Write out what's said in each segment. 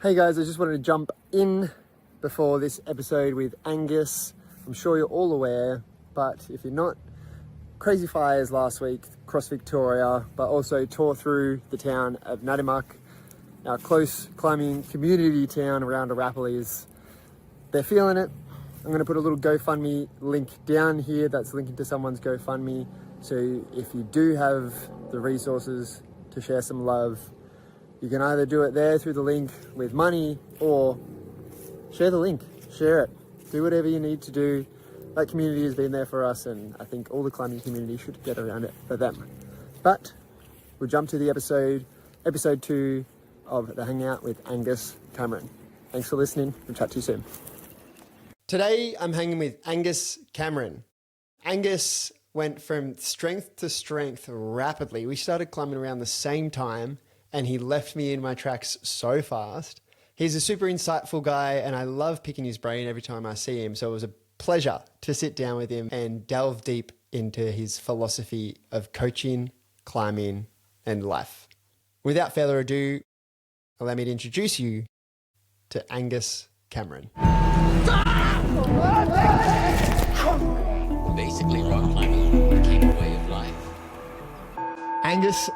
Hey guys, I just wanted to jump in before this episode with Angus. I'm sure you're all aware, but if you're not, crazy fires last week across Victoria, but also tore through the town of Nadimuck, our close climbing community town around Arapalis. They're feeling it. I'm going to put a little GoFundMe link down here that's linking to someone's GoFundMe. So if you do have the resources to share some love, you can either do it there through the link with money or share the link, share it, do whatever you need to do. That community has been there for us, and I think all the climbing community should get around it for them. But we'll jump to the episode 2 of the Hangout with Angus Cameron. Thanks for listening. We'll chat to you soon. Today I'm hanging with Angus Cameron. Angus went from strength to strength rapidly. We started climbing around the same time, and he left me in my tracks so fast. He's a super insightful guy, and I love picking his brain every time I see him. So it was a pleasure to sit down with him and delve deep into his philosophy of coaching, climbing, and life. Without further ado, allow me to introduce you to Angus Cameron. Basically, rock climbing became a way of life. Angus,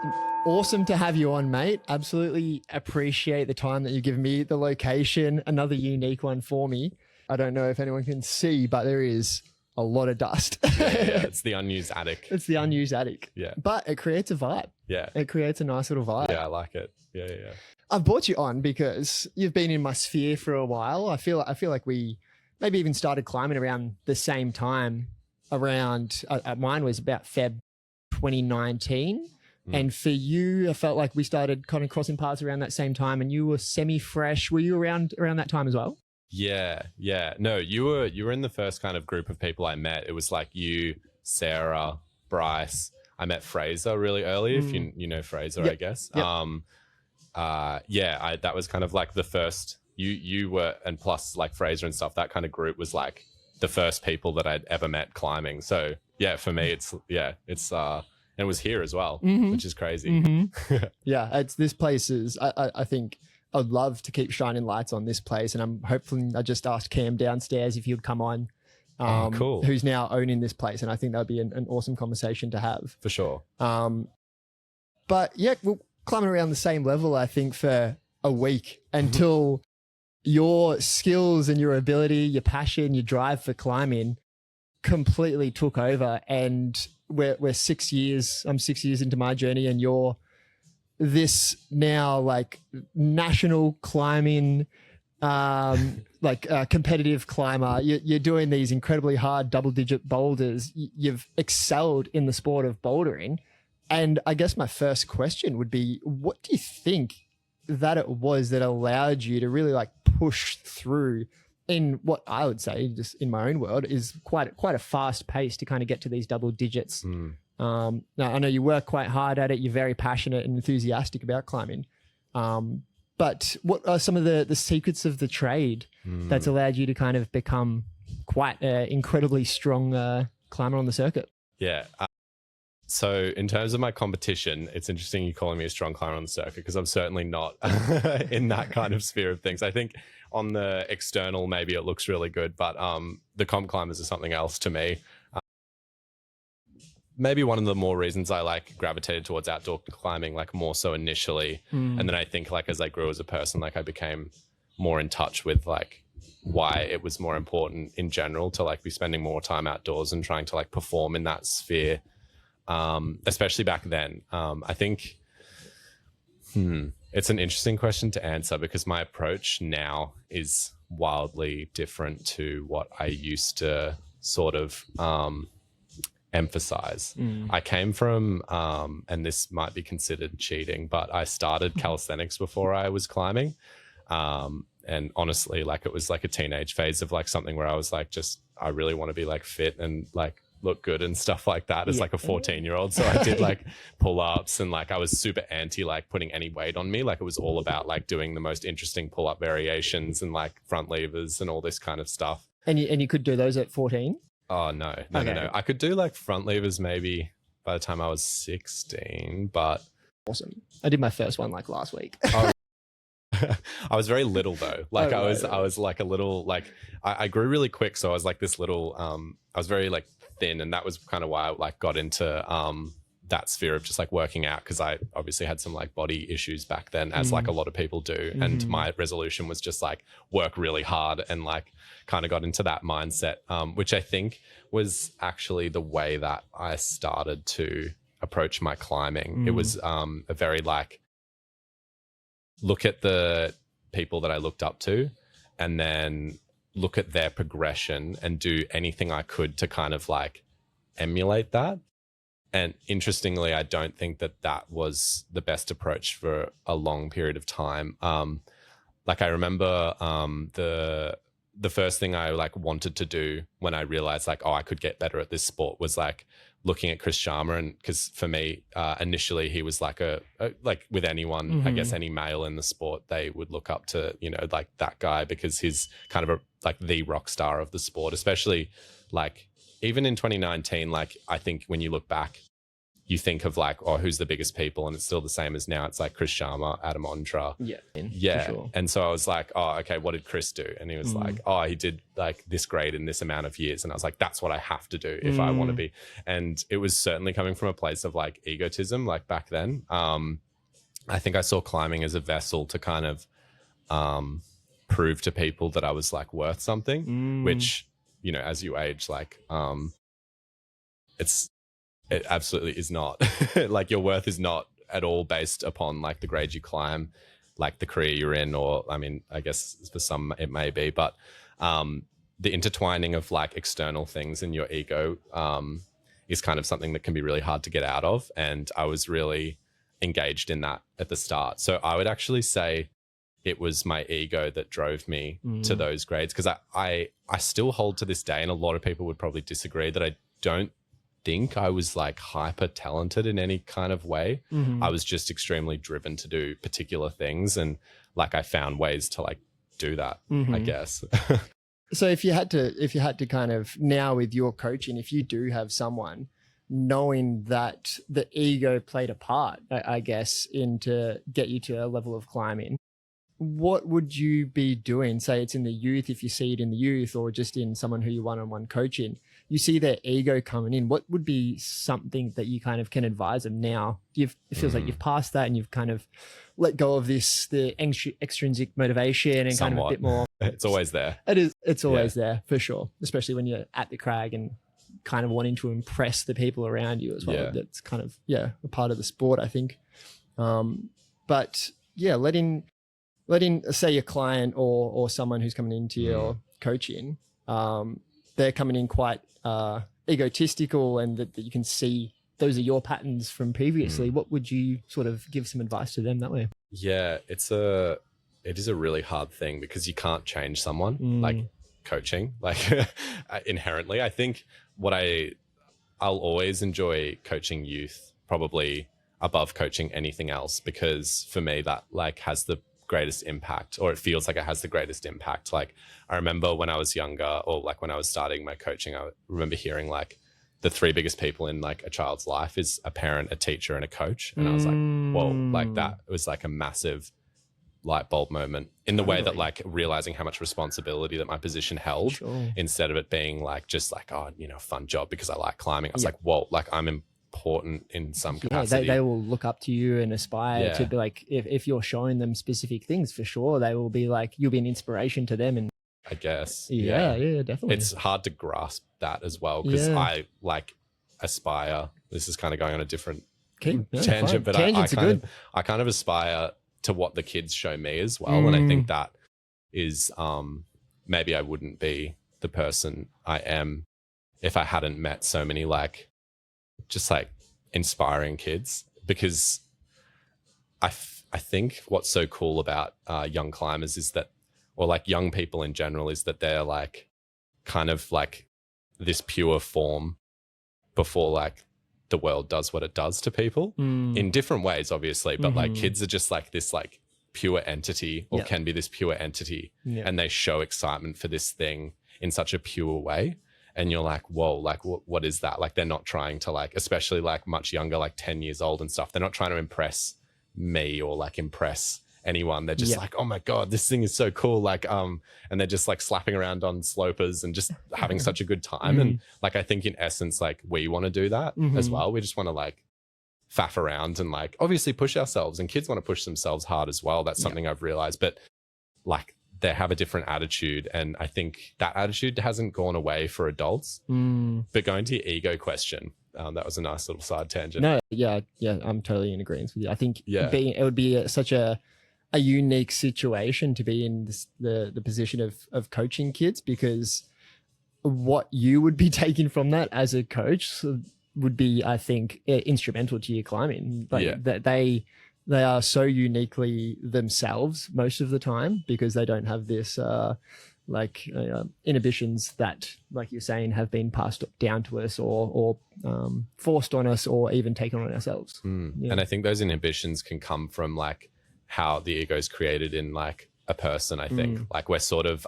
awesome to have you on, mate. Absolutely appreciate the time that you've given me, the location, another unique one for me. I don't know if anyone can see, but there is a lot of dust. Yeah, it's the unused attic. It's the unused attic. Yeah. But it creates a vibe. Yeah. It creates a nice little vibe. Yeah, I like it. Yeah. I've brought you on because you've been in my sphere for a while. I feel like we maybe even started climbing around the same time. Around mine was about Feb 2019. And for you, I felt like we started kind of crossing paths around that same time, and you were semi-fresh. Were you around that time as well? Yeah. No, you were in the first kind of group of people I met. It was like you, Sarah, Bryce. I met Fraser really early, if you know Fraser, Yep. I guess. Yep. That was kind of like the first, you were, and plus like Fraser and stuff, that kind of group was like the first people that I'd ever met climbing. So yeah, for me, and it was here as well, which is crazy. Mm-hmm. Yeah, this place is, I think I'd love to keep shining lights on this place. And I'm hoping, I just asked Cam downstairs if you'd come on, cool. Who's now owning this place. And I think that would be an awesome conversation to have. For sure. But yeah, we're climbing around the same level, I think, for a week until your skills and your ability, your passion, your drive for climbing completely took over. And we're 6 years, I'm 6 years into my journey, and you're this now like national climbing, competitive climber. You're doing these incredibly hard double-digit boulders. You've excelled in the sport of bouldering. And I guess my first question would be, what do you think that it was that allowed you to really like push through in what I would say, just in my own world, is quite a fast pace to kind of get to these double digits. Now, I know you work quite hard at it. You're very passionate and enthusiastic about climbing. But what are some of the secrets of the trade that's allowed you to kind of become quite an incredibly strong climber on the circuit? Yeah. So in terms of my competition, it's interesting you calling me a strong climber on the circuit, because I'm certainly not in that kind of sphere of things. I think on the external, maybe it looks really good, but the comp climbers are something else to me. Maybe one of the more reasons I like gravitated towards outdoor climbing, like more so initially. And then I think like as I grew as a person, like I became more in touch with like why it was more important in general to like be spending more time outdoors and trying to like perform in that sphere. Especially back then. I think it's an interesting question to answer, because my approach now is wildly different to what I used to sort of emphasize. I came from, and this might be considered cheating, but I started calisthenics before I was climbing. And honestly, like it was like a teenage phase of like something where I was like, I really want to be like fit and like look good and stuff like that as like a 14-year-old. So I did like pull-ups, and like I was super anti like putting any weight on me. Like it was all about like doing the most interesting pull-up variations and like front levers and all this kind of stuff. And you could do those at 14? Oh, no. I could do like front levers maybe by the time I was 16, but... Awesome. I did my first one like last week. Oh, I was very little though. Like Oh, I was like a little, like I grew really quick. So I was like this little, I was very like thin, and that was kind of why I like got into that sphere of just like working out, because I obviously had some like body issues back then, as like a lot of people do. And my resolution was just like work really hard, and like kind of got into that mindset, which I think was actually the way that I started to approach my climbing. It was a very like, look at the people that I looked up to, and then look at their progression and do anything I could to kind of like emulate that. And interestingly, I don't think that that was the best approach for a long period of time. Like I remember the first thing I like wanted to do when I realized like, oh, I could get better at this sport, was like looking at Chris Sharma. And because for me, initially he was like a like with anyone, I guess any male in the sport, they would look up to, you know, like that guy, because he's kind of like the rock star of the sport, especially like even in 2019. Like I think when you look back, you think of like, oh, who's the biggest people? And it's still the same as now. It's like Chris Sharma, Adam Ondra. Yeah. For sure. And so I was like, oh, okay, what did Chris do? And he was like, oh, he did like this grade in this amount of years. And I was like, that's what I have to do if I want to be. And it was certainly coming from a place of like egotism, like back then. I think I saw climbing as a vessel to kind of prove to people that I was like worth something, which, you know, as you age, like it absolutely is not. Like your worth is not at all based upon like the grade you climb, like the career you're in, or I mean, I guess for some it may be, but the intertwining of like external things and your ego is kind of something that can be really hard to get out of. And I was really engaged in that at the start. So I would actually say it was my ego that drove me to those grades, because I still hold to this day, and a lot of people would probably disagree, that I don't think I was like hyper talented in any kind of way. I was just extremely driven to do particular things, and like I found ways to like do that, I guess. So if you had to kind of, now with your coaching, if you do have someone, knowing that the ego played a part, I guess, in to get you to a level of climbing, what would you be doing? Say it's in the youth, if you see it in the youth, or just in someone who you one-on-one coaching, you see their ego coming in. What would be something that you kind of can advise them now? It feels like you've passed that and you've kind of let go of the extrinsic motivation and Somewhat. kind of a bit more. It's always there. It's always there for sure, especially when you're at the crag and kind of wanting to impress the people around you as well. That's kind of, a part of the sport, I think. But yeah, letting say your client or someone who's coming into your coaching, they're coming in quite egotistical, and that you can see those are your patterns from previously. What would you sort of give some advice to them that way? Yeah, it is a really hard thing, because you can't change someone like coaching, like inherently. I think I'll always enjoy coaching youth, probably above coaching anything else, because for me that like has the greatest impact, or it feels like it has the greatest impact. Like I remember when I was younger, or like when I was starting my coaching, I remember hearing like the three biggest people in like a child's life is a parent, a teacher, and a coach. And I was like, whoa, like that was like a massive light bulb moment, in the way that like realizing how much responsibility that my position held, instead of it being like just like, oh, you know, fun job because I like climbing. I was like, whoa, like I'm important in some capacity. They will look up to you and aspire to be like, if you're showing them specific things, for sure they will be like, you'll be an inspiration to them. And I guess yeah, definitely, it's hard to grasp that as well, because I like aspire, this is kind of going on a different tangent, but I kind of aspire to what the kids show me as well. And I think that is maybe I wouldn't be the person I am if I hadn't met so many like just like inspiring kids, because I think what's so cool about young climbers is that, or like young people in general, is that they're like kind of like this pure form before like the world does what it does to people in different ways, obviously, but like kids are just like this like pure entity, or can be this pure entity, and they show excitement for this thing in such a pure way. And you're like, whoa, like what is that? Like they're not trying to like, especially like much younger, like 10 years old and stuff, they're not trying to impress me or like impress anyone. They're just like, oh my God, this thing is so cool. Like, and they're just like slapping around on slopers and just having such a good time. And like, I think in essence, like we want to do that as well. We just want to like faff around and like obviously push ourselves, and kids want to push themselves hard as well. That's something I've realized, but like they have a different attitude. And I think that attitude hasn't gone away for adults. But going to your ego question, that was a nice little side tangent. No, yeah, I'm totally in agreement with you. I think it would be such a unique situation to be in the position of coaching kids, because what you would be taking from that as a coach would be, I think, instrumental to your climbing. Like that they are so uniquely themselves most of the time, because they don't have this inhibitions that, like you're saying, have been passed down to us or forced on us, or even taken on ourselves. And I think those inhibitions can come from like how the ego is created in like a person. I think like we're sort of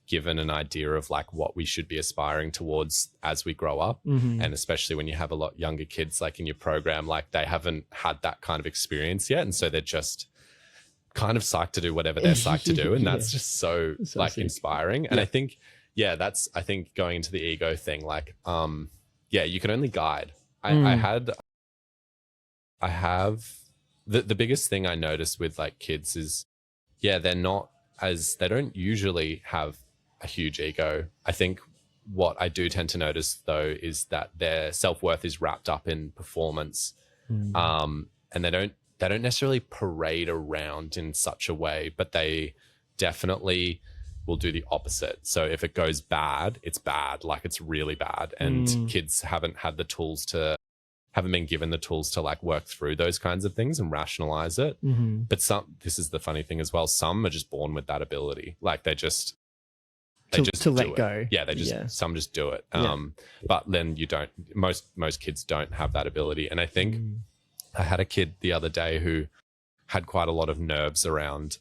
given an idea of like what we should be aspiring towards as we grow up. And especially when you have a lot younger kids, like in your program, like they haven't had that kind of experience yet. And so they're just kind of psyched to do whatever they're psyched to do. And that's just so like sick. Inspiring. And I think, that's, I think going into the ego thing, like, you can only guide. I have the biggest thing I noticed with like kids is, they don't usually have a huge ego. I think what I do tend to notice though is that their self-worth is wrapped up in performance. And they don't necessarily parade around in such a way, but they definitely will do the opposite. So if it goes bad, it's bad, like it's really bad. And kids haven't been given the tools to like work through those kinds of things and rationalize it. But this is the funny thing as well. Some are just born with that ability. Like they just let go. Some just do it. But then most kids don't have that ability. And I think I had a kid the other day who had quite a lot of nerves around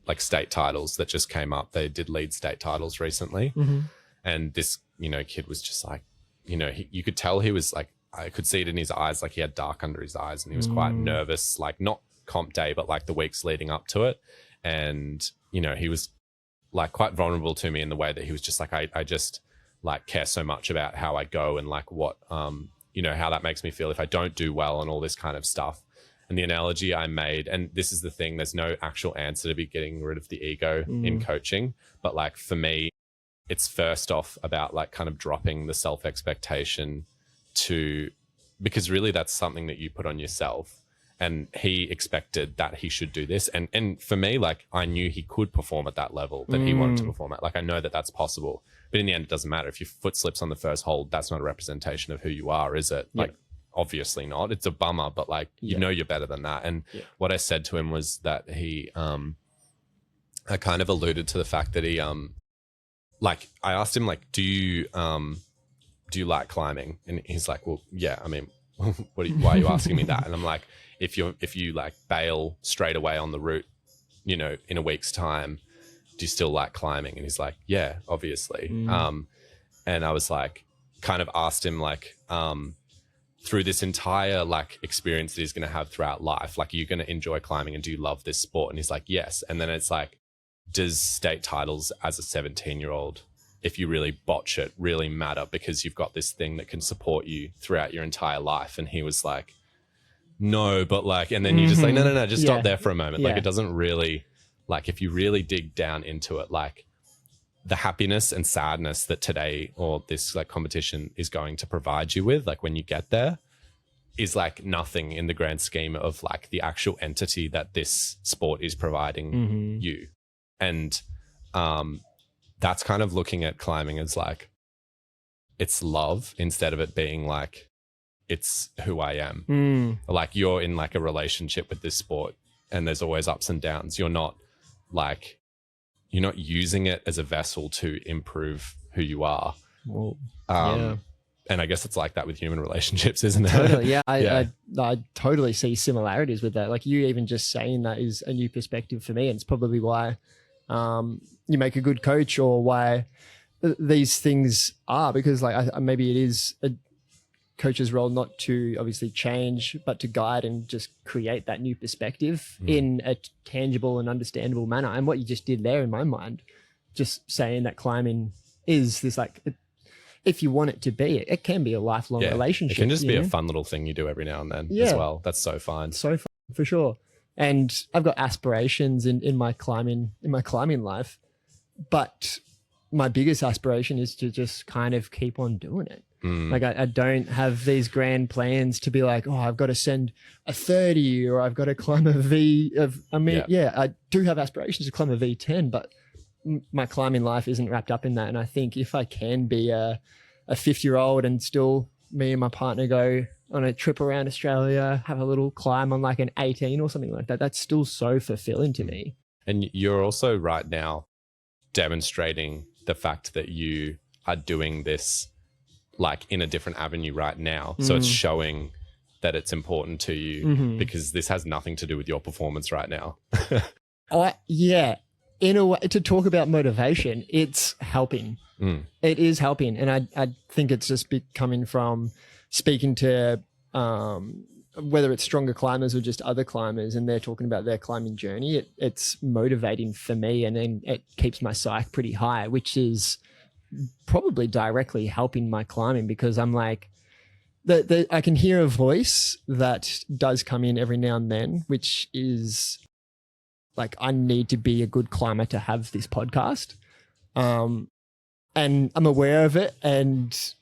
like state titles that just came up. They did lead state titles recently. And this, kid was just like, you could tell he was like, I could see it in his eyes, like he had dark under his eyes and he was quite nervous, like not comp day, but like the weeks leading up to it. And, he was like quite vulnerable to me in the way that he was just like, I just like care so much about how I go and like what, how that makes me feel if I don't do well and all this kind of stuff. And the analogy I made, and this is the thing, there's no actual answer to be getting rid of the ego in coaching. But like for me, it's first off about like kind of dropping the self-expectation because really that's something that you put on yourself. And he expected that he should do this. And for me, like I knew he could perform at that level that he wanted to perform at. Like I know that that's possible. But in the end, it doesn't matter. If your foot slips on the first hold, that's not a representation of who you are, is it? Like, obviously not. It's a bummer, but like, you're better than that. And what I said to him was that he, I kind of alluded to the fact that he, like, I asked him, like, do you like climbing? And he's like, well, yeah, I mean, why are you asking me that? And I'm like, if you like bail straight away on the route, in a week's time, do you still like climbing? And he's like, yeah, obviously. And I was like, kind of asked him like, through this entire like experience that he's going to have throughout life, like, are you going to enjoy climbing and do you love this sport? And he's like, yes. And then it's like, does state titles as a 17-year-old, if you really botch it, really matter because you've got this thing that can support you throughout your entire life? And he was like, no, but like, and then you just like, no, just stop there for a moment. Like, it doesn't really, like, if you really dig down into it, like the happiness and sadness that today or this like competition is going to provide you with, like when you get there, is like nothing in the grand scheme of like the actual entity that this sport is providing you. And that's kind of looking at climbing as like, it's love instead of it being like, it's who I am. Like you're in like a relationship with this sport and there's always ups and downs. You're not using it as a vessel to improve who you are. Well, and I guess it's like that with human relationships, isn't it? Totally, yeah. I totally see similarities with that. Like you even just saying that is a new perspective for me. And it's probably why you make a good coach, or why these things are, because like maybe it is coach's role not to obviously change, but to guide and just create that new perspective in a tangible and understandable manner. And what you just did there in my mind, just saying that climbing is this like, if you want it to be, it can be a lifelong relationship. It can just be a fun little thing you do every now and then as well. That's so fun. So fun, for sure. And I've got aspirations in my climbing life, but my biggest aspiration is to just kind of keep on doing it. Like I don't have these grand plans to be like, oh, I've got to send a 30 or I've got to climb a V of, I do have aspirations to climb a V10, but my climbing life isn't wrapped up in that. And I think if I can be a 50-year-old and still me and my partner go on a trip around Australia, have a little climb on like an 18 or something like that, that's still so fulfilling to me. And you're also right now demonstrating the fact that you are doing this like in a different avenue right now. So it's showing that it's important to you because this has nothing to do with your performance right now. In a way, to talk about motivation, it's helping. It is helping. And I think it's just coming from speaking to whether it's stronger climbers or just other climbers, and they're talking about their climbing journey. It's motivating for me, and then it keeps my psyche pretty high, which is probably directly helping my climbing, because I'm like, I can hear a voice that does come in every now and then, which is like, I need to be a good climber to have this podcast. And I'm aware of it, and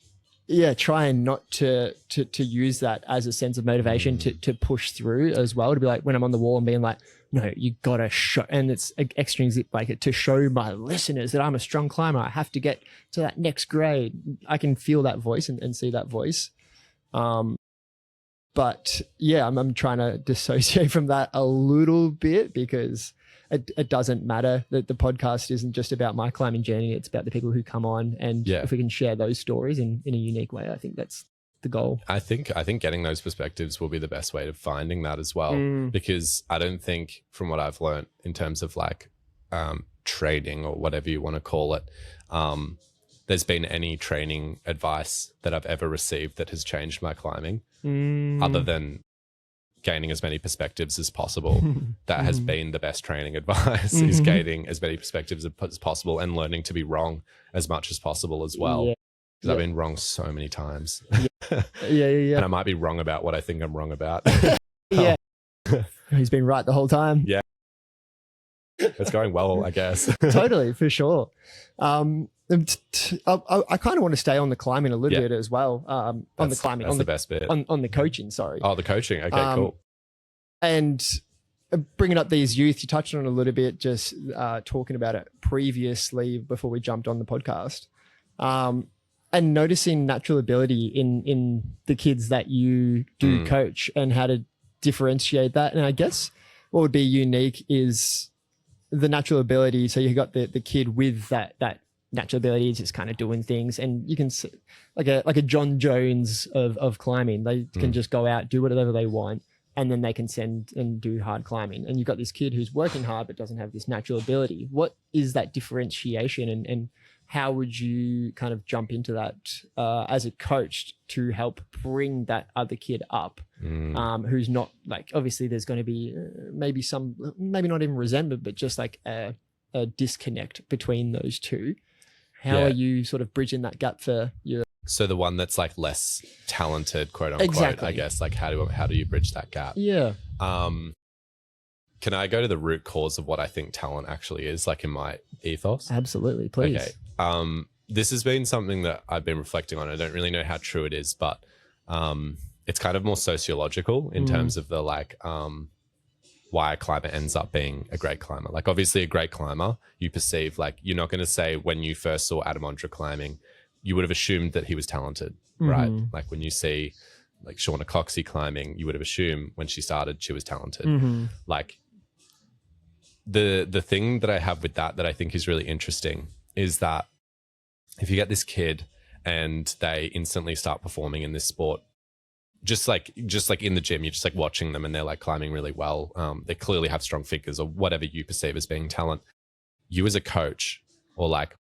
trying not to use that as a sense of motivation to push through as well, to be like, when I'm on the wall and being like, no, you gotta show, and it's extrinsic, like to show my listeners that I'm a strong climber, I have to get to that next grade. I can feel that voice and see that voice. But yeah, I'm trying to dissociate from that a little bit, because it doesn't matter that the podcast isn't just about my climbing journey. It's about the people who come on, and if we can share those stories in a unique way, I think that's the goal. I think getting those perspectives will be the best way of finding that as well, because I don't think, from what I've learned in terms of like training or whatever you want to call it, there's been any training advice that I've ever received that has changed my climbing, other than gaining as many perspectives as possible. That has been the best training advice, is gaining as many perspectives as possible and learning to be wrong as much as possible as well. Because I've been wrong so many times. And I might be wrong about what I think I'm wrong about. He's been right the whole time. Yeah. It's going well, I guess. Totally, for sure. I kind of want to stay on the climbing a little bit as well. On the climbing, that's the best bit. On the coaching, sorry. Oh, the coaching. Okay, cool. And bringing up these youth, you touched on it a little bit, just talking about it previously before we jumped on the podcast. And noticing natural ability in the kids that you do coach, and how to differentiate that. And I guess what would be unique is the natural ability. So you got the kid with that natural ability, just kind of doing things, and you can see like a John Jones of climbing. They can just go out, do whatever they want, and then they can send and do hard climbing. And you've got this kid who's working hard but doesn't have this natural ability. What is that differentiation, and how would you kind of jump into that as a coach to help bring that other kid up, who's not, like, obviously there's going to be maybe not even resentment, but just like a disconnect between those two. How are you sort of bridging that gap for your... So the one that's like less talented, quote unquote, I guess, like how do you bridge that gap? Yeah. Can I go to the root cause of what I think talent actually is, like in my ethos? Absolutely, please. Okay. This has been something that I've been reflecting on. I don't really know how true it is, but it's kind of more sociological in terms of the like why a climber ends up being a great climber. Like obviously a great climber, you perceive, like, you're not going to say when you first saw Adam Ondra climbing, you would have assumed that he was talented, right? Like when you see like Shauna Coxey climbing, you would have assumed when she started she was talented. Like the thing that I have with that I think is really interesting is that if you get this kid and they instantly start performing in this sport, just like in the gym, you're just like watching them and they're like climbing really well. They clearly have strong figures or whatever you perceive as being talent. You as a coach, or like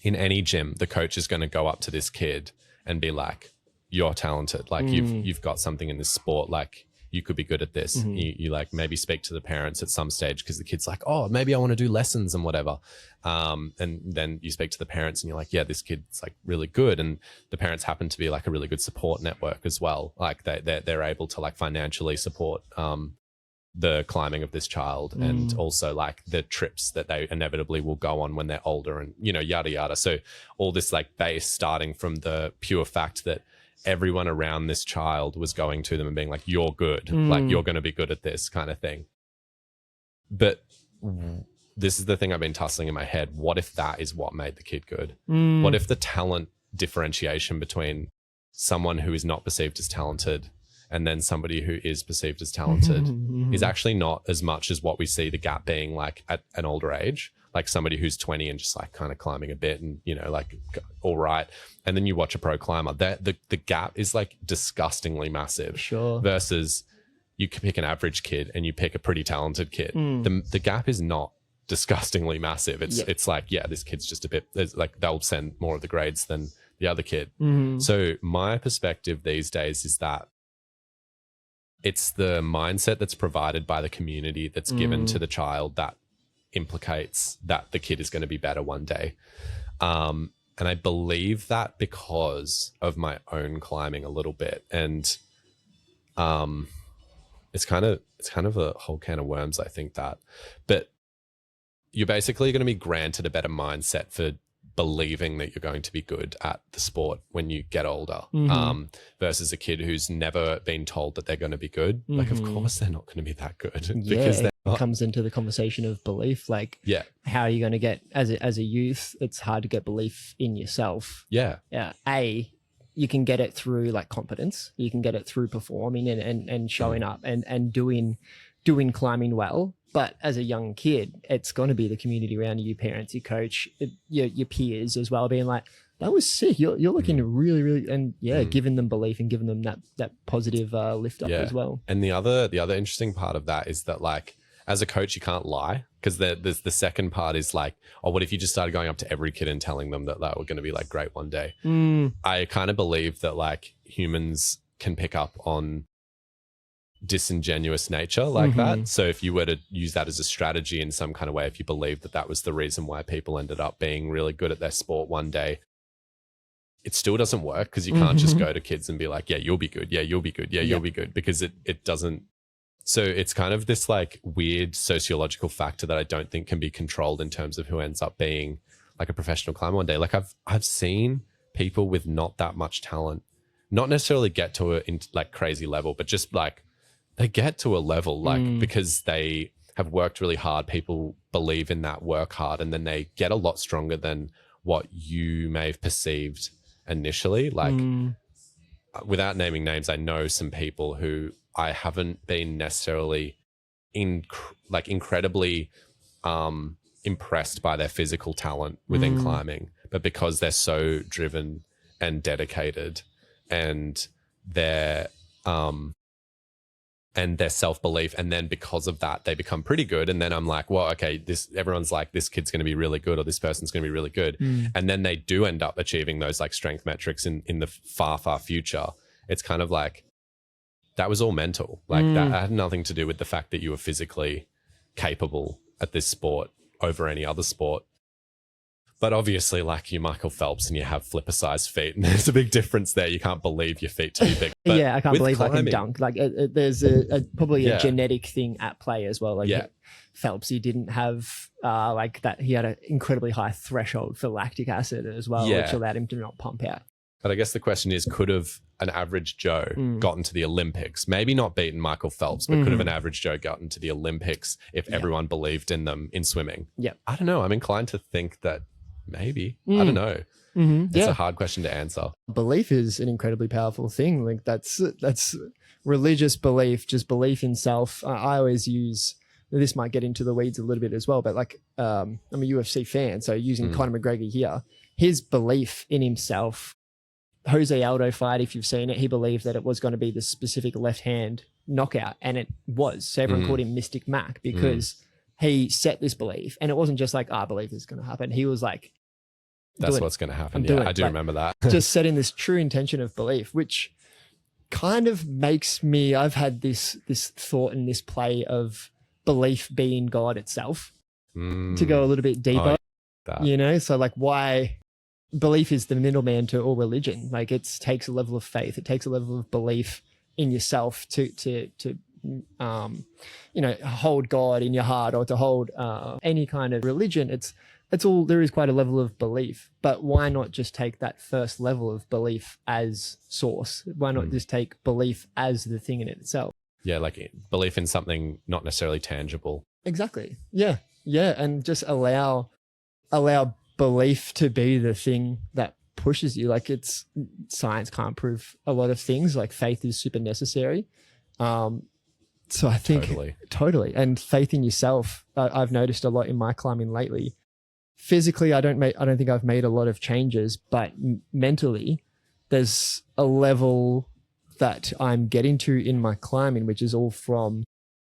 in any gym, the coach is going to go up to this kid and be like, you're talented. Like you've got something in this sport. Like you could be good at this. You like maybe speak to the parents at some stage because the kid's like, oh, maybe I want to do lessons and whatever. And then you speak to the parents and you're like, yeah, this kid's like really good. And the parents happen to be like a really good support network as well. Like they're able to like financially support the climbing of this child and also like the trips that they inevitably will go on when they're older and, you know, yada, yada. So all this like base starting from the pure fact that everyone around this child was going to them and being like, you're good, like you're going to be good at this kind of thing. But this is the thing I've been tussling in my head. What if that is what made the kid good? What if the talent differentiation between someone who is not perceived as talented and then somebody who is perceived as talented is actually not as much as what we see the gap being like at an older age, like somebody who's 20 and just like kind of climbing a bit and, you know, like all right. And then you watch a pro climber, the gap is like disgustingly massive. Sure. Versus you can pick an average kid and you pick a pretty talented kid. The gap is not disgustingly massive. It's like, yeah, this kid's just a bit, like they'll send more of the grades than the other kid. So my perspective these days is that it's the mindset that's provided by the community that's given to the child that implicates that the kid is going to be better one day. And I believe that because of my own climbing a little bit. And it's kind of a whole can of worms, I think that. But you're basically going to be granted a better mindset for believing that you're going to be good at the sport when you get older, versus a kid who's never been told that they're going to be good. Like, of course they're not going to be that good. Because it comes into the conversation of belief. Like, how are you going to get, as a youth, it's hard to get belief in yourself. You can get it through like competence. You can get it through performing and showing up and doing climbing well. But as a young kid, it's going to be the community around you, your parents, your coach, your peers as well, being like, that was sick. You're looking really, really, and giving them belief and giving them that positive lift up as well. And the other interesting part of that is that, like, as a coach, you can't lie, because there's the second part is like, oh, what if you just started going up to every kid and telling them that we're going to be like great one day? I kind of believe that like humans can pick up on disingenuous nature like that. So if you were to use that as a strategy in some kind of way, if you believe that was the reason why people ended up being really good at their sport one day, it still doesn't work, because you can't just go to kids and be like, yeah, you'll be good. Yeah, you'll be good. Yeah, you'll be good, because it doesn't. So it's kind of this like weird sociological factor that I don't think can be controlled in terms of who ends up being like a professional climber one day. Like I've seen people with not that much talent, not necessarily get to a like crazy level, but just like they get to a level like because they have worked really hard. People believe in that work hard, and then they get a lot stronger than what you may have perceived initially. Like without naming names, I know some people who I haven't been necessarily incredibly impressed by their physical talent within climbing, but because they're so driven and dedicated and their self-belief, and then because of that they become pretty good, and then I'm like, well, okay, everyone's like, this kid's going to be really good, or this person's going to be really good, and then they do end up achieving those like strength metrics in the far future. It's kind of like, that was all mental. Like that had nothing to do with the fact that you were physically capable at this sport over any other sport. But obviously, like, you're Michael Phelps and you have flipper-sized feet, and there's a big difference there. You can't believe your feet to be big. But I can't believe climbing, I can dunk. Like, there's probably a genetic thing at play as well. Like Phelps, he didn't have like that. He had an incredibly high threshold for lactic acid as well, which allowed him to not pump out. But I guess the question is, could have an average Joe gotten to the Olympics? Maybe not beaten Michael Phelps, but could have an average Joe gotten to the Olympics if everyone believed in them in swimming? I don't know. I'm inclined to think that maybe. I don't know. It's a hard question to answer. Belief is an incredibly powerful thing. Like that's religious belief, just belief in self. I always use, this might get into the weeds a little bit as well, but like I'm a UFC fan, so using Conor McGregor here, his belief in himself. Jose Aldo fight, if you've seen it, he believed that it was going to be the specific left hand knockout, and it was. So everyone called him Mystic Mac, because he set this belief, and it wasn't just like, I believe this is going to happen. He was like, That's what's going to happen. Yeah, I do remember that. Just setting this true intention of belief, which kind of makes me, I've had this thought and this play of belief being God itself, to go a little bit deeper, you know? So like, why belief is the middleman to all religion. Like, it takes a level of faith. It takes a level of belief in yourself to you know, hold God in your heart, or to hold any kind of religion. It's all, there is quite a level of belief, but why not just take that first level of belief as source? Why not just take belief as the thing in itself? Yeah, like belief in something not necessarily tangible. Exactly. Yeah. Yeah. And just allow belief to be the thing that pushes you. Like, it's, science can't prove a lot of things. Like, faith is super necessary. So I think totally. And faith in yourself, I've noticed a lot in my climbing lately. Physically, I don't think I've made a lot of changes, but mentally, there's a level that I'm getting to in my climbing, which is all from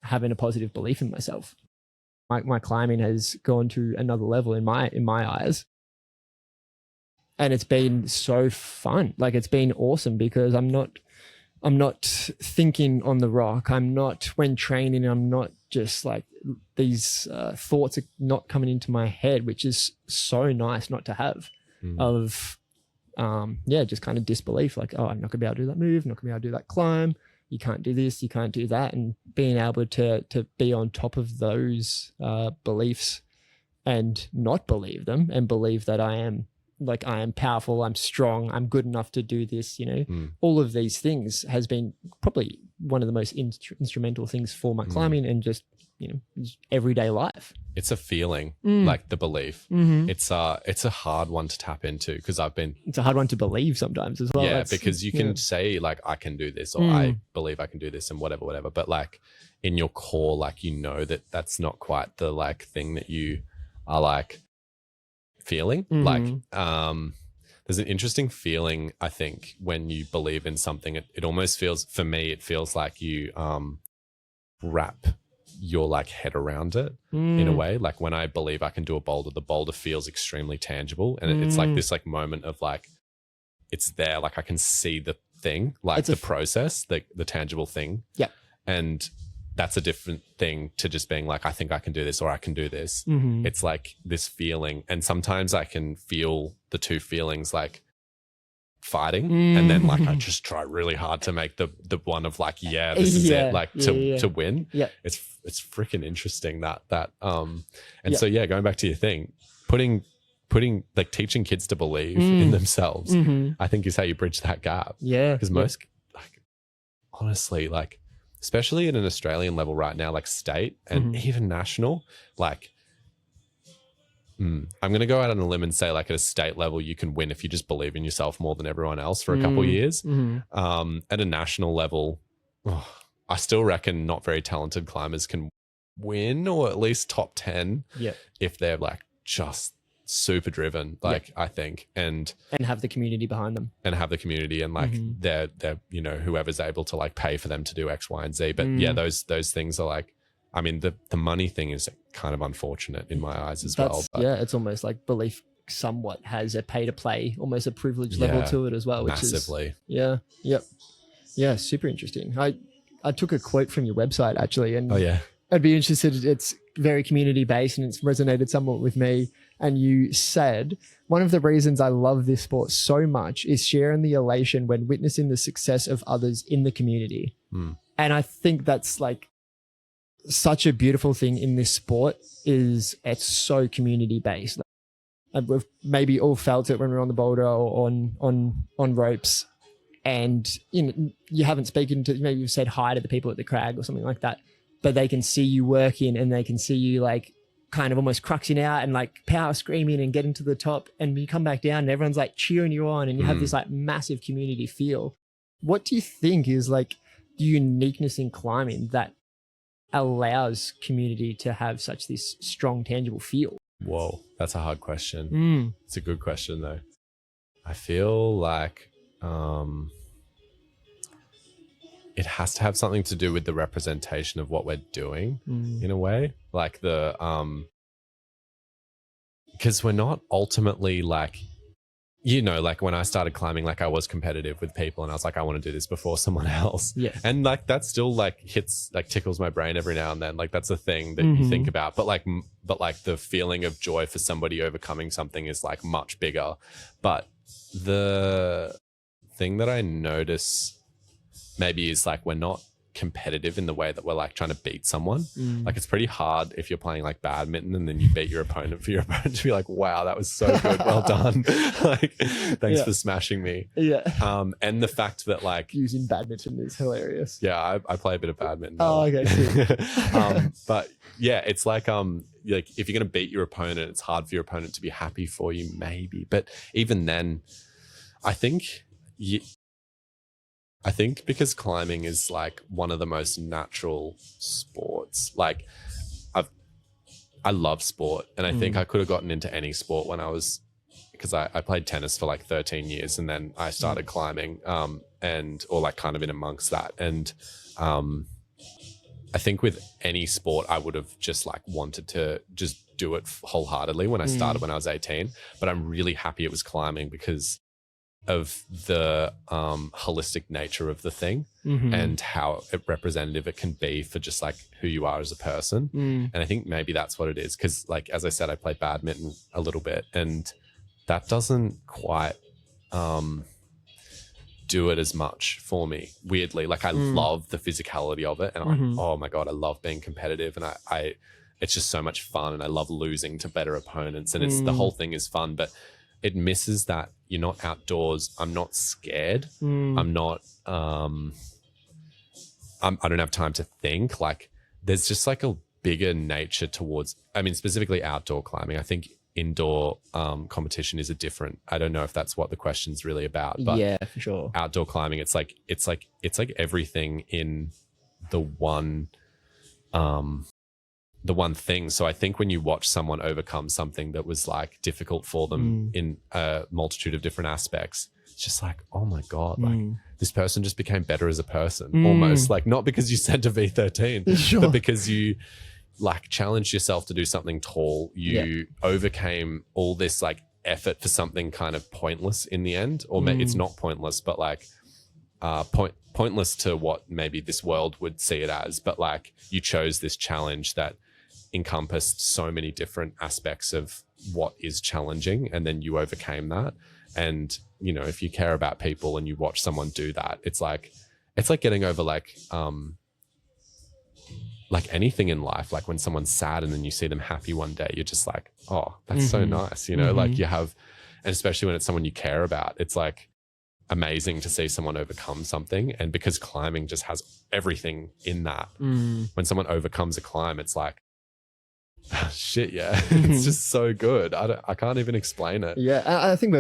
having a positive belief in myself. My climbing has gone to another level in my eyes, and it's been so fun. Like, it's been awesome, because I'm not thinking on the rock. I'm not, when training, I'm not just like, these thoughts are not coming into my head, which is so nice not to have, of, just kind of disbelief. Like, oh, I'm not gonna be able to do that move. I'm not gonna be able to do that climb. You can't do this. You can't do that. And being able to be on top of those beliefs and not believe them, and believe that I am powerful, I'm strong, I'm good enough to do this, you know, all of these things has been probably one of the most instrumental things for my climbing and just, you know, just everyday life. It's a feeling, like the belief. It's a hard one to tap into, because it's a hard one to believe sometimes as well. Yeah, because you can say like, I can do this, or I believe I can do this, and whatever. But like, in your core, like, you know, that's not quite the like thing that you are like feeling. Like, there's an interesting feeling, I think, when you believe in something. It almost feels, for me, it feels like you wrap your like head around it in a way. Like, when I believe I can do a boulder, the boulder feels extremely tangible, and it's like this like moment of like, it's there, like I can see the thing, like the process, the tangible thing. Yeah. And that's a different thing to just being like, I think I can do this, or I can do this. It's like this feeling. And sometimes I can feel the two feelings like fighting, and then like I just try really hard to make the one of like, yeah, this is it, like to win. Yeah. It's freaking interesting that so yeah, going back to your thing, putting like teaching kids to believe in themselves, I think is how you bridge that gap. Yeah. Because most, like, honestly, like, especially at an Australian level right now, like state and even national, like, I'm going to go out on a limb and say, like, at a state level, you can win if you just believe in yourself more than everyone else for a couple of years. At a national level, I still reckon not very talented climbers can win, or at least top 10 if they're like just super driven, like, I think, and have the community behind them, and like they're you know, whoever's able to like pay for them to do X, Y, and Z. But yeah, those things are like, I mean, the money thing is kind of unfortunate in my eyes as well. But yeah, it's almost like belief somewhat has a pay to play, almost a privilege level to it as well, which massively. Yeah, super interesting. I took a quote from your website actually, and I'd be interested. It's very community based, and it's resonated somewhat with me. And you said, one of the reasons I love this sport so much is sharing the elation when witnessing the success of others in the community. And I think that's like such a beautiful thing in this sport, is it's so community based. Like, we've maybe all felt it when we're on the boulder or on ropes, and you know, you haven't spoken to, maybe you've said hi to the people at the crag or something like that, but they can see you working, and they can see you like kind of almost cruxing out and like power screaming and getting to the top, and you come back down and everyone's like cheering you on, and you have this like massive community feel. What do you think is like the uniqueness in climbing that allows community to have such this strong, tangible feel? Whoa, that's a hard question. It's a good question though. I feel like it has to have something to do with the representation of what we're doing in a way. Like because we're not ultimately like, you know, like when I started climbing, like I was competitive with people and I was like, I want to do this before someone else. Yeah. And like that still like tickles my brain every now and then. Like that's a thing that you think about. But like the feeling of joy for somebody overcoming something is like much bigger. But the thing that I notice maybe is like we're not competitive in the way that we're like trying to beat someone. Like it's pretty hard if you're playing like badminton and then you beat your opponent for your opponent to be like, wow, that was so good, well done. Like thanks for smashing me. And the fact that like using badminton is hilarious. I play a bit of badminton. Okay. But yeah, it's like if you're gonna beat your opponent, it's hard for your opponent to be happy for you maybe, but even then I think because climbing is like one of the most natural sports, like I love sport, and I think I could have gotten into any sport when I was, because I played tennis for like 13 years and then I started climbing or like kind of in amongst that. And I think with any sport I would have just like wanted to just do it wholeheartedly when I started when I was 18, but I'm really happy it was climbing because of the holistic nature of the thing and how representative it can be for just like who you are as a person. And I think maybe that's what it is, because like as I said, I play badminton a little bit and that doesn't quite do it as much for me, weirdly. Like I love the physicality of it, and I'm oh my god, I love being competitive, and I it's just so much fun, and I love losing to better opponents, and it's the whole thing is fun, but it misses that you're not outdoors. I'm not scared. I'm not, I don't have time to think. Like there's just like a bigger nature towards, I mean, specifically outdoor climbing. I think indoor competition is I don't know if that's what the question's really about, but yeah, for sure. Outdoor climbing, it's like everything in the one thing. So I think when you watch someone overcome something that was like difficult for them in a multitude of different aspects, it's just like, oh my God, like this person just became better as a person almost, like not because you sent a V13, but because you like challenged yourself to do something tall. You overcame all this like effort for something kind of pointless in the end, or it's not pointless, but like pointless to what maybe this world would see it as. But like you chose this challenge that encompassed so many different aspects of what is challenging, and then you overcame that. And you know, if you care about people and you watch someone do that, it's like getting over like anything in life. Like when someone's sad and then you see them happy one day, you're just like, oh, that's so nice, you know. Like you have, and especially when it's someone you care about, it's like amazing to see someone overcome something. And because climbing just has everything in that, when someone overcomes a climb, it's like, oh, shit, yeah. It's just so good. I can't even explain it. Yeah, I think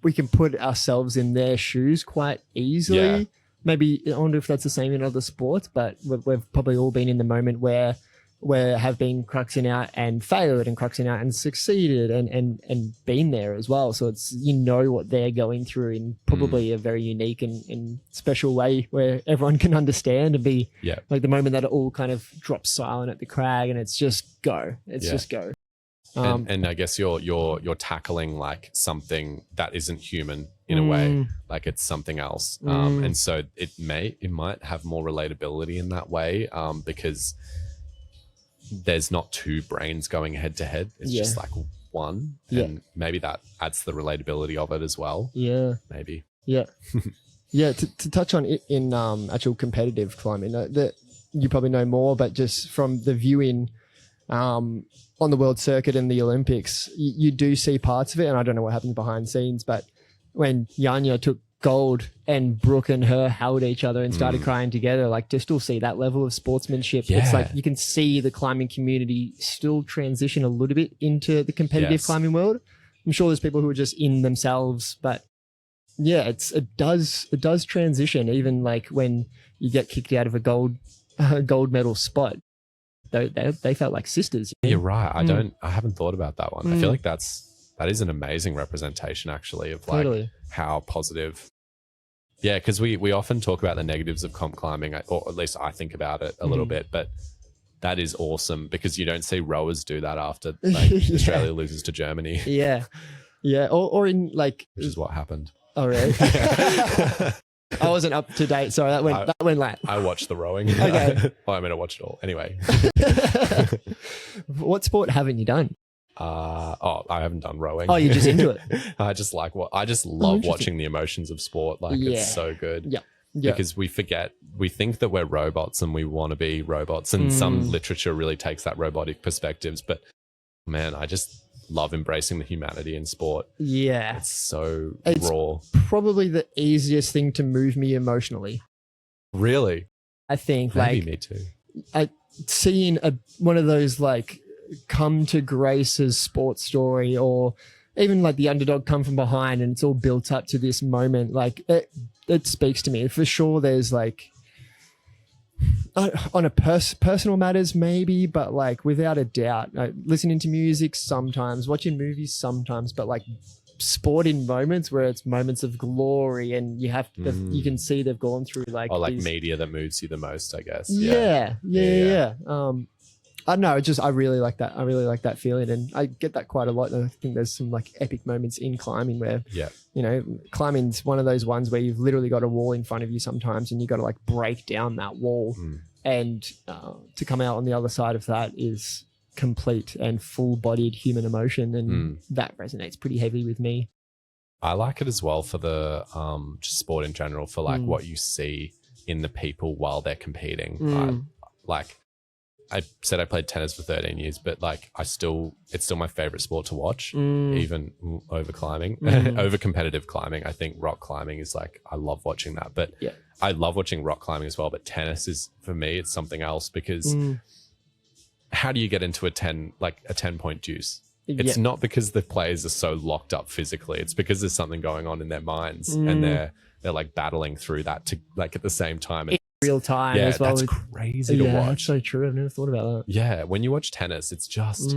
we can put ourselves in their shoes quite easily. Yeah. Maybe I wonder if that's the same in other sports, but we've probably all been in the moment where have been cruxing out and failed and cruxing out and succeeded and been there as well. So it's, you know, what they're going through in probably a very unique and special way where everyone can understand and be like the moment that it all kind of drops silent at the crag and it's just go. It's just go. And I guess you're tackling like something that isn't human in a way, like it's something else. And so it might have more relatability in that way, because there's not two brains going head to head. It's just like one. And maybe that adds to the relatability of it as well. Yeah. Maybe. Yeah. Yeah. To touch on it in actual competitive climbing, that you probably know more, but just from the viewing on the world circuit and the Olympics, you do see parts of it. And I don't know what happens behind the scenes, but when Janja took gold and Brooke and her held each other and started crying together, like to still see that level of sportsmanship. It's like you can see the climbing community still transition a little bit into the competitive climbing world. I'm sure there's people who are just in themselves, but yeah, it does transition. Even like when you get kicked out of a gold medal spot, they felt like sisters. You're right. I haven't thought about that one. I feel like that is an amazing representation actually of like how positive. Yeah, because we often talk about the negatives of comp climbing, or at least I think about it a little bit, but That is awesome, because you don't see rowers do that after like Australia loses to Germany. Yeah. Yeah. Or in like, which is what happened. Oh, really? I wasn't up to date. Sorry, that went late. I watched the rowing. Okay. Well, I mean, I watched it all. Anyway. What sport haven't you done? I haven't done rowing. Oh, you're just into it. I just love watching the emotions of sport. Like, it's so good. Yeah. Because we think that we're robots and we want to be robots. And some literature really takes that robotic perspectives. But man, I just love embracing the humanity in sport. Yeah. It's raw. Probably the easiest thing to move me emotionally. Really? I think Maybe me too. Seeing one of those like come to grace's sports story, or even like the underdog come from behind and it's all built up to this moment, like it speaks to me for sure. There's like on a personal matters maybe, but like without a doubt, listening to music sometimes, watching movies sometimes, but like sporting moments where it's moments of glory and you have you can see they've gone through like media that moves you the most, I guess. Yeah. I don't know, I really like that. I really like that feeling, and I get that quite a lot. And I think there's some like epic moments in climbing where, you know, climbing's one of those ones where you've literally got a wall in front of you sometimes, and you got to like break down that wall, and to come out on the other side of that is complete and full-bodied human emotion, and that resonates pretty heavily with me. I like it as well for the just sport in general, for like what you see in the people while they're competing. Like I said, I played tennis for 13 years, but like it's still my favorite sport to watch, even over climbing, over competitive climbing. I think rock climbing is like, I love watching that, but I love watching rock climbing as well. But tennis is, for me, it's something else, because how do you get into a 10-point deuce? It's not because the players are so locked up physically. It's because there's something going on in their minds, and they're like battling through that to like at the same time. Real time as well. That's crazy to watch. That's so true. I've never thought about that. Yeah, when you watch tennis, it's just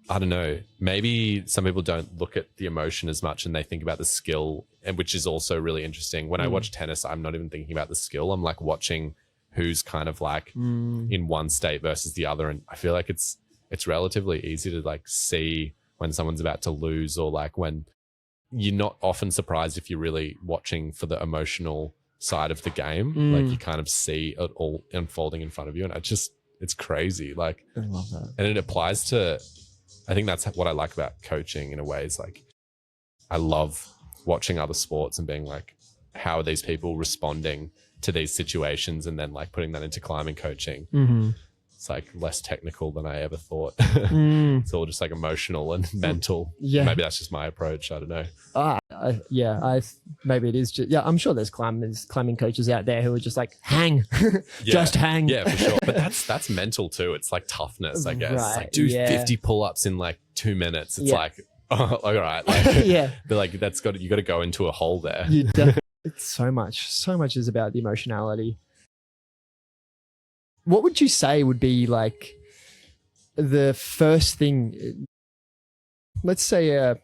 I don't know. Maybe some people don't look at the emotion as much, and they think about the skill, and which is also really interesting. When I watch tennis, I'm not even thinking about the skill. I'm like watching who's kind of like in one state versus the other, and I feel like it's relatively easy to like see when someone's about to lose, or like when you're not often surprised if you're really watching for the emotional side of the game. Like you kind of see it all unfolding in front of you, and it's crazy. Like I love that. And it applies to, I think that's what I like about coaching in a way, is like I love watching other sports and being like, how are these people responding to these situations, and then like putting that into climbing coaching. It's like less technical than I ever thought. It's all just like emotional and mental. Yeah. Maybe that's just my approach. I don't know. Maybe it is just, I'm sure there's climbing coaches out there who are just like, hang, just hang. Yeah, for sure. But that's mental too. It's like toughness, I guess. Right. Like do 50 pull-ups in like 2 minutes. It's like, oh, all right. Like, but like you got to go into a hole there. It's so much is about the emotionality. What would you say would be like the first thing? Let's say a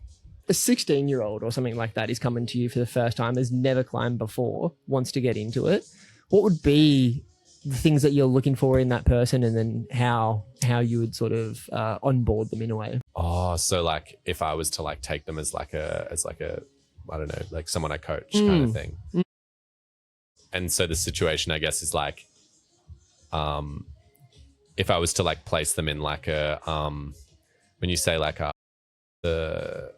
16-year-old or something like that is coming to you for the first time, has never climbed before, wants to get into it. What would be the things that you're looking for in that person, and then how you would sort of onboard them in a way? Oh, so like if I was to like take them as like a I don't know, like someone I coach kind of thing. And so the situation, I guess, is like, if I was to like place them in like a, when you say like the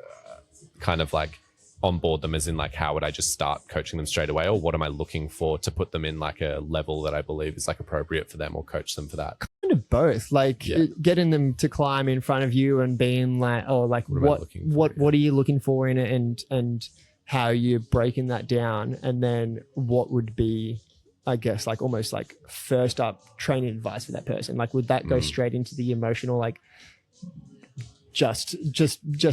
kind of like onboard them as in like, how would I just start coaching them straight away, or what am I looking for to put them in like a level that I believe is like appropriate for them, or coach them for that? Kind of both, like getting them to climb in front of you and being like, oh, like what are you looking for in it, and how you're breaking that down, and then what would be, I guess, like almost like first up training advice for that person? Like, would that go straight into the emotional, like just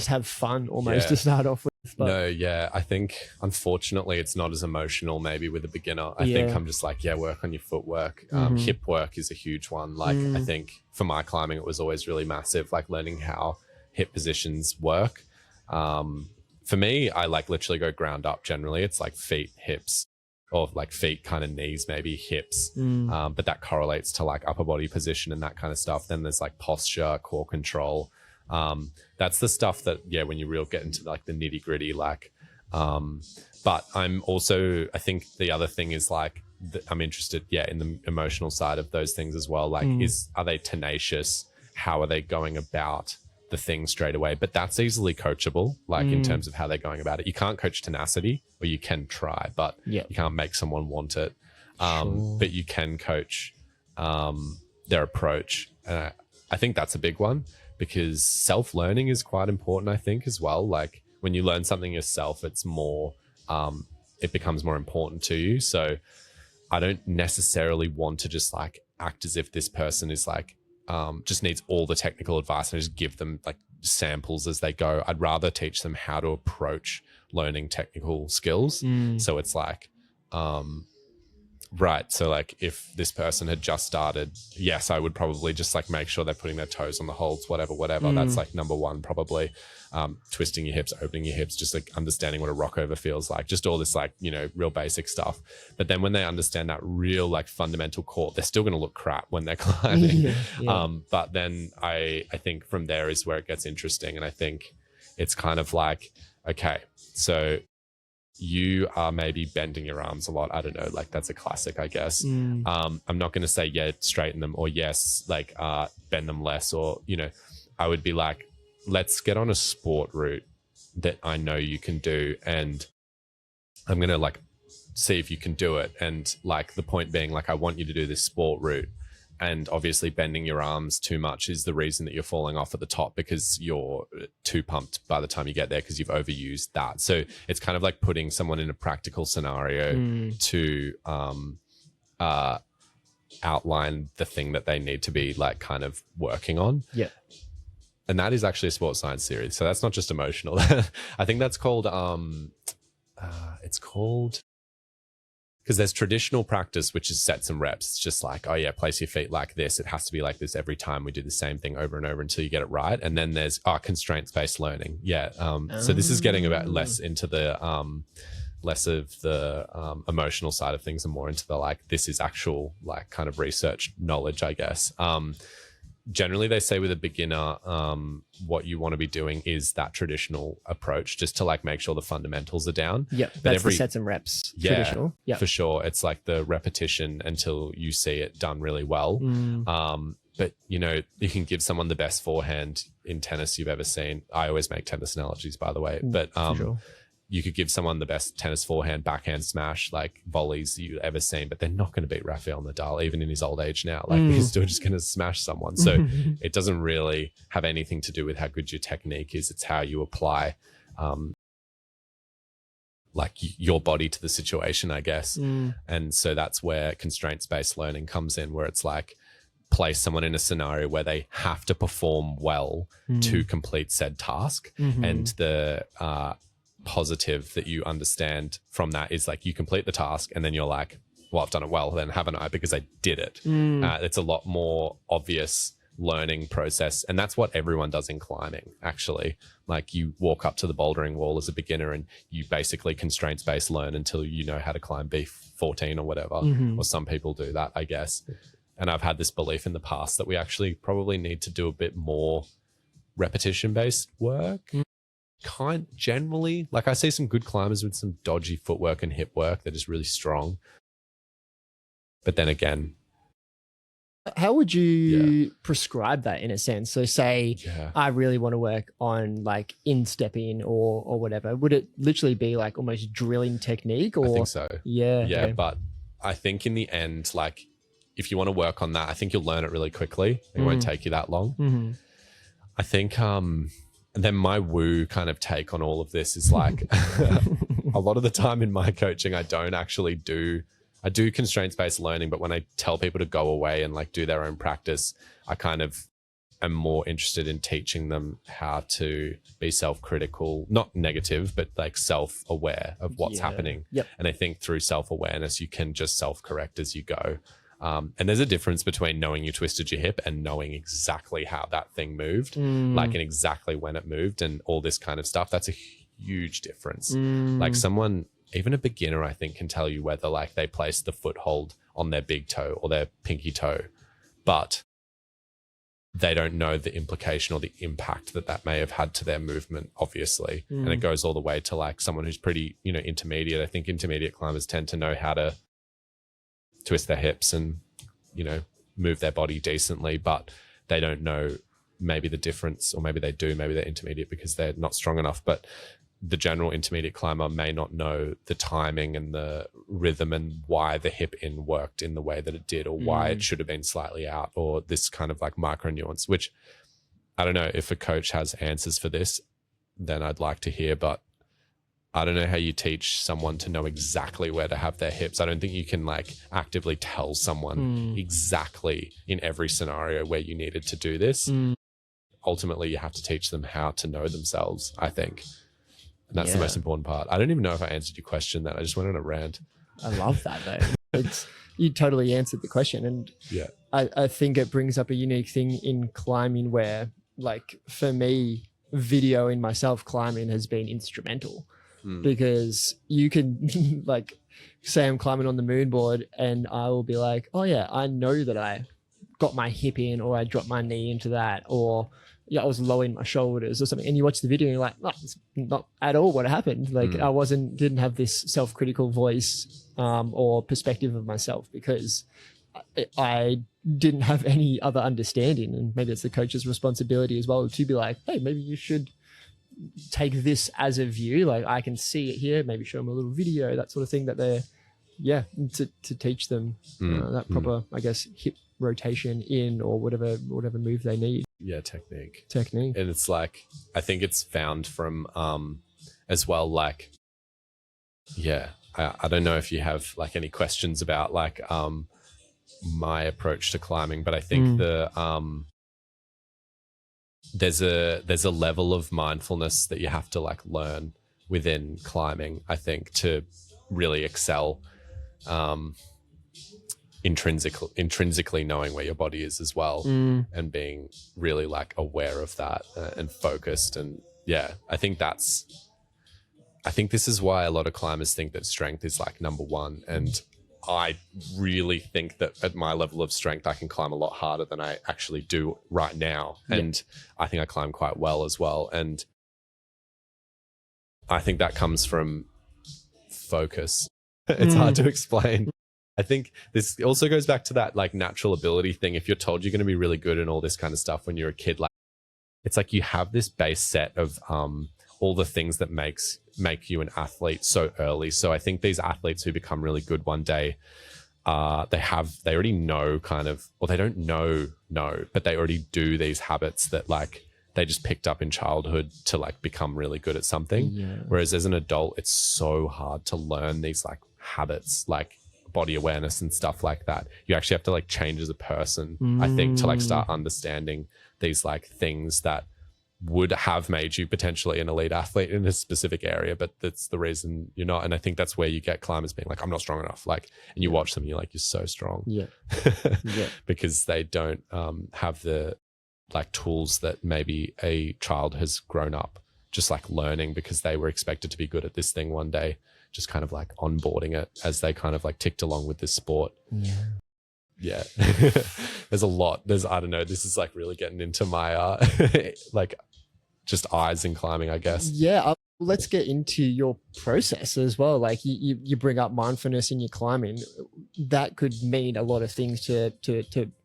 have fun almost to start off with? But no, I think unfortunately it's not as emotional maybe with a beginner. I think I'm just like, work on your footwork. Hip work is a huge one. Like I think for my climbing, it was always really massive, like learning how hip positions work. For me, I like literally go ground up generally. It's like feet, hips, or like feet, kind of knees, maybe hips. But that correlates to like upper body position and that kind of stuff. Then there's like posture, core control. That's the stuff that, when you real get into like the nitty gritty, like, but I'm also, I think the other thing is like, I'm interested, in the emotional side of those things as well. Like, are they tenacious? How are they going about the thing straight away? But that's easily coachable, like in terms of how they're going about it. You can't coach tenacity, or you can try, but you can't make someone want it. But you can coach their approach. I think that's a big one, because self-learning is quite important, I think, as well. Like when you learn something yourself, it's more, it becomes more important to you. So I don't necessarily want to just like act as if this person is like, just needs all the technical advice and just give them like samples as they go. I'd rather teach them how to approach learning technical skills. So it's like, right. So like if this person had just started, yes, I would probably just like make sure they're putting their toes on the holds, whatever. That's like number one, probably. Twisting your hips, opening your hips, just like understanding what a rockover feels like, just all this like, real basic stuff. But then when they understand that real like fundamental core, they're still going to look crap when they're climbing. But then I think from there is where it gets interesting. And I think it's kind of like, okay, so you are maybe bending your arms a lot. I don't know, like that's a classic, I guess. I'm not going to say, straighten them, or yes, like bend them less, or, I would be like, let's get on a sport route that I know you can do, and I'm going to like see if you can do it. And like the point being, like, I want you to do this sport route, and obviously bending your arms too much is the reason that you're falling off at the top, because you're too pumped by the time you get there because you've overused that. So it's kind of like putting someone in a practical scenario to outline the thing that they need to be like kind of working on. And that is actually a sports science series. So that's not just emotional. I think that's called, it's called, because there's traditional practice, which is sets and reps. It's just like, place your feet like this. It has to be like this every time. We do the same thing over and over until you get it right. And then there's constraints-based learning. So this is getting about less into the, less of the emotional side of things and more into the like, this is actual like kind of research knowledge, I guess. Generally, they say with a beginner, what you want to be doing is that traditional approach, just to like make sure the fundamentals are down. That's the sets and reps. Traditional. For sure. It's like the repetition until you see it done really well. But you can give someone the best forehand in tennis you've ever seen. I always make tennis analogies, by the way. But you could give someone the best tennis forehand, backhand smash, like volleys you've ever seen, but they're not going to beat Rafael Nadal, even in his old age now. Like he's still just going to smash someone. So it doesn't really have anything to do with how good your technique is. It's how you apply like your body to the situation, I guess. And so that's where constraints-based learning comes in, where it's like, place someone in a scenario where they have to perform well to complete said task. And the positive that you understand from that is like, you complete the task and then you're like, well, I've done it well then, haven't I? Because I did it. It's a lot more obvious learning process. And that's what everyone does in climbing, actually. Like you walk up to the bouldering wall as a beginner and you basically constraints-based learn until you know how to climb B14 or whatever. Or some people do that, I guess. And I've had this belief in the past that we actually probably need to do a bit more repetition-based work. Generally, like I see some good climbers with some dodgy footwork and hip work that is really strong. But then again, how would you prescribe that in a sense? So say I really want to work on like instepping or whatever. Would it literally be like almost drilling technique? Or? I think so. Yeah. But I think in the end, like if you want to work on that, I think you'll learn it really quickly. It won't take you that long. I think and then my woo kind of take on all of this is like a lot of the time in my coaching, I do constraints-based learning, but when I tell people to go away and like do their own practice, I kind of am more interested in teaching them how to be self-critical, not negative, but like self-aware of what's happening. And I think through self-awareness, you can just self-correct as you go. And there's a difference between knowing you twisted your hip and knowing exactly how that thing moved, like and exactly when it moved and all this kind of stuff. That's a huge difference. Like someone even a beginner, I think, can tell you whether like they place the foothold on their big toe or their pinky toe, but they don't know the implication or the impact that that may have had to their movement, obviously. And it goes all the way to like someone who's pretty, you know, intermediate. I think intermediate climbers tend to know how to twist their hips and, you know, move their body decently, but they don't know maybe the difference, or maybe they do, maybe they're intermediate because they're not strong enough. But the general intermediate climber may not know the timing and the rhythm and why the hip in worked in the way that it did, or why it should have been slightly out, or this kind of like micro nuance, which I don't know if a coach has answers for this, then I'd like to hear, but I don't know how you teach someone to know exactly where to have their hips. I don't think you can like actively tell someone exactly in every scenario where you needed to do this. Ultimately, you have to teach them how to know themselves, I think. And that's the most important part. I don't even know if I answered your question then. I just went on a rant. I love that though. You totally answered the question. And I think it brings up a unique thing in climbing where, like, for me, videoing myself climbing has been instrumental because you can like say I'm climbing on the moon board and I will be like, oh yeah, I know that I got my hip in, or I dropped my knee into that, or I was lowering my shoulders or something, and you watch the video and you're like, no, it's not at all what happened. Like I didn't have this self-critical voice or perspective of myself because I didn't have any other understanding. And maybe it's the coach's responsibility as well to be like, hey, maybe you should take this as a view. Like I can see it here, maybe show them a little video, that sort of thing, that they're, to teach them that proper, I guess, hip rotation in, or whatever move they need. Technique. And it's like, I think it's found from as well, like, I don't know if you have like any questions about like my approach to climbing, but I think there's a level of mindfulness that you have to like learn within climbing, I think, to really excel. Intrinsically knowing where your body is as well, and being really like aware of that and focused. And I think this is why a lot of climbers think that strength is like number one. And I really think that at my level of strength, I can climb a lot harder than I actually do right now. And I think I climb quite well as well. And I think that comes from focus. It's hard to explain. I think this also goes back to that like natural ability thing. If you're told you're going to be really good and all this kind of stuff when you're a kid, like it's like you have this base set of all the things that make you an athlete so early. So I think these athletes who become really good one day, they already know kind of, or they don't know, but they already do these habits that like they just picked up in childhood to like become really good at something. Whereas as an adult, it's so hard to learn these like habits, like body awareness and stuff like that. You actually have to like change as a person, I think, to like start understanding these like things that would have made you potentially an elite athlete in a specific area, but that's the reason you're not. And I think that's where you get climbers being like, I'm not strong enough. Like, and you watch them and you're like, you're so strong. Because they don't have the like tools that maybe a child has grown up just like learning because they were expected to be good at this thing one day, just kind of like onboarding it as they kind of like ticked along with this sport. There's a lot. I don't know, this is like really getting into my like just eyes in climbing, I guess. Let's get into your process as well. Like you bring up mindfulness in your climbing. That could mean a lot of things to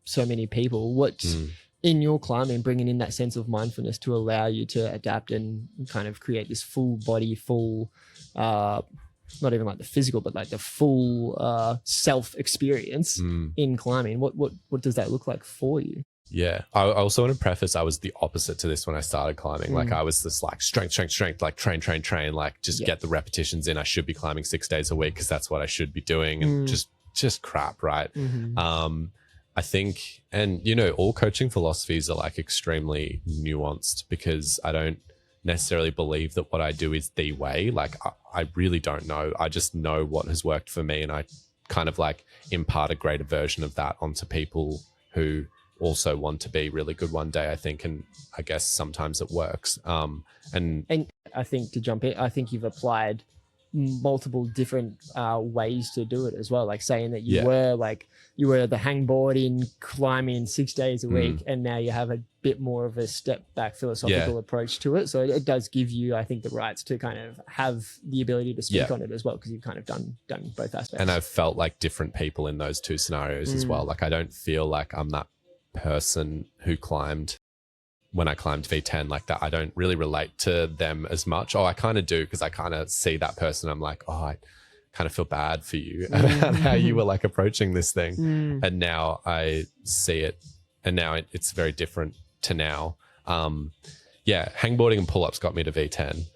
so many people. What's in your climbing bringing in that sense of mindfulness to allow you to adapt and kind of create this full body, not even like the physical, but like the full self experience in climbing? What does that look like for you? I also want to preface, I was the opposite to this when I started climbing. Like I was this like strength, like train, like just get the repetitions in. I should be climbing 6 days a week because that's what I should be doing, and just crap, right? I think, and you know, all coaching philosophies are like extremely nuanced because I don't necessarily believe that what I do is the way. Like I really don't know. I just know what has worked for me, and I kind of like impart a greater version of that onto people who also want to be really good one day, I think. And I guess sometimes it works. And I think, to jump in, I think you've applied multiple different ways to do it as well. Like saying that you were the hangboarding, climbing 6 days a week, and now you have a bit more of a step back philosophical approach to it. So it does give you, I think, the rights to kind of have the ability to speak on it as well, because you've kind of done both aspects. And I've felt like different people in those two scenarios as well. Like I don't feel like I'm that person who climbed when I climbed V10 like that. I don't really relate to them as much. Oh, I kind of do, because I kind of see that person. I'm like, oh, I kind of feel bad for you about how you were like approaching this thing. And now I see it, and now it's very different to now. Hangboarding and pull-ups got me to V10.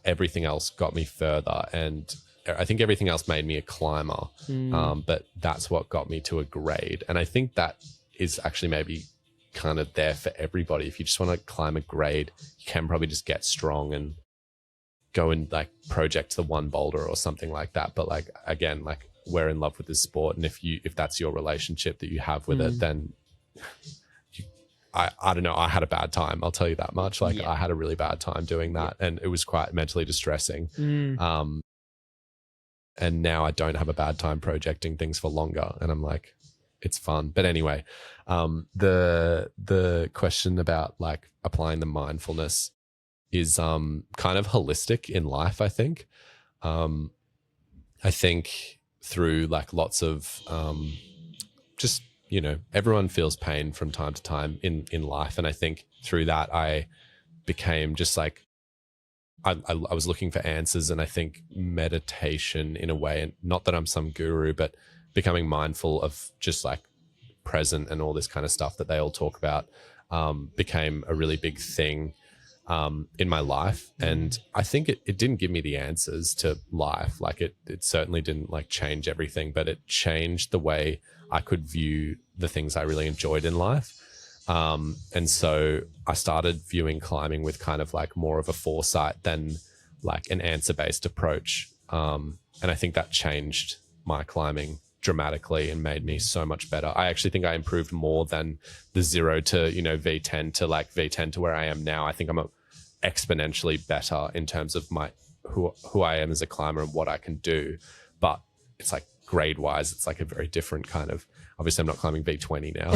Everything else got me further, and I think everything else made me a climber. But that's what got me to a grade. And I think that is actually maybe kind of there for everybody. If you just want to climb a grade, you can probably just get strong and go and like project the one boulder or something like that. But like, again, like we're in love with this sport, and if that's your relationship that you have with it, then I don't know, I had a bad time, I'll tell you that much. Like I had a really bad time doing that, and it was quite mentally distressing. And now I don't have a bad time projecting things for longer, and I'm like, it's fun. But anyway, the question about like applying the mindfulness is kind of holistic in life, I think. I think through like lots of just, you know, everyone feels pain from time to time in life. And I think through that, I became just like, I was looking for answers. And I think meditation in a way, and not that I'm some guru, but becoming mindful of just like present and all this kind of stuff that they all talk about, became a really big thing in my life. And I think it didn't give me the answers to life. Like it certainly didn't like change everything, but it changed the way I could view the things I really enjoyed in life. And so I started viewing climbing with kind of like more of a foresight than like an answer-based approach. And I think that changed my climbing dramatically and made me so much better. I actually think I improved more than the 0 to, you know, V10 to like V10 to where I am now. I think I'm exponentially better in terms of my who I am as a climber and what I can do. But it's like grade wise, it's like a very different kind of, obviously I'm not climbing V20 now.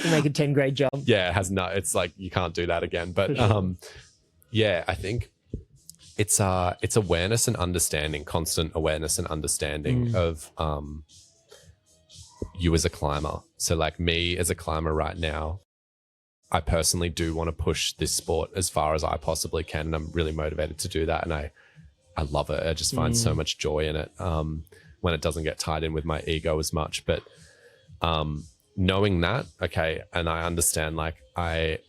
You make a 10 grade jump. Yeah, it's like you can't do that again. But I think it's awareness and understanding, constant awareness and understanding of you as a climber. So like me as a climber right now, I personally do want to push this sport as far as I possibly can, and I'm really motivated to do that. And I love it. I just find so much joy in it when it doesn't get tied in with my ego as much. But knowing that, okay, and I understand like I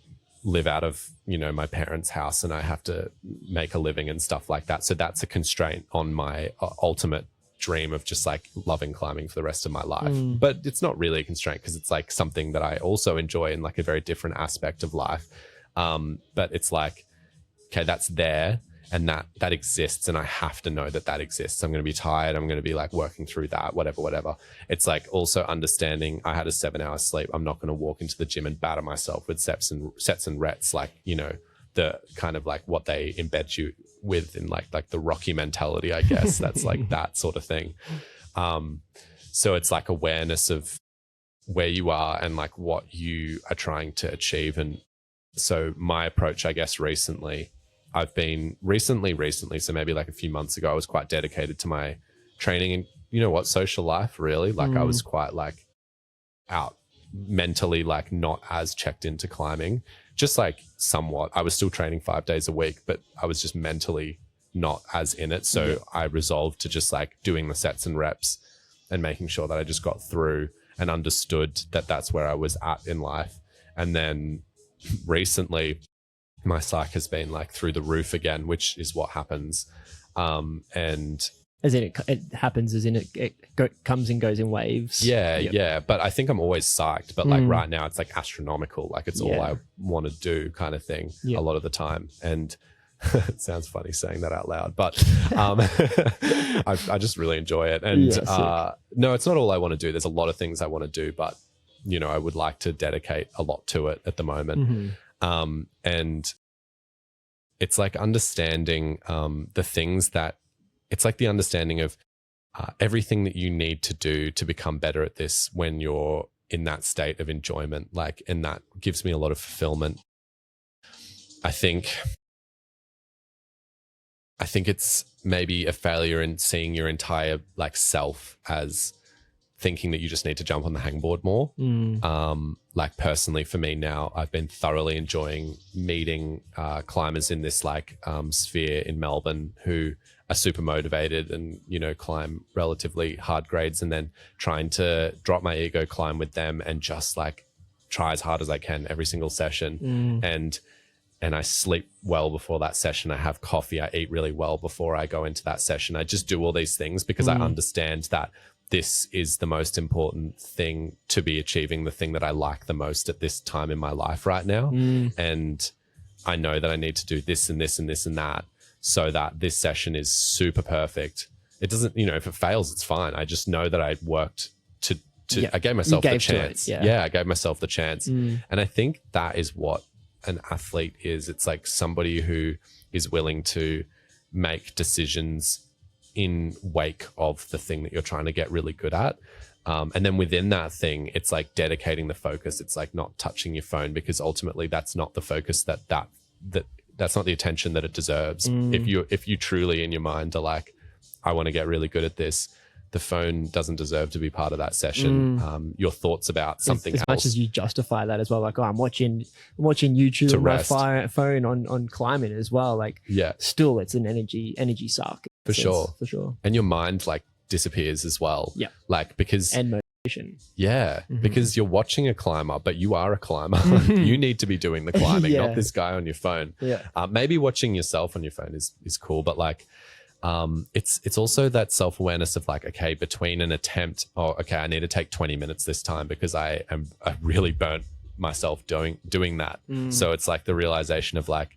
live out of, you know, my parents' house and I have to make a living and stuff like that. So that's a constraint on my ultimate dream of just like loving climbing for the rest of my life. But it's not really a constraint because it's like something that I also enjoy in like a very different aspect of life. But it's like, okay, that's there and that exists, and I have to know that exists. I'm going to be tired. I'm going to be like working through that, whatever. It's like also understanding I had a 7-hour sleep. I'm not going to walk into the gym and batter myself with sets and reps, like, you know, the kind of like what they embed you with in like the Rocky mentality, I guess. That's like that sort of thing. So it's like awareness of where you are and like what you are trying to achieve. And so my approach, I guess, recently, so maybe like a few months ago, I was quite dedicated to my training and, you know what, social life, really. Like I was quite like out mentally, like not as checked into climbing, just like somewhat. I was still training 5 days a week, but I was just mentally not as in it. So I resolved to just like doing the sets and reps and making sure that I just got through and understood that that's where I was at in life. And then recently, my psych has been like through the roof again, which is what happens. And as in it happens, as in it comes and goes in waves. Yeah. But I think I'm always psyched. But like right now, it's like astronomical. Like it's all I want to do kind of thing a lot of the time. And it sounds funny saying that out loud, but I just really enjoy it. And no, it's not all I want to do. There's a lot of things I want to do, but you know, I would like to dedicate a lot to it at the moment. And it's like understanding the things that, it's like the understanding of everything that you need to do to become better at this when you're in that state of enjoyment, like, and that gives me a lot of fulfillment. I think it's maybe a failure in seeing your entire like self as thinking that you just need to jump on the hangboard more. Like personally for me now, I've been thoroughly enjoying meeting climbers in this like sphere in Melbourne who are super motivated and, you know, climb relatively hard grades, and then trying to drop my ego, climb with them and just like try as hard as I can every single session. And I sleep well before that session. I have coffee. I eat really well before I go into that session. I just do all these things because I understand that this is the most important thing to be achieving, the thing that I like the most at this time in my life right now. And I know that I need to do this and this and this and that so that this session is super perfect. It doesn't, you know, if it fails, it's fine. I just know that I worked to I gave myself the chance. I gave myself the chance. And I think that is what an athlete is. It's like somebody who is willing to make decisions in wake of the thing that you're trying to get really good at. And then within that thing, it's like dedicating the focus. It's like not touching your phone, because ultimately that's not the focus that's not the attention that it deserves. If you truly in your mind are like, I want to get really good at this, the phone doesn't deserve to be part of that session. Your thoughts about something as else. much as you justify that as well, like, oh, I'm watching YouTube on my phone on climbing as well. Like, still it's an energy suck. For sure. And your mind like disappears as well. Like, because and motivation. Because you're watching a climber, but you are a climber. You need to be doing the climbing, not this guy on your phone. Maybe watching yourself on your phone is cool, but like, it's also that self-awareness of like, okay, between an attempt, okay, I need to take 20 minutes this time because I really burnt myself doing that. So it's like the realization of like,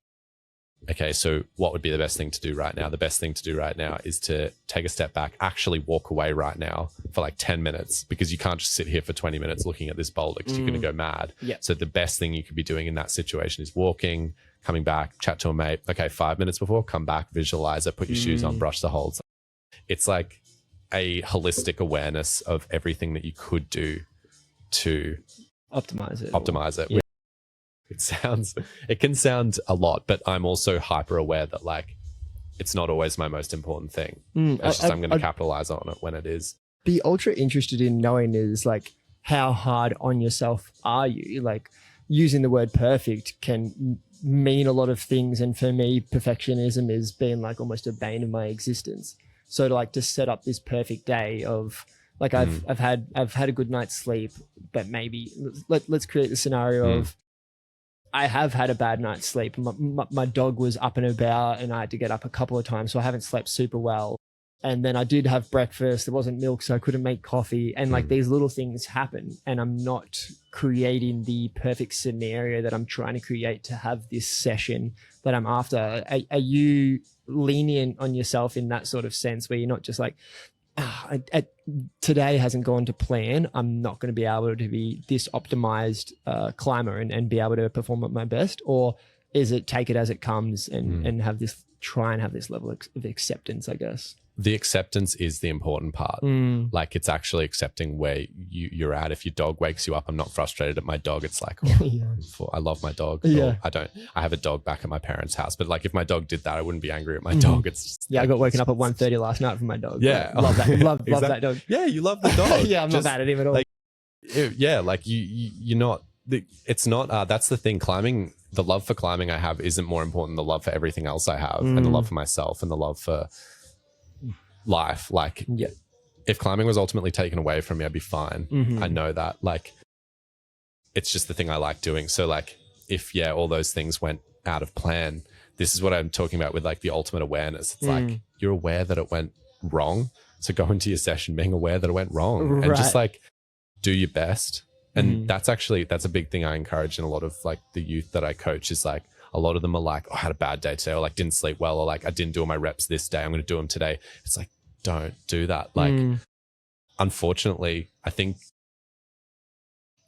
okay, so what would be the best thing to do right now? The best thing to do right now is to take a step back, actually walk away right now for like 10 minutes, because you can't just sit here for 20 minutes looking at this boulder because you're going to go mad. So the best thing you could be doing in that situation is walking, coming back, chat to a mate. Okay, 5 minutes before, come back, visualize it, put your shoes on, brush the holds. It's like a holistic awareness of everything that you could do to optimize it. It can sound a lot, but I'm also hyper aware that like, it's not always my most important thing. It's just I'm going to capitalize on it when it is. Be ultra interested in knowing is like, how hard on yourself are you? Like, using the word perfect can mean a lot of things, and for me, perfectionism has been like almost a bane of my existence. So to like, to set up this perfect day of like, I've had a good night's sleep, but maybe let's create the scenario of, I have had a bad night's sleep. My dog was up and about and I had to get up a couple of times, so I haven't slept super well. And then I did have breakfast. There wasn't milk, so I couldn't make coffee. And like, these little things happen, and I'm not creating the perfect scenario that I'm trying to create to have this session that I'm after. Are you lenient on yourself in that sort of sense, where you're not just like, today hasn't gone to plan, I'm not going to be able to be this optimized climber and be able to perform at my best? Or is it take it as it comes and have this, try and have this level of acceptance, I guess? The acceptance is the important part. Like, it's actually accepting where you're at. If your dog wakes you up, I'm not frustrated at my dog. It's like, I love my dog. I have a dog back at my parents' house, but like, if my dog did that, I wouldn't be angry at my dog. It's just, I got woken up at 1:30 last night from my dog. Love that. Love that dog. Yeah, you love the dog. I'm not mad at him at all. Like, like you're not. It's not. That's the thing. Climbing, the love for climbing I have isn't more important than the love for everything else I have, and the love for myself, and the love for life. Like, if climbing was ultimately taken away from me, I'd be fine. I know that. Like, it's just the thing I like doing. So like, if all those things went out of plan, this is what I'm talking about with like the ultimate awareness. It's like, you're aware that it went wrong, so go into your session being aware that it went wrong, and just like do your best. And that's a big thing I encourage in a lot of like the youth that I coach, is like, a lot of them are like, oh, I had a bad day today, or like didn't sleep well, or like I didn't do all my reps this day, I'm going to do them today. It's like, don't do that. Like, unfortunately, I think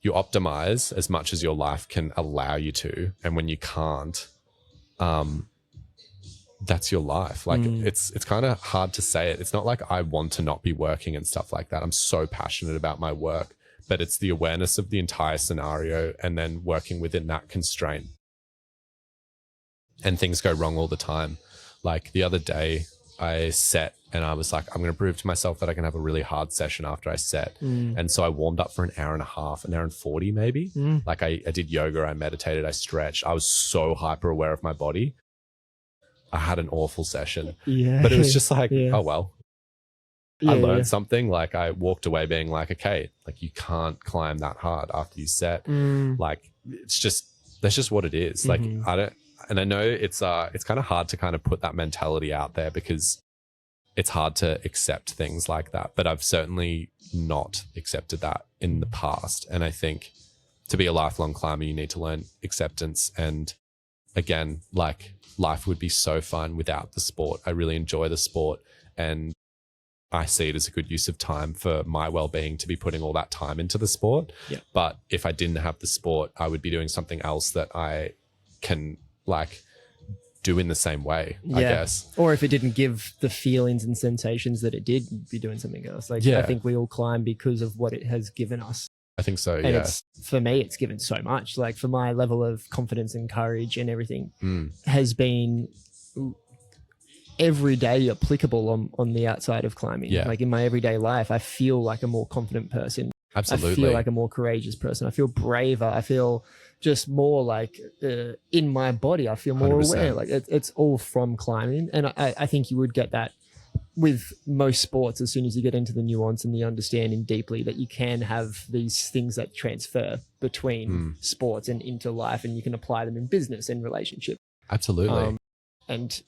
you optimize as much as your life can allow you to. And when you can't, that's your life. Like it's kind of hard to say it. It's not like I want to not be working and stuff like that. I'm so passionate about my work, but it's the awareness of the entire scenario and then working within that constraint. And things go wrong all the time. Like the other day I set and I was like, I'm going to prove to myself that I can have a really hard session after I set. And so I warmed up for an hour and a half, an hour and 40 maybe. Like I did yoga, I meditated, I stretched. I was so hyper aware of my body. I had an awful session, but it was just like, oh, well, I learned something. Like I walked away being like, okay, like you can't climb that hard after you set. Like that's just what it is. Like and I know it's kind of hard to kind of put that mentality out there because it's hard to accept things like that. But I've certainly not accepted that in the past. And I think to be a lifelong climber, you need to learn acceptance. And again, like life would be so fun without the sport. I really enjoy the sport and I see it as a good use of time for my well-being to be putting all that time into the sport. But if I didn't have the sport, I would be doing something else that I can like do in the same way, I guess. Or if it didn't give the feelings and sensations that it did, you'd be doing something else. Like I think we all climb because of what it has given us. I think so, and it's, for me, it's given so much. Like for my level of confidence and courage and everything has been every day applicable on the outside of climbing. Like in my everyday life, I feel like a more confident person. Absolutely. I feel like a more courageous person. I feel braver. I feel just more like in my body. I feel more 100%. Aware. Like it's all from climbing. And I think you would get that with most sports as soon as you get into the nuance and the understanding deeply that you can have these things that transfer between sports and into life, and you can apply them in business and relationship. Absolutely. And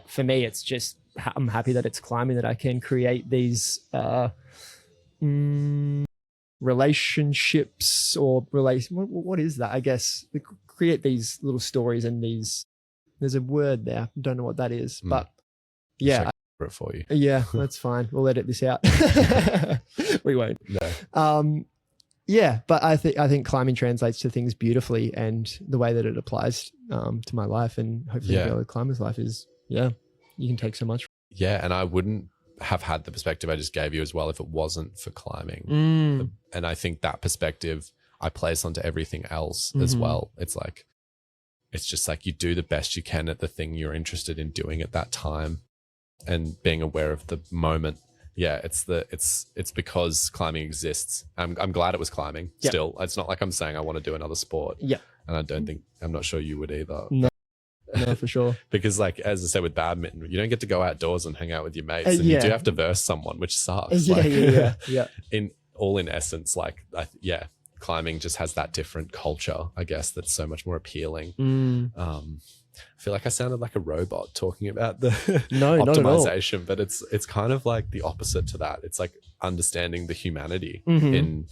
for me, it's just, I'm happy that it's climbing, that I can create these relationships or what is that? I guess we create these little stories and these, there's a word there. I don't know what that is, but yeah. It for you. Yeah, that's fine. We'll edit this out. We won't. No. Yeah, but I think climbing translates to things beautifully, and the way that it applies to my life and hopefully the other climber's life is, you can take so much. Yeah, and I wouldn't have had the perspective I just gave you as well if it wasn't for climbing. And I think that perspective I place onto everything else as well. It's like, it's just like you do the best you can at the thing you're interested in doing at that time and being aware of the moment. Yeah, it's because climbing exists. I'm glad it was climbing still. It's not like I'm saying I want to do another sport. Yeah. And I'm not sure you would either. No, for sure. Because like, as I said with badminton, you don't get to go outdoors and hang out with your mates and you do have to verse someone, which sucks. Yeah. In essence, like, climbing just has that different culture, I guess, that's so much more appealing. I feel like I sounded like a robot talking about the optimization, but it's kind of like the opposite to that. It's like understanding the humanity in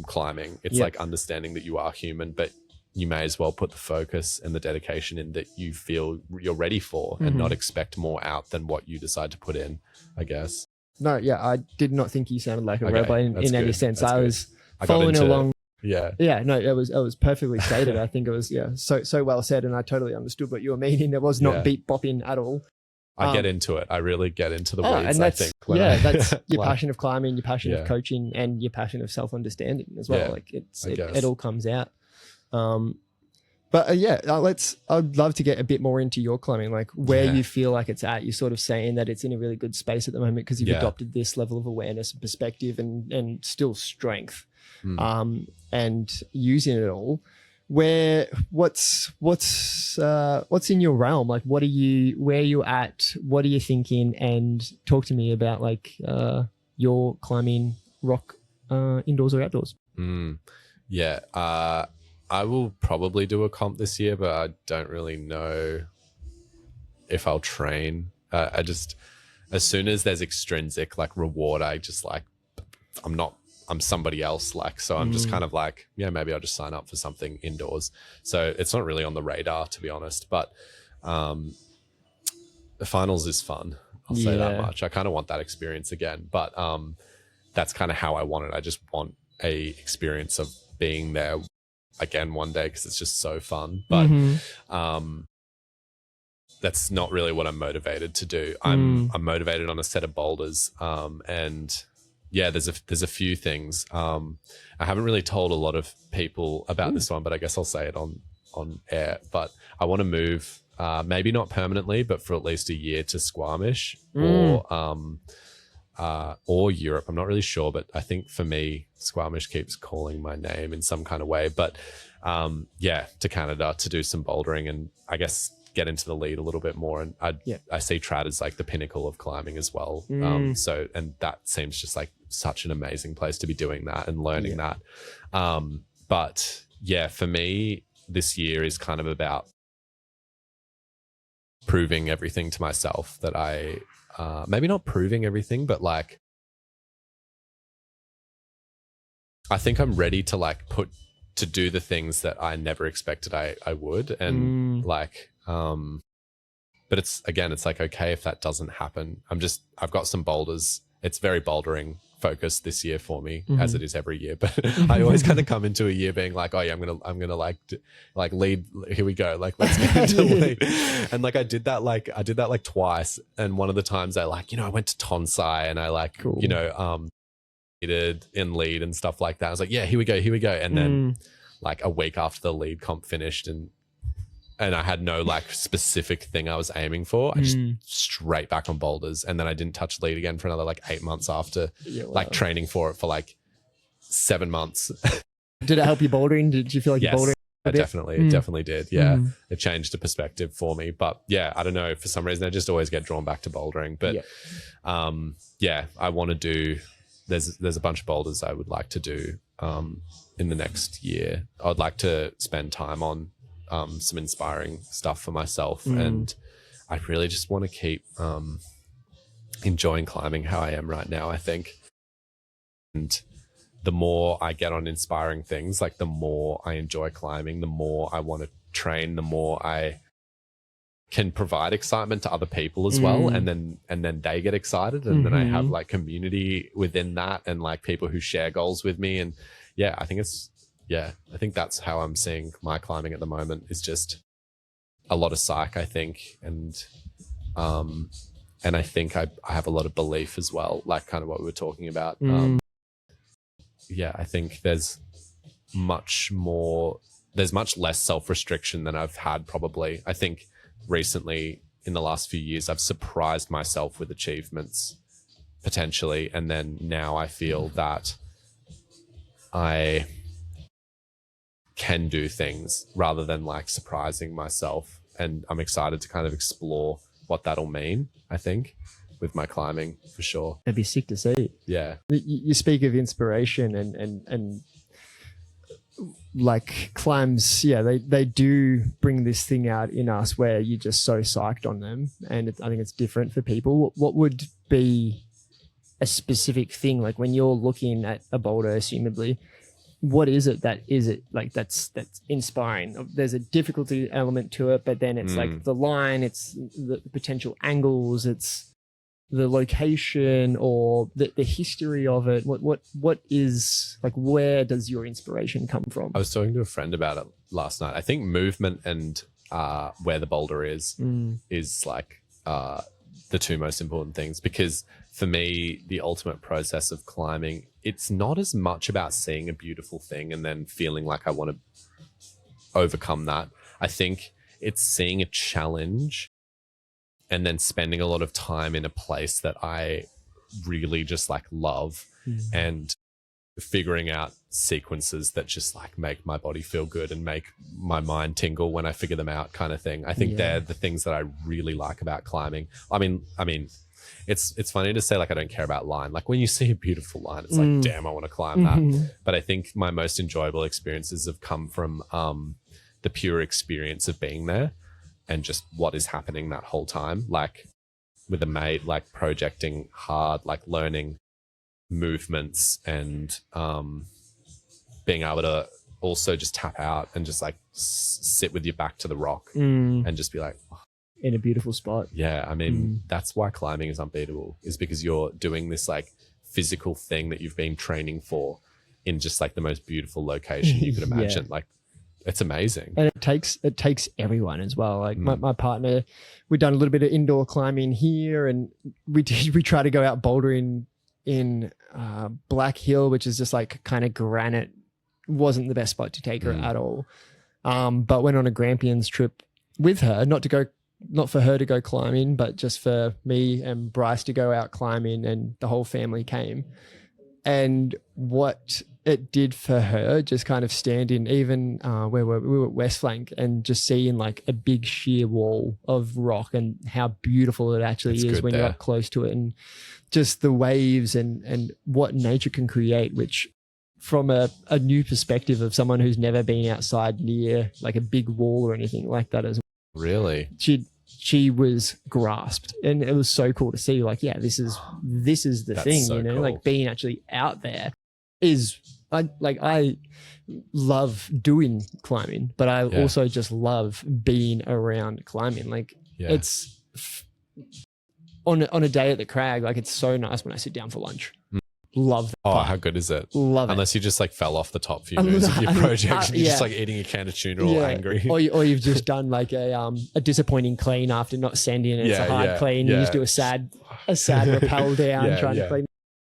climbing. It's like understanding that you are human, but you may as well put the focus and the dedication in that you feel you're ready for and not expect more out than what you decide to put in, I guess. No, I did not think you sounded like a robot in any sense. I was following along. No, it was perfectly stated. I think it was so well said, and I totally understood what you were meaning. There was not beat bopping at all. I get into it. I really get into the weeds. And that's, I think. That's your passion of climbing, your passion of coaching, and your passion of self-understanding as well. Like it all comes out. But I'd love to get a bit more into your climbing, like where you feel like it's at. You're sort of saying that it's in a really good space at the moment because you've adopted this level of awareness and perspective and still strength. And using it all, what's in your realm? Like, where are you at? What are you thinking? And talk to me about like, your climbing rock, indoors or outdoors. I will probably do a comp this year, but I don't really know if I'll train. I just, as soon as there's extrinsic like reward, I just like, I'm somebody else, like, so I'm just kind of like, maybe I'll just sign up for something indoors. So it's not really on the radar, to be honest, but the finals is fun. I'll say that much. I kind of want that experience again, but that's kind of how I want it. I just want a experience of being there again one day because it's just so fun. But that's not really what I'm motivated to do. I'm motivated on a set of boulders. And yeah, there's a few things. I haven't really told a lot of people about this one, but I guess I'll say it on air. But I want to move, maybe not permanently, but for at least a year to Squamish or Europe. I'm not really sure, but I think for me, Squamish keeps calling my name in some kind of way. But yeah, to Canada to do some bouldering and I guess get into the lead a little bit more. And I see trad as like the pinnacle of climbing as well. So, and that seems just like such an amazing place to be doing that and learning that. But yeah, for me, this year is kind of about proving everything to myself that I, maybe not proving everything, but like, I think I'm ready to like to do the things that I never expected I would. And like, but it's like, okay, if that doesn't happen, I've got some boulders. It's very bouldering focused this year for me, as it is every year. But I always kind of come into a year being like, oh yeah, I'm gonna like lead. Here we go. Like, let's get into lead. And like, I did that like twice. And one of the times I went to Tonsai and I in lead and stuff like that. I was like, yeah, here we go. And then like a week after the lead comp finished and I had no like specific thing I was aiming for. I just straight back on boulders. And then I didn't touch lead again for another like 8 months after like training for it for like 7 months. Did it help you bouldering? Did you feel like you bouldering? It definitely did. Yeah. It changed the perspective for me. But yeah, I don't know. For some reason, I just always get drawn back to bouldering. But yeah, I want to do, there's a bunch of boulders I would like to do in the next year. I'd like to spend time on some inspiring stuff for myself. And I really just want to keep enjoying climbing how I am right now, I think. And the more I get on inspiring things, like the more I enjoy climbing, the more I want to train, the more I can provide excitement to other people as well. And then they get excited. And then I have like community within that and like people who share goals with me. And yeah, I think that's how I'm seeing my climbing at the moment, is just a lot of psych, I think. And I think I have a lot of belief as well, like kind of what we were talking about. Yeah, I think there's much less self-restriction than I've had probably. I think recently in the last few years, I've surprised myself with achievements potentially. And then now I feel that I can do things rather than like surprising myself. And I'm excited to kind of explore what that'll mean, I think, with my climbing for sure. It'd be sick to see. Yeah. You speak of inspiration and like climbs, they do bring this thing out in us where you're just so psyched on them. And I think it's different for people. What would be a specific thing, like when you're looking at a boulder, assumably, what is it that's inspiring? There's a difficulty element to it, but then it's like the line, it's the potential angles, it's the location or the history of it. What is, like, where does your inspiration come from? I was talking to a friend about it last night. I think movement and where the boulder is like the two most important things, because for me, the ultimate process of climbing, it's not as much about seeing a beautiful thing and then feeling like I want to overcome that. I think it's seeing a challenge and then spending a lot of time in a place that I really just like love and figuring out sequences that just like make my body feel good and make my mind tingle when I figure them out, kind of thing. I think they're the things that I really like about climbing. I mean, it's funny to say like I don't care about line. Like when you see a beautiful line, it's like, damn, I want to climb that. But I think my most enjoyable experiences have come from the pure experience of being there and just what is happening that whole time. Like with a mate, like projecting hard, like learning movements and being able to also just tap out and just like sit with your back to the rock and just be like, oh. In a beautiful spot. Yeah, I mean, that's why climbing is unbeatable, is because you're doing this like physical thing that you've been training for in just like the most beautiful location you could imagine. Like it's amazing. And it takes everyone as well. Like my partner, we've done a little bit of indoor climbing here, and we try to go out bouldering in Black Hill, which is just like kind of granite. Wasn't the best spot to take her at all. But went on a Grampians trip with her, not for her to go climbing, but just for me and Bryce to go out climbing, and the whole family came. And what it did for her, just kind of standing, even where we were at West Flank, and just seeing like a big sheer wall of rock and how beautiful it actually is when you're up close to it, and just the waves and what nature can create, which from a new perspective of someone who's never been outside near like a big wall or anything like that as well. Really? She was grasped, and it was so cool to see, like, yeah, this is the thing, so cool. Like being actually out there is, I love doing climbing, but I also just love being around climbing. Like it's on a day at the crag, like it's so nice when I sit down for lunch. Love that. Oh, how good is it? Love Unless you just like fell off the top few moves of your project and you're just like eating a can of tuna all angry. Or you've just done like a disappointing clean after not sanding, and it's a hard clean. You just do a sad rappel down trying to clean.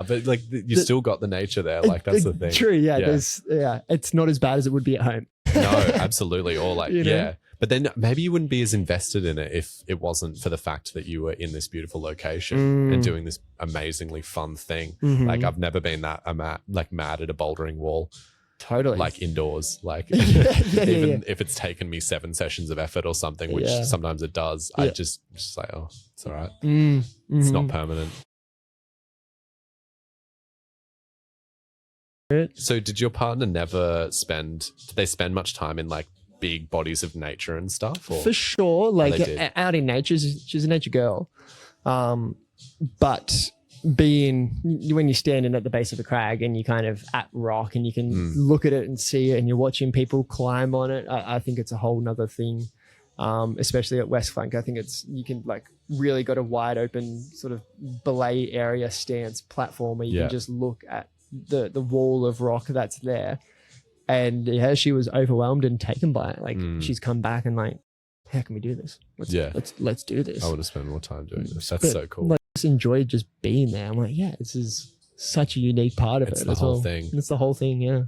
But like you still got the nature there. Like that's the thing. True. Yeah. It's not as bad as it would be at home. No, absolutely. Or like, but then maybe you wouldn't be as invested in it if it wasn't for the fact that you were in this beautiful location and doing this amazingly fun thing. Like I've never been that mad at a bouldering wall. Totally. Like indoors, like even if it's taken me 7 sessions of effort or something, which sometimes it does, I just like, oh, it's all right. It's not permanent. So did your partner did they spend much time in like big bodies of nature and stuff? Or? For sure. Like out in nature, she's a nature girl. But when you're standing at the base of a crag and you kind of at rock and you can look at it and see it, and you're watching people climb on it, I think it's a whole nother thing. Especially at West Flank, I think you can like really got a wide open sort of belay area stance platform where you can just look at the wall of rock that's there. And she was overwhelmed and taken by it. Like she's come back and like, how can we do this? Let's do this. I want to spend more time doing this. That's so cool. Like, just enjoyed just being there. I'm like, this is such a unique part of it. It's the whole thing. It's the whole thing. Yeah.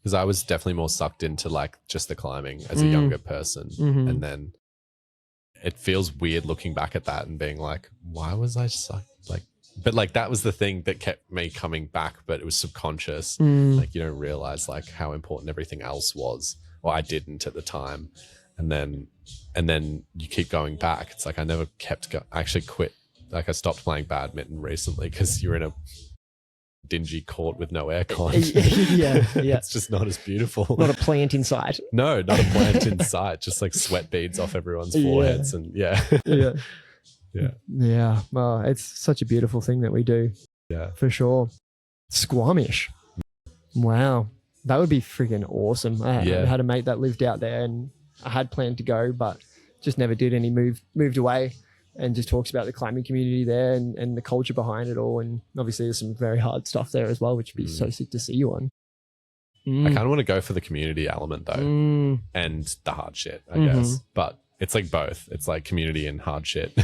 Because I was definitely more sucked into like just the climbing as a younger person, and then it feels weird looking back at that and being like, why was I sucked? Like. But like that was the thing that kept me coming back, but it was subconscious. Like you don't realize like how important everything else was, or I didn't at the time. And then you keep going back. It's like I never I actually quit. Like I stopped playing badminton recently because you're in a dingy court with no aircon. It's just not as beautiful. Not a plant in sight. No, not a plant in sight. Just like sweat beads off everyone's foreheads and Yeah. Well, it's such a beautiful thing that we do. Yeah. For sure. Squamish. Wow. That would be freaking awesome. I had a mate that lived out there, and I had planned to go, but just never did. And he moved away, and just talks about the climbing community there and the culture behind it all. And obviously there's some very hard stuff there as well, which would be so sick to see you on. I kind of want to go for the community element though, and the hard shit, I guess. But it's like both. It's like community and hard shit.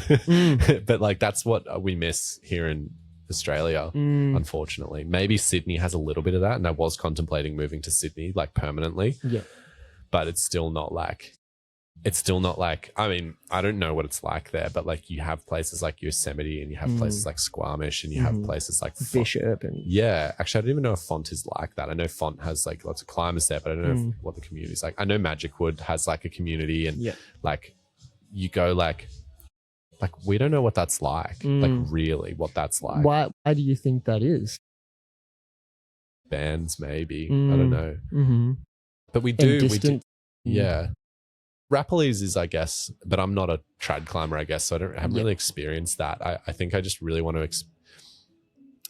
But like that's what we miss here in Australia, unfortunately. Maybe Sydney has a little bit of that, and I was contemplating moving to Sydney like permanently. Yeah. But it's still not like I mean, I don't know what it's like there, but like you have places like Yosemite, and you have places like Squamish, and you have places like Bishop. And actually I don't even know if Font is like that. I know Font has like lots of climbers there, but I don't know what the community is like. I know Magic Wood has like a community, and like you go like we don't know what that's like. Like really what that's like. Why do you think that is? Bands maybe. I don't know. But we do. Yeah. Rapalese is, I guess, but I'm not a trad climber, I guess, so I haven't really experienced that. I think I just really want to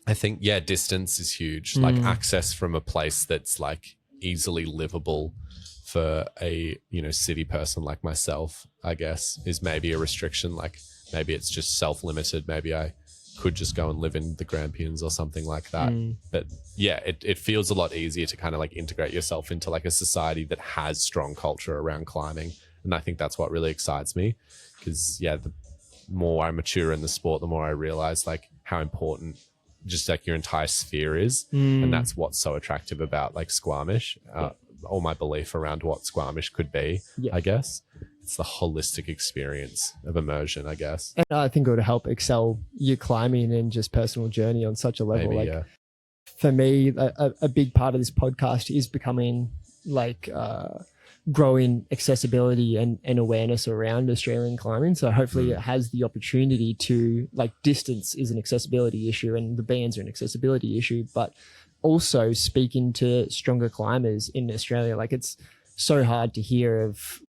I think distance is huge. Like access from a place that's like easily livable for a city person like myself, I guess, is maybe a restriction. Like maybe it's just self-limited. Maybe I could just go and live in the Grampians or something like that. But yeah, it feels a lot easier to kind of like integrate yourself into like a society that has strong culture around climbing. And I think that's what really excites me, because yeah, the more I mature in the sport, the more I realize like how important just like your entire sphere is. And that's what's so attractive about like Squamish, or my belief around what Squamish could be, I guess. It's the holistic experience of immersion, I guess. And I think it would help excel your climbing and just personal journey on such a level. Maybe, like for me, a big part of this podcast is becoming like growing accessibility and awareness around Australian climbing. So hopefully it has the opportunity to, like, distance is an accessibility issue and the bands are an accessibility issue, but also speaking to stronger climbers in Australia. Like, it's so hard to hear of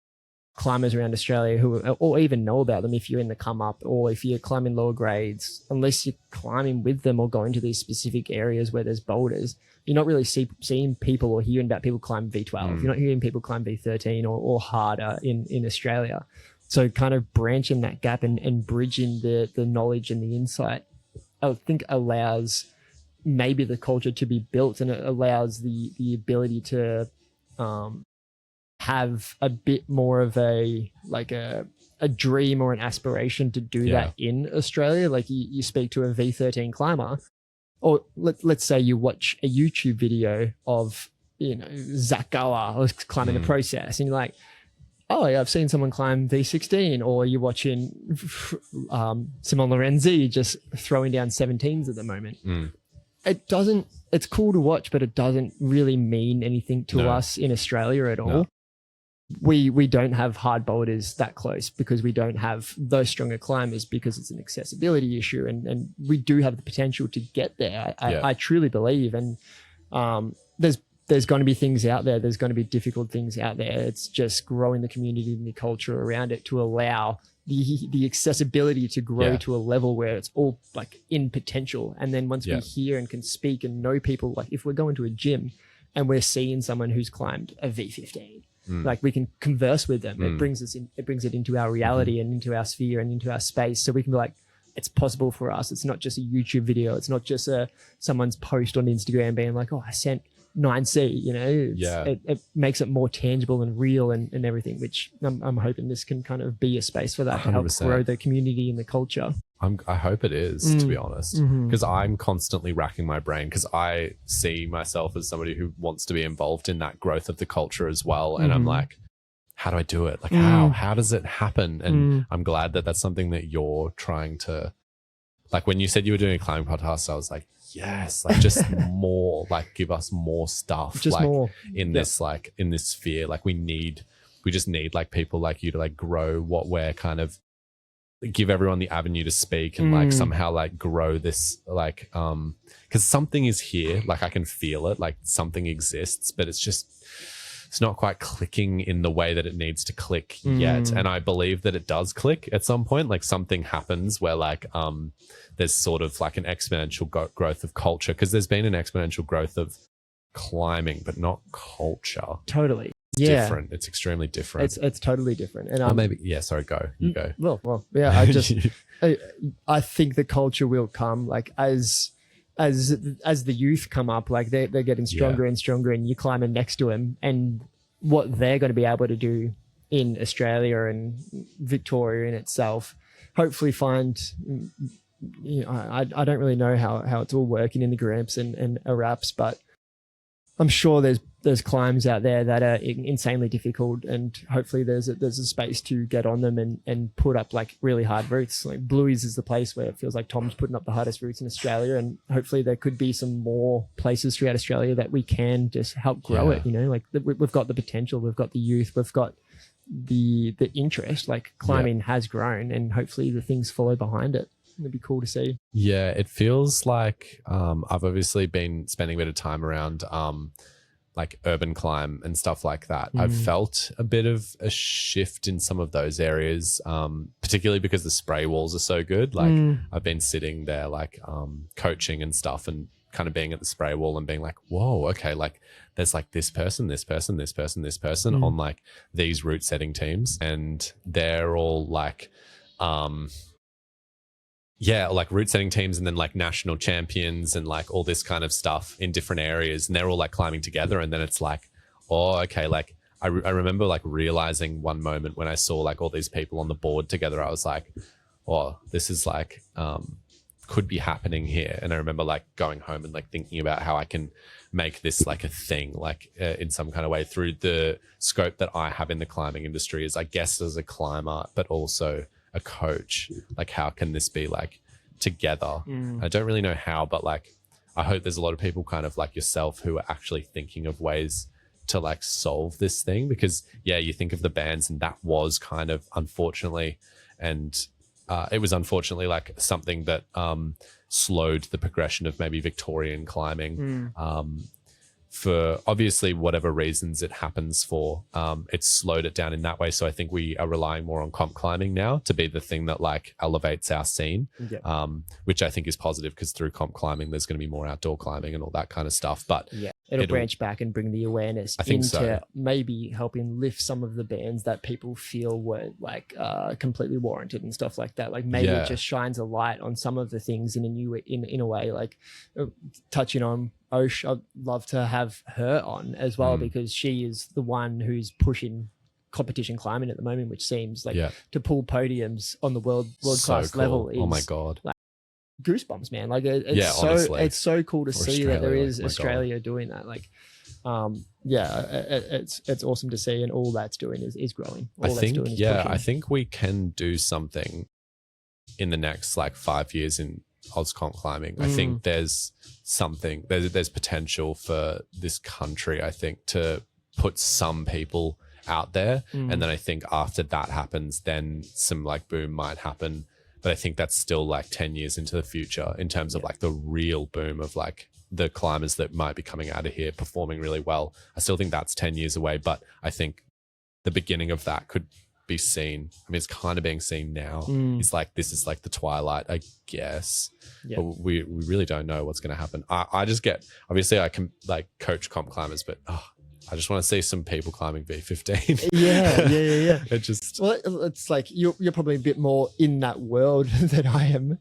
climbers around Australia who, or even know about them if you're in the come up or if you're climbing lower grades, unless you're climbing with them or going to these specific areas where there's boulders. You're not really seeing people or hearing about people climb V12. You're not hearing people climb V13 or harder in Australia. So kind of branching that gap and bridging the knowledge and the insight, I think allows maybe the culture to be built, and it allows the ability to have a bit more of a dream or an aspiration to do that in Australia. Like you speak to a V13 climber, or let's say you watch a YouTube video of, Zach Gower climbing the process, and you're like, oh yeah, I've seen someone climb V16, or you're watching Simon Lorenzi just throwing down 17s at the moment. It's cool to watch, but it doesn't really mean anything to us in Australia at all. No. We don't have hard boulders that close because we don't have those stronger climbers, because it's an accessibility issue, and we do have the potential to get there. I truly believe, and there's going to be things out there. There's going to be difficult things out there. It's just growing the community and the culture around it to allow the accessibility to grow to a level where it's all like in potential. And then once we hear and can speak and know people, like if we're going to a gym and we're seeing someone who's climbed a V15, like we can converse with them. It brings it into our reality and into our sphere and into our space. So we can be like, it's possible for us. It's not just a YouTube video. It's not just someone's post on Instagram being like, oh, I sent 9C, it makes it more tangible and real and everything, which I'm hoping this can kind of be a space for that 100%. To help grow the community and the culture. I hope it is, to be honest, because I'm constantly racking my brain, because I see myself as somebody who wants to be involved in that growth of the culture as well. And I'm like, how do I do it? Like, how does it happen? And I'm glad that that's something that you're trying to, like, when you said you were doing a climbing podcast, I was like, yes, like just more, like give us more stuff, just like more in this, like in this sphere. Like we just need like people like you to like grow what we're kind of, give everyone the avenue to speak and like somehow like grow this, like because something is here, like I can feel it, like something exists, but it's not quite clicking in the way that it needs to click yet. And I believe that it does click at some point. Like something happens where like there's sort of like an exponential growth of culture, because there's been an exponential growth of climbing, but not culture. Totally. It's different. It's extremely different. It's totally different. And maybe, sorry, go. You go. Well, yeah, I think the culture will come, like as the youth come up, like they're getting stronger and stronger, and you're climbing next to them, and what they're going to be able to do in Australia and Victoria in itself, hopefully find, I don't really know how it's all working in the Gramps and Araps, but I'm sure there's climbs out there that are insanely difficult, and hopefully there's a space to get on them and put up like really hard routes. Like Bluey's is the place where it feels like Tom's putting up the hardest routes in Australia, and hopefully there could be some more places throughout Australia that we can just help grow it. Like we've got the potential, we've got the youth, we've got the interest. Like climbing has grown, and hopefully the things follow behind it. It'd be cool to see. Yeah, it feels like I've obviously been spending a bit of time around like urban climb and stuff like that. I've felt a bit of a shift in some of those areas, particularly because the spray walls are so good. Like I've been sitting there like coaching and stuff, and kind of being at the spray wall and being like, whoa, okay, like there's like this person on like these route setting teams, and they're all like yeah, like route setting teams and then like national champions and like all this kind of stuff in different areas. And they're all like climbing together. And then it's like, oh, okay. Like I remember like realizing one moment when I saw like all these people on the board together, I was like, oh, this is like, could be happening here. And I remember like going home and like thinking about how I can make this like a thing, like in some kind of way through the scope that I have in the climbing industry is I guess as a climber, but also a coach. Like how can this be like together? I don't really know how, but like I hope there's a lot of people kind of like yourself who are actually thinking of ways to like solve this thing, because yeah, you think of the bands and that was kind of unfortunately, and it was unfortunately like something that slowed the progression of maybe Victorian climbing. For obviously whatever reasons it happens for, it's slowed it down in that way. So I think we are relying more on comp climbing now to be the thing that like elevates our scene, which I think is positive, because through comp climbing there's going to be more outdoor climbing and all that kind of stuff. But yeah, it'll branch back and bring the awareness into maybe helping lift some of the bands that people feel were like completely warranted and stuff like that. Like maybe it just shines a light on some of the things in a new in a way. Like touching on Osh, I'd love to have her on as well, because she is the one who's pushing competition climbing at the moment, which seems like to pull podiums on the world class level is, oh my god, like goosebumps, man. Like it's so cool to see that there is Australia doing that. Like it's awesome to see, and all that's doing is growing. I think we can do something in the next like 5 years in Comp climbing. I think there's potential for this country, I think, to put some people out there. And then I think after that happens, then some like boom might happen. But I think that's still like 10 years into the future in terms of like the real boom of like the climbers that might be coming out of here performing really well. I still think that's 10 years away, but I think the beginning of that could be seen. I mean, it's kind of being seen now. It's like, this is like the twilight, I guess. But we really don't know what's going to happen. I just get, obviously I can like coach comp climbers, but I just want to see some people climbing V15. Yeah. It just, well, it's like you're probably a bit more in that world than I am,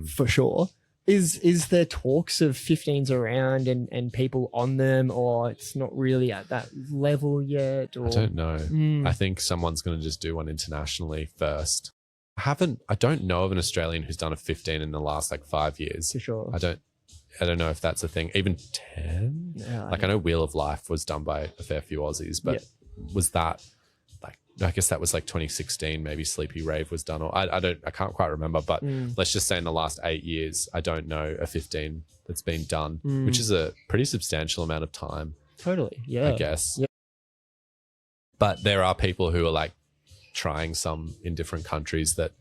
for sure. Is there talks of 15s around and people on them, or it's not really at that level yet? Or? I don't know. I think someone's going to just do one internationally first. I don't know of an Australian who's done a 15 in the last like 5 years. For sure. I don't know if that's a thing. Even 10? Yeah, I know Wheel of Life was done by a fair few Aussies, but was that like, I guess that was like 2016, maybe Sleepy Rave was done, or I can't quite remember, but let's just say in the last 8 years, I don't know a 15 that's been done, which is a pretty substantial amount of time. Totally. Yeah. I guess. Yep. But there are people who are like trying some in different countries that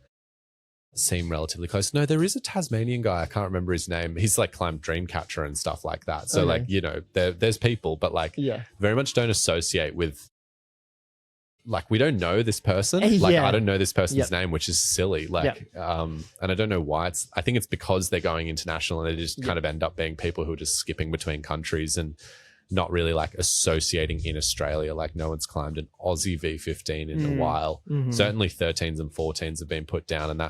seem relatively close. No, there is a Tasmanian guy. I can't remember his name. He's like climbed Dreamcatcher and stuff like that. So like, you know, there's people, but like very much don't associate with, like, we don't know this person. Like I don't know this person's name, which is silly. Like, and I don't know why. I think it's because they're going international and they just kind of end up being people who are just skipping between countries and not really like associating in Australia. Like no one's climbed an Aussie V15 in a while. Certainly 13s and 14s have been put down, and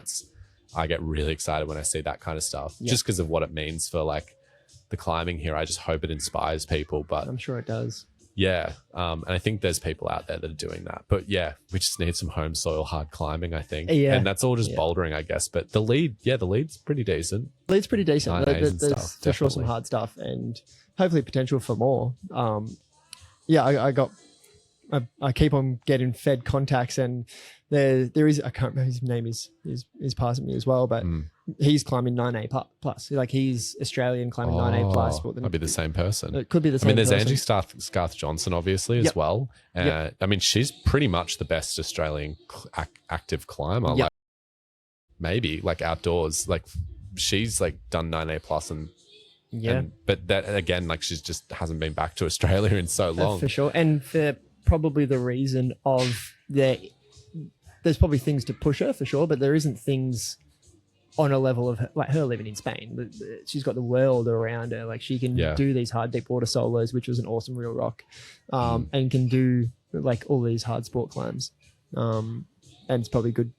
I get really excited when I see that kind of stuff, just because of what it means for like the climbing here. I just hope it inspires people, but I'm sure it does. Yeah. And I think there's people out there that are doing that, but yeah, we just need some home soil hard climbing, I think. And that's all just bouldering, I guess. But the lead's pretty decent. There's stuff, for sure some hard stuff, and hopefully potential for more. I keep on getting fed contacts, and there is, I can't remember, his name is passing me as well, but he's climbing 9A plus. Like he's Australian climbing 9A plus. Might be the same person. It could be the same. I mean, there's person. Angie Scarth Johnson obviously as well. I mean, she's pretty much the best Australian active climber. Like maybe like outdoors, like she's like done 9A plus and but that again, like she's just hasn't been back to Australia in so long. For sure. And for probably the reason of there's probably things to push her for sure, but there isn't things on a level of like her living in Spain. She's got the world around her. Like she can do these hard deep water solos, which was an awesome real rock, and can do like all these hard sport climbs. And it's probably good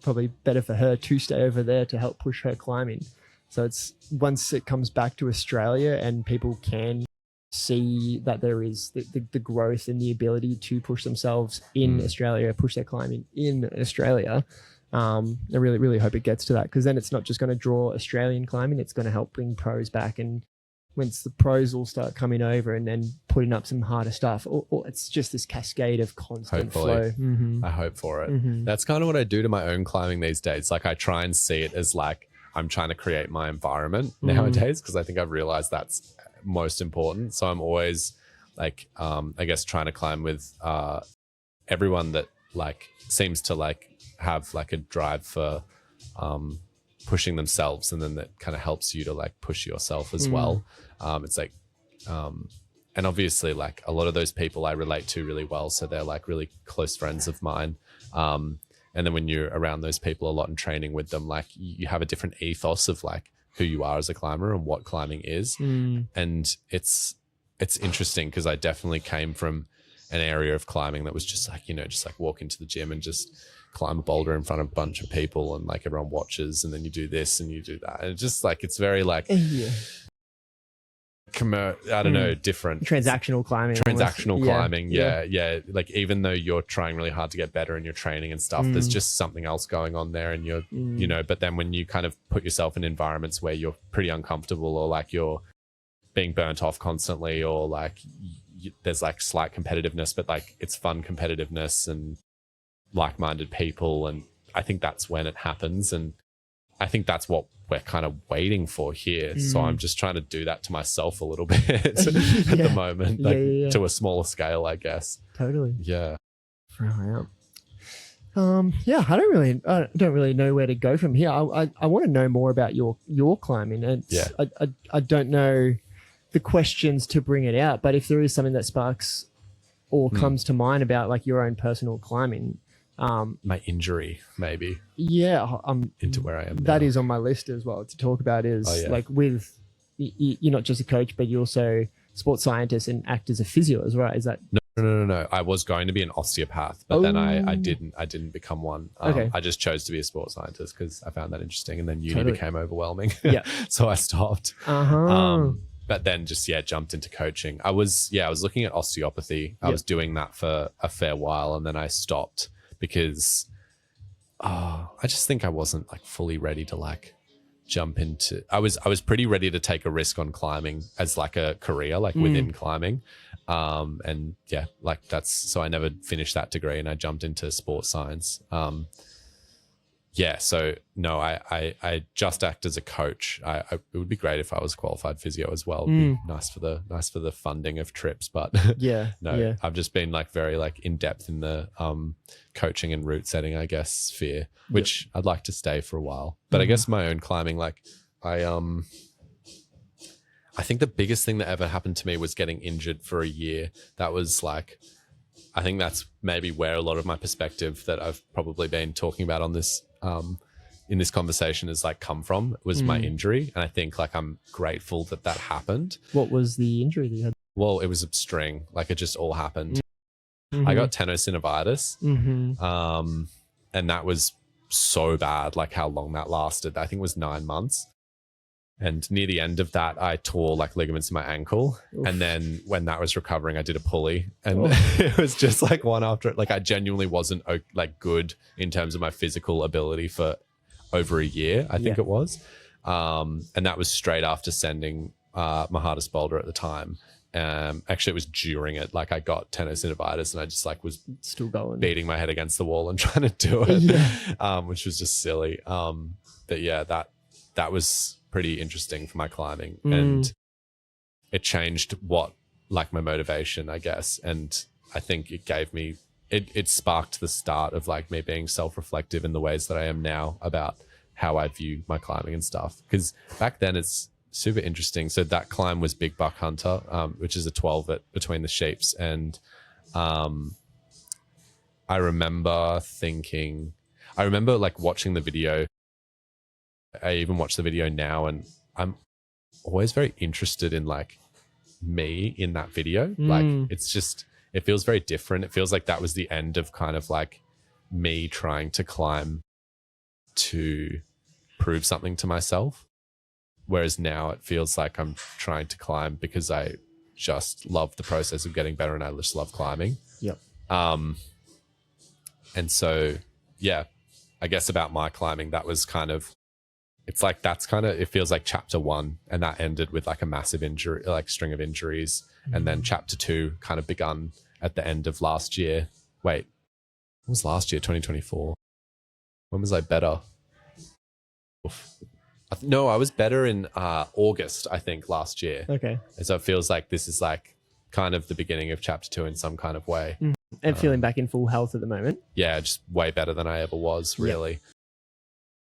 probably better for her to stay over there to help push her climbing. So it's once it comes back to Australia and people can see that there is the growth and the ability to push themselves in Australia, push their climbing in Australia. I really, really hope it gets to that, because then it's not just going to draw Australian climbing, it's going to help bring pros back. And once the pros will start coming over and then putting up some harder stuff, or it's just this cascade of constant flow. I hope for it. That's kind of what I do to my own climbing these days. Like I try and see it as like I'm trying to create my environment nowadays, because I think I've realized that's most important. So I'm always like I guess trying to climb with everyone that like seems to like have like a drive for pushing themselves, and then that kind of helps you to like push yourself as well. It's like and obviously like a lot of those people I relate to really well, so they're like really close friends of mine. And then when you're around those people a lot and training with them, like you have a different ethos of like who you are as a climber and what climbing is. And it's interesting, because I definitely came from an area of climbing that was just like, you know, just like walk into the gym and just climb a boulder in front of a bunch of people, and like everyone watches, and then you do this and you do that, and it's just like it's very like I don't know, different transactional climbing climbing. Yeah, like even though you're trying really hard to get better in your training and stuff, there's just something else going on there, and you're you know, but then when you kind of put yourself in environments where you're pretty uncomfortable, or like you're being burnt off constantly, or like there's like slight competitiveness, but like it's fun competitiveness and like-minded people, and I think that's when it happens, and I think that's what we're kind of waiting for here. So I'm just trying to do that to myself a little bit at the moment, like to a smaller scale, I guess. Totally. Yeah. I don't really know where to go from here. I want to know more about your climbing, and I don't know the questions to bring it out, but if there is something that sparks or comes to mind about like your own personal climbing. My injury, maybe. Yeah, into where I am. That now. is on my list as well to talk about. Is like with you're not just a coach, but you're also sports scientist and act as a physio as well. Is that? No. I was going to be an osteopath, but then I didn't become one. I just chose to be a sports scientist because I found that interesting, and then uni became overwhelming. So I stopped. But then just jumped into coaching. I was looking at osteopathy. I was doing that for a fair while, and then I stopped because I just think I wasn't like fully ready to like jump into. I was pretty ready to take a risk on climbing as like a career, like within climbing, and like that's so I never finished that degree, and I jumped into sports science. So no, I just act as a coach. It would be great if I was a qualified physio as well. It'd be nice for the funding of trips, but I've just been like very like in depth in the coaching and route setting, I guess, sphere, which I'd like to stay for a while. But I guess my own climbing, like I think the biggest thing that ever happened to me was getting injured for a year. That was like, I think that's maybe where a lot of my perspective that I've probably been talking about on this in this conversation has like come from, was my injury. And I think like I'm grateful that happened. What was the injury that you had? Well, it was a string, like it just all happened. I got tenosynovitis, and that was so bad, like how long that lasted. I think it was 9 months. And near the end of that, I tore like ligaments in my ankle. Oof. And then when that was recovering, I did a pulley, and it was just like one after it. Like I genuinely wasn't like good in terms of my physical ability for over a year, I think it was. And that was straight after sending my hardest boulder at the time. Actually, it was during it. Like I got tenosynovitis, and I just like was still going, beating my head against the wall and trying to do it, which was just silly. But yeah, that was pretty interesting for my climbing, and it changed what like my motivation, I guess. And I think it gave me it sparked the start of like me being self-reflective in the ways that I am now about how I view my climbing and stuff. Because back then it's super interesting. So that climb was Big Buck Hunter, which is a 12 at between the sheeps, and I remember like watching the video. I even watch the video now, and I'm always very interested in like me in that video. Like it's just, it feels very different. It feels like that was the end of kind of like me trying to climb to prove something to myself. Whereas now it feels like I'm trying to climb because I just love the process of getting better and I just love climbing. Yep. And so, yeah, I guess about my climbing, that was kind of, it's like, that's kind of, it feels like chapter 1, and that ended with like a massive injury, like string of injuries. And then chapter 2 kind of begun at the end of last year. Wait, what was last year? 2024. When was I better? Oof. No, I was better in August, I think, last year. Okay. And so it feels like this is like kind of the beginning of chapter 2 in some kind of way. And feeling back in full health at the moment. Yeah, just way better than I ever was, really. Yep.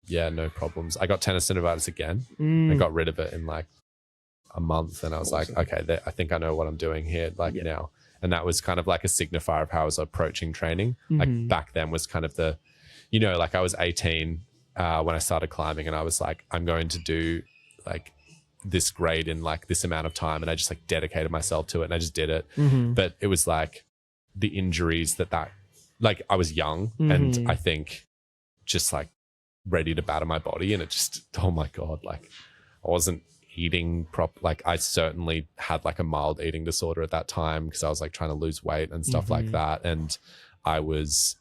Yeah, no problems. I got tennis tendinitis again. I got rid of it in like a month, and I was like, okay, I think I know what I'm doing here now. And that was kind of like a signifier of how I was approaching training. Like back then was kind of the, you know, like I was 18 when I started climbing, and I was like, I'm going to do like this grade in like this amount of time. And I just like dedicated myself to it, and I just did it. But it was like the injuries that like I was young and I think just like ready to batter my body, and it just, oh my God, like I wasn't eating like I certainly had like a mild eating disorder at that time because I was like trying to lose weight and stuff like that. And I was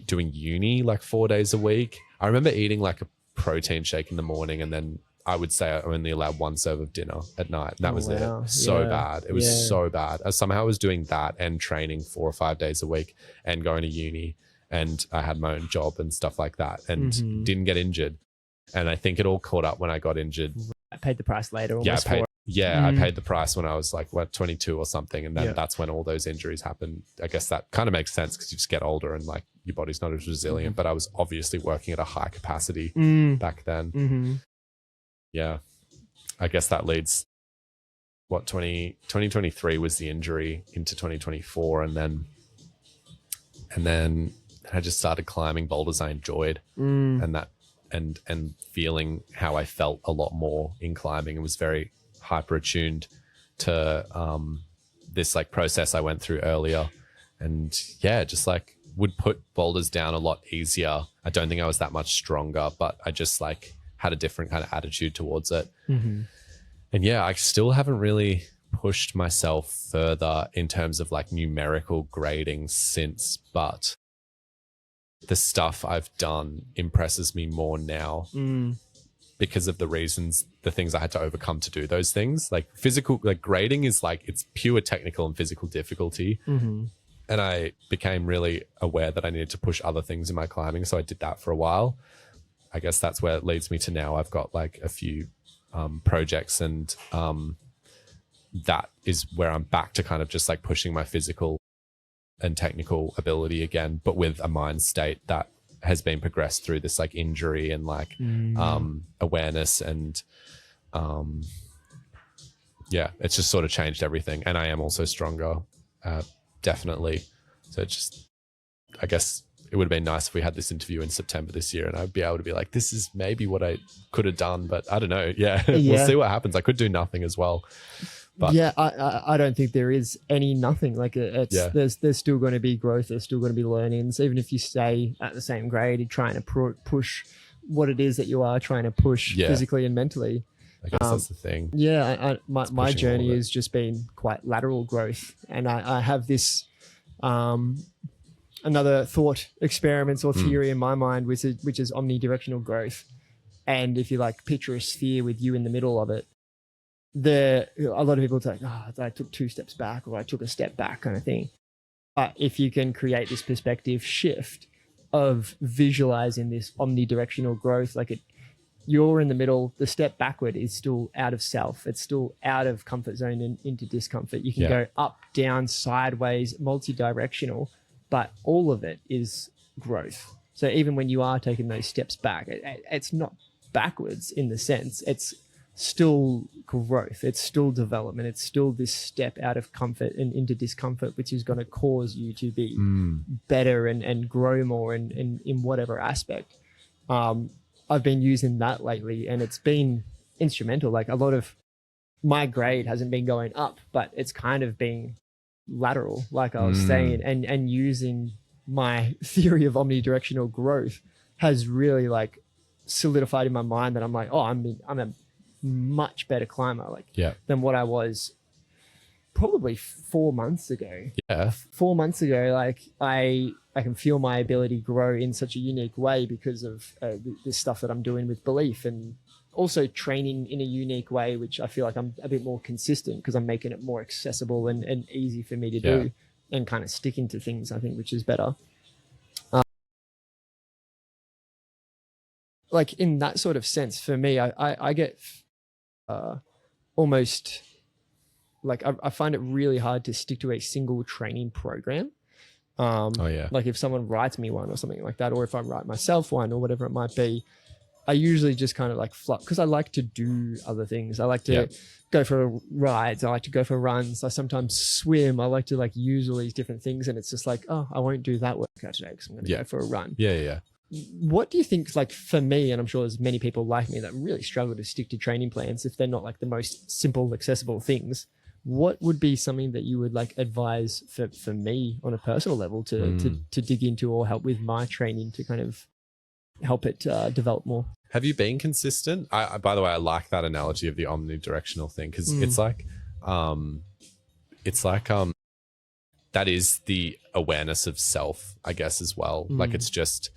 doing uni like 4 days a week. I remember eating like a protein shake in the morning, and then I would say I only allowed 1 serve of dinner at night. And that was it. So bad. It was so bad. Somehow I was doing that and training 4 or 5 days a week and going to uni, and I had my own job and stuff like that, and didn't get injured. And I think it all caught up when I got injured. I paid the price later. I paid the price when I was like 22 or something, and then that's when all those injuries happened. I guess that kind of makes sense because you just get older and like your body's not as resilient. But I was obviously working at a high capacity back then. Yeah, I guess that leads 2023 was the injury into 2024, and then I just started climbing boulders I enjoyed, and that and feeling how I felt a lot more in climbing. It was very hyper attuned to this like process I went through earlier, and just like would put boulders down a lot easier. I don't think I was that much stronger, but I just like had a different kind of attitude towards it. And I still haven't really pushed myself further in terms of like numerical grading since, but the stuff I've done impresses me more now because of the things I had to overcome to do those things. Like physical, like grading is like, it's pure technical and physical difficulty. And I became really aware that I needed to push other things in my climbing. So I did that for a while. I guess that's where it leads me to now. I've got like a few projects, and that is where I'm back to kind of just like pushing my physical and technical ability again, but with a mind state that has been progressed through this like injury and like awareness, and it's just sort of changed everything. And I am also stronger, definitely. So it just, I guess it would have been nice if we had this interview in September this year, and I'd be able to be like, this is maybe what I could have done, but I don't know. We'll see what happens. I could do nothing as well. But I don't think there is any nothing. Like there's still going to be growth. There's still going to be learnings. Even if you stay at the same grade, you're trying to push what it is that you are trying to push physically and mentally. I guess that's the thing. My journey has just been quite lateral growth, and I have this another thought experiments or theory in my mind, which is omnidirectional growth. And if you like picture a sphere with you in the middle of it, a lot of people say, I took 2 steps back, or I took a step back, kind of thing. But if you can create this perspective shift of visualizing this omnidirectional growth, like you're in the middle, the step backward is still out of self. It's still out of comfort zone and into discomfort. You can go up, down, sideways, multi-directional, but all of it is growth. So even when you are taking those steps back, it's not backwards in the sense, it's still growth, it's still development, it's still this step out of comfort and into discomfort, which is going to cause you to be better and grow more in whatever aspect. I've been using that lately, and it's been instrumental. Like a lot of my grade hasn't been going up, but it's kind of been lateral, like I was saying, and using my theory of omnidirectional growth has really like solidified in my mind that I'm like, oh, I'm a much better climber than what I was probably 4 months ago. 4 months ago, like I can feel my ability grow in such a unique way because of this stuff that I'm doing with belief, and also training in a unique way, which I feel like I'm a bit more consistent because I'm making it more accessible and easy for me to do, and kind of sticking to things, I think, which is better. Like in that sort of sense, for me, I get almost like I find it really hard to stick to a single training program. Like if someone writes me one or something like that, or if I write myself one or whatever it might be, I usually just kind of like flop, because I like to do other things. I like to go for rides. I like to go for runs. I sometimes swim. I like to like use all these different things, and it's just like, oh, I won't do that workout today because I'm going to go for a run. What do you think, like for me, and I'm sure there's many people like me that really struggle to stick to training plans if they're not like the most simple, accessible things, what would be something that you would like advise for me on a personal level to dig into or help with my training to kind of help it develop more? Have you been consistent? By the way, I like that analogy of the omnidirectional thing, because it's like that is the awareness of self, I guess, as well. Like it's just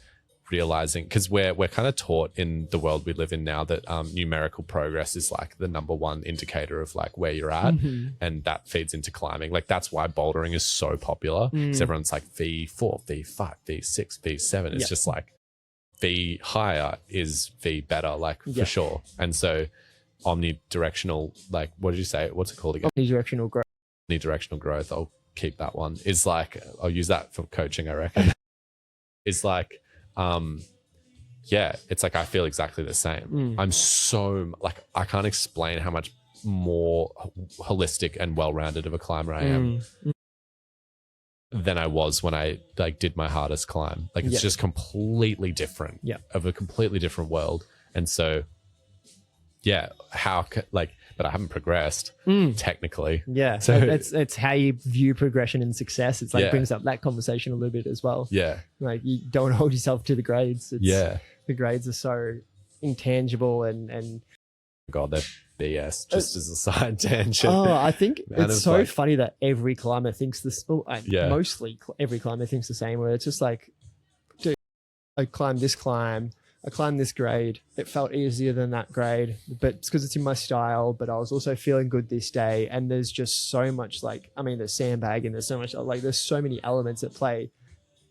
realizing, because we're kind of taught in the world we live in now that numerical progress is like the #1 indicator of like where you're at, and that feeds into climbing. Like that's why bouldering is so popular, because everyone's like V4, V5, V6, V7. It's just like V higher is V better, like for sure. And so omnidirectional, like what did you say? What's it called again? Omnidirectional growth. Omnidirectional growth. I'll keep that one. Is like, I'll use that for coaching, I reckon. It's like, it's like I feel exactly the same. I'm so like, I can't explain how much more holistic and well-rounded of a climber I am than I was when I like did my hardest climb. Like it's just completely different, of a completely different world. And so but I haven't progressed technically. So it's how you view progression and success. It's like brings up that conversation a little bit as well. Like you don't hold yourself to the grades. It's, the grades are so intangible and God, they're BS, just as a side tangent. Oh, I think it's so funny that every climber thinks this. Mostly every climber thinks the same, where it's just like, dude, I climbed this climb, I climbed this grade. It felt easier than that grade, but it's because it's in my style. But I was also feeling good this day. And there's just so much like, I mean, there's sandbagging, there's so much like, there's so many elements at play.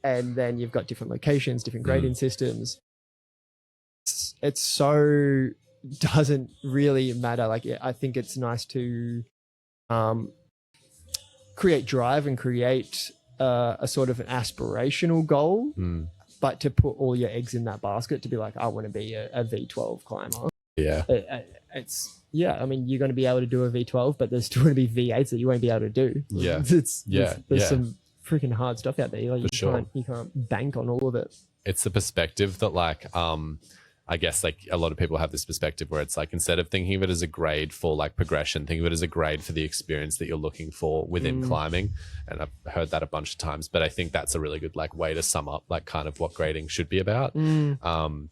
And then you've got different locations, different grading systems. It's so doesn't really matter. Like, I think it's nice to create drive and create a sort of an aspirational goal. But to put all your eggs in that basket to be like, I want to be a V12 climber. I mean, you're going to be able to do a V12, but there's still going to be V8s that you won't be able to do. There's some freaking hard stuff out there. Like you can't bank on all of it. It's the perspective that like, I guess like a lot of people have this perspective where it's like, instead of thinking of it as a grade for like progression, think of it as a grade for the experience that you're looking for within climbing. And I've heard that a bunch of times, but I think that's a really good like way to sum up like kind of what grading should be about.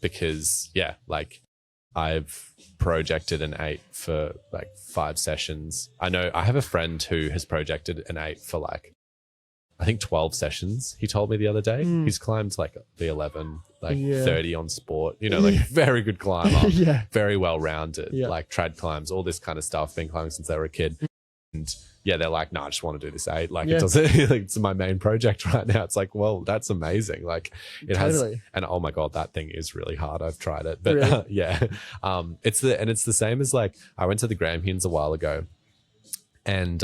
Because like I've projected an 8 for like 5 sessions. I know I have a friend who has projected an 8 for like, I think 12 sessions, he told me the other day. He's climbed like the 11, like 30 on sport, you know, like very good climber, very well-rounded, like trad climbs, all this kind of stuff, been climbing since they were a kid. And they're like, no, I just want to do this 8. Like it doesn't, like it's my main project right now. It's like, well, that's amazing. Like it has, and oh my God, that thing is really hard. I've tried it, but it's the same as like, I went to the Grampians a while ago and,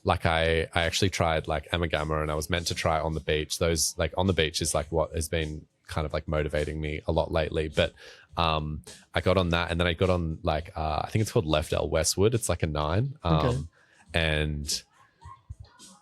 like I actually tried like Amagama, and I was meant to try on the beach. Those like on the beach is like what has been kind of like motivating me a lot lately. But I got on that, and then I got on like I think it's called Left L Westwood. It's like a 9. And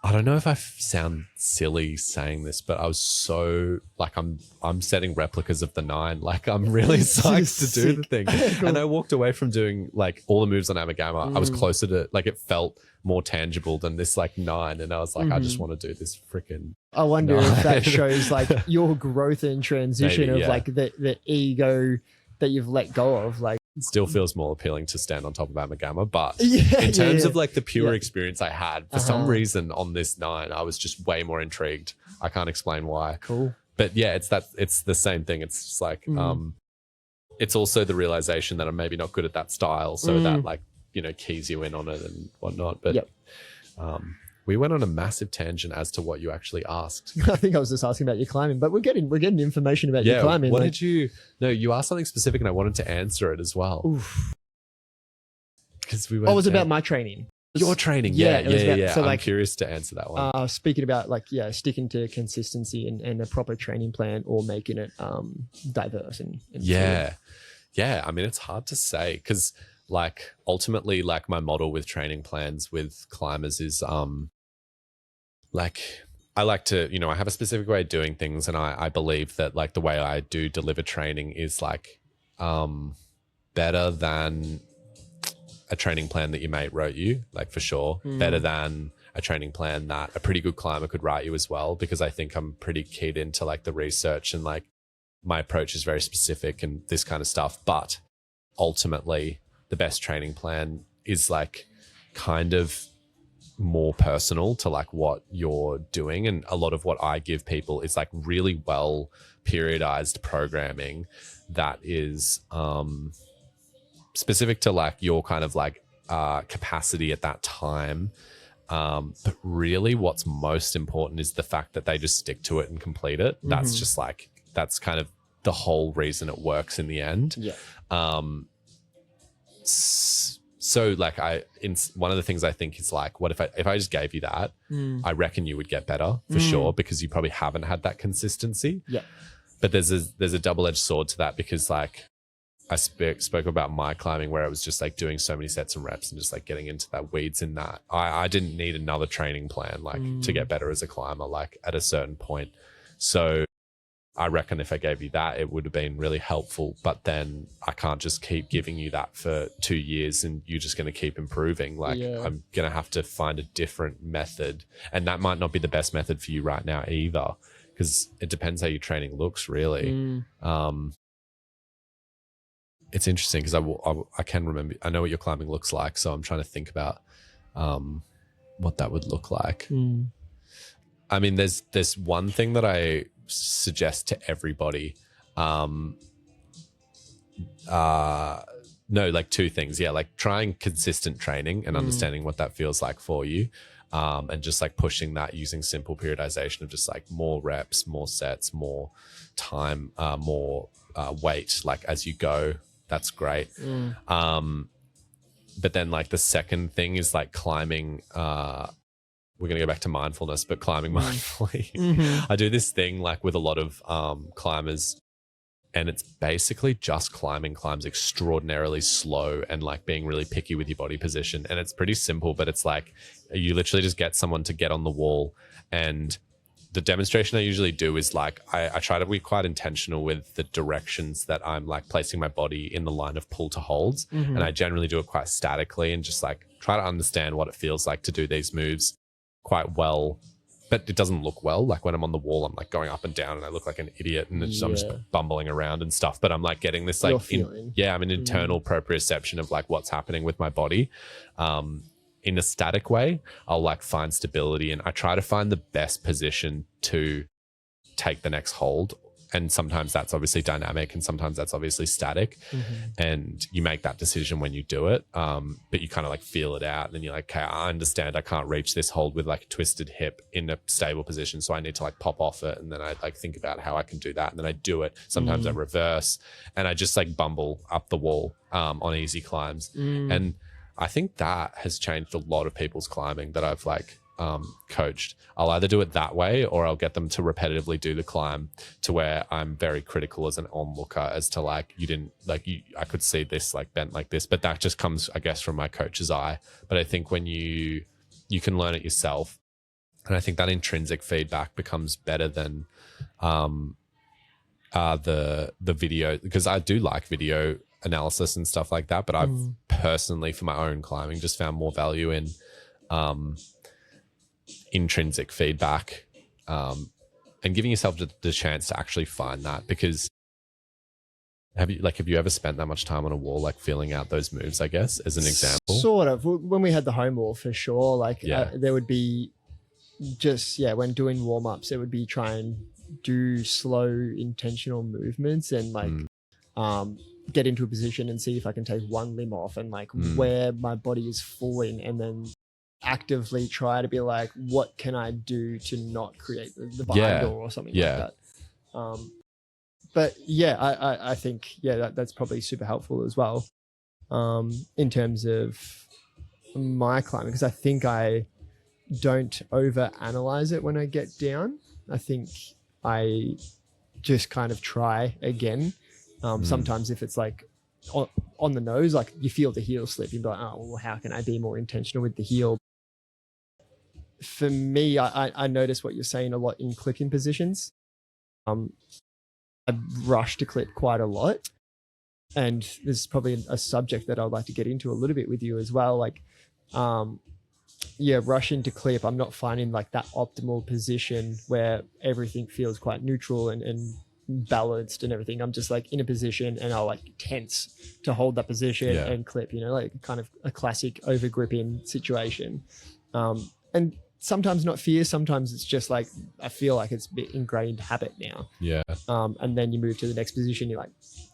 I don't know if I sound silly saying this, but I was so like, I'm setting replicas of the 9. Like I'm really psyched to do the thing. Cool. And I walked away from doing like all the moves on Amagama. I was closer to like, it felt more tangible than this like 9. And I was like, I just want to do this freaking. I wonder if that shows like your growth and transition Maybe, of like the ego that you've let go of. Like, it still feels more appealing to stand on top of Amagama, but in terms of like the pure experience I had, for some reason on this 9, I was just way more intrigued. I can't explain why. Cool. But yeah, it's the same thing. It's just like, it's also the realization that I'm maybe not good at that style. So that like, you know, keys you in on it and whatnot. But we went on a massive tangent as to what you actually asked. I think I was just asking about your climbing, but we're getting information about your climbing. What did you? No, you asked something specific, and I wanted to answer it as well. Because we went. Oh, it was about my training. Your training, yeah. So I'm curious to answer that one. Speaking about like sticking to consistency and a proper training plan, or making it diverse and yeah. I mean, it's hard to say because like ultimately, like my model with training plans with climbers is like I like to, you know, I have a specific way of doing things, and I believe that like the way I do deliver training is like better than a training plan that your mate wrote you, like for sure. Better than a training plan that a pretty good climber could write you as well, because I think I'm pretty keyed into like the research and like my approach is very specific and this kind of stuff. But ultimately the best training plan is like kind of more personal to like what you're doing. And a lot of what I give people is like really well periodized programming that is specific to like your kind of like capacity at that time. But really what's most important is the fact that they just stick to it and complete it. That's just like, that's kind of the whole reason it works in the end. So like one of the things I think is like, what if I just gave you that, I reckon you would get better for sure, because you probably haven't had that consistency. But there's a double-edged sword to that, because like I spoke about my climbing where I was just like doing so many sets and reps and just like getting into that weeds in that. I didn't need another training plan like to get better as a climber, like at a certain point. So I reckon if I gave you that, it would have been really helpful. But then I can't just keep giving you that for 2 years and you're just going to keep improving. Like I'm going to have to find a different method. And that might not be the best method for you right now either, because it depends how your training looks really. It's interesting because I can remember, I know what your climbing looks like. So I'm trying to think about what that would look like. I mean, there's one thing that I suggest to everybody. No, like two things. Yeah, like trying consistent training and understanding what that feels like for you. And just like pushing that using simple periodization of just like more reps, more sets, more time, more weight, like as you go. That's great. But then like the second thing is like climbing, we're going to go back to mindfulness, but climbing mindfully. I do this thing like with a lot of climbers, and it's basically just climbs extraordinarily slow and like being really picky with your body position. And it's pretty simple, but it's like you literally just get someone to get on the wall. And the demonstration I usually do is like I try to be quite intentional with the directions that I'm like placing my body in the line of pull to holds. And I generally do it quite statically and just like try to understand what it feels like to do these moves quite well, but it doesn't look well. Like when I'm on the wall, I'm like going up and down and I look like an idiot and I'm just bumbling around and stuff, but I'm like getting this like I'm an internal proprioception of like what's happening with my body. In a static way, I'll like find stability and I try to find the best position to take the next hold. And sometimes that's obviously dynamic and sometimes that's obviously static. And you make that decision when you do it. But you kind of like feel it out and then you're like, okay, I understand I can't reach this hold with like a twisted hip in a stable position. So I need to like pop off it. And then I like think about how I can do that. And then I do it. Sometimes I reverse and I just like bumble up the wall on easy climbs. And I think that has changed a lot of people's climbing that I've like coached. I'll either do it that way or I'll get them to repetitively do the climb to where I'm very critical as an onlooker as to like, you didn't like I could see this like bent like this, but that just comes, I guess, from my coach's eye. But I think when you can learn it yourself, And I think that intrinsic feedback becomes better than the video, because I do like video analysis and stuff like that, but I've personally, for my own climbing, just found more value in intrinsic feedback, and giving yourself the chance to actually find that. Because have you ever spent that much time on a wall, like feeling out those moves, I guess, as an example? Sort of. When we had the home wall, for sure, like there would be just, when doing warm-ups, it would be try and do slow intentional movements and like get into a position and see if I can take one limb off and like where my body is falling, and then actively try to be like, what can I do to not create the barn door or something like that. But I think that's probably super helpful as well, in terms of my climbing, because I think I don't over analyze it when I get down. I think I just kind of try again. Sometimes if it's like on the nose, like you feel the heel slip, you'd be like, oh, well, how can I be more intentional with the heel? For me, I notice what you're saying a lot in clipping positions. I rush to clip quite a lot. And this is probably a subject that I'd like to get into a little bit with you as well. Like, rushing to clip, I'm not finding like that optimal position where everything feels quite neutral and balanced and everything. I'm just like in a position and I'll like tense to hold that position and clip, like kind of a classic over gripping situation. And sometimes not fear, sometimes it's just like I feel like it's a bit ingrained habit now. And then you move to the next position, you're like,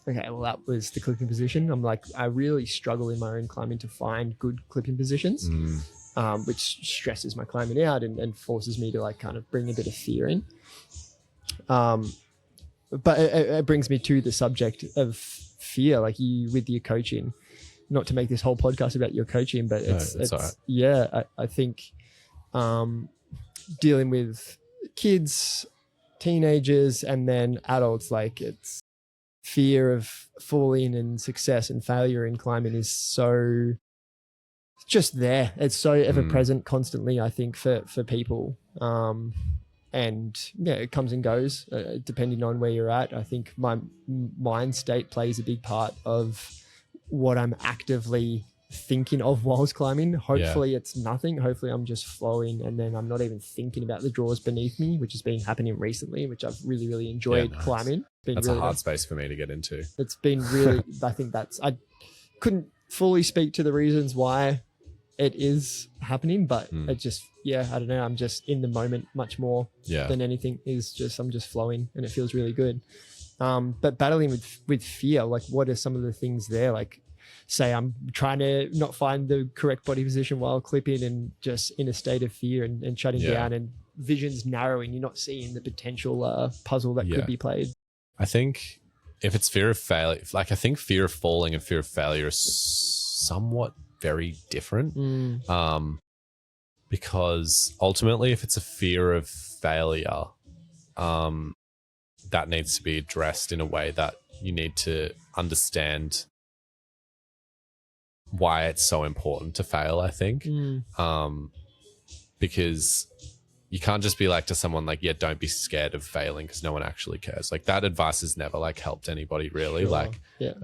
okay, well, that was the clipping position. I'm like, I really struggle in my own climbing to find good clipping positions, which stresses my climbing out and forces me to like kind of bring a bit of fear in. But it brings me to the subject of fear, like you with your coaching. Not to make this whole podcast about your coaching, but it's all right. I think dealing with kids, teenagers, and then adults, like it's fear of falling and success and failure in climbing is so just there. It's so ever present constantly, I think, for people. And it comes and goes depending on where you're at. I think my mind state plays a big part of what I'm actively thinking of whilst climbing. Hopefully it's nothing. Hopefully I'm just flowing and then I'm not even thinking about the drawers beneath me, which has been happening recently, which I've really, really enjoyed climbing. That's really a hard space for me to get into. It's been really, I think I couldn't fully speak to the reasons why it is happening, but it just, I don't know. I'm just in the moment much more than anything. I'm just flowing and it feels really good. But battling with fear, like what are some of the things there? Like say I'm trying to not find the correct body position while clipping and just in a state of fear and shutting down and vision's narrowing. You're not seeing the potential puzzle that could be played. I think if it's fear of failure, like I think fear of falling and fear of failure are somewhat very different. Because ultimately if it's a fear of failure, that needs to be addressed in a way that you need to understand why it's so important to fail, I think. Because you can't just be like to someone like, don't be scared of failing because no one actually cares. Like that advice has never like helped anybody really. Or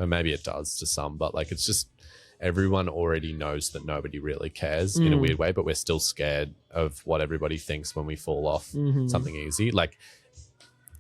maybe it does to some, but like it's just everyone already knows that nobody really cares in a weird way, but we're still scared of what everybody thinks when we fall off something easy. Like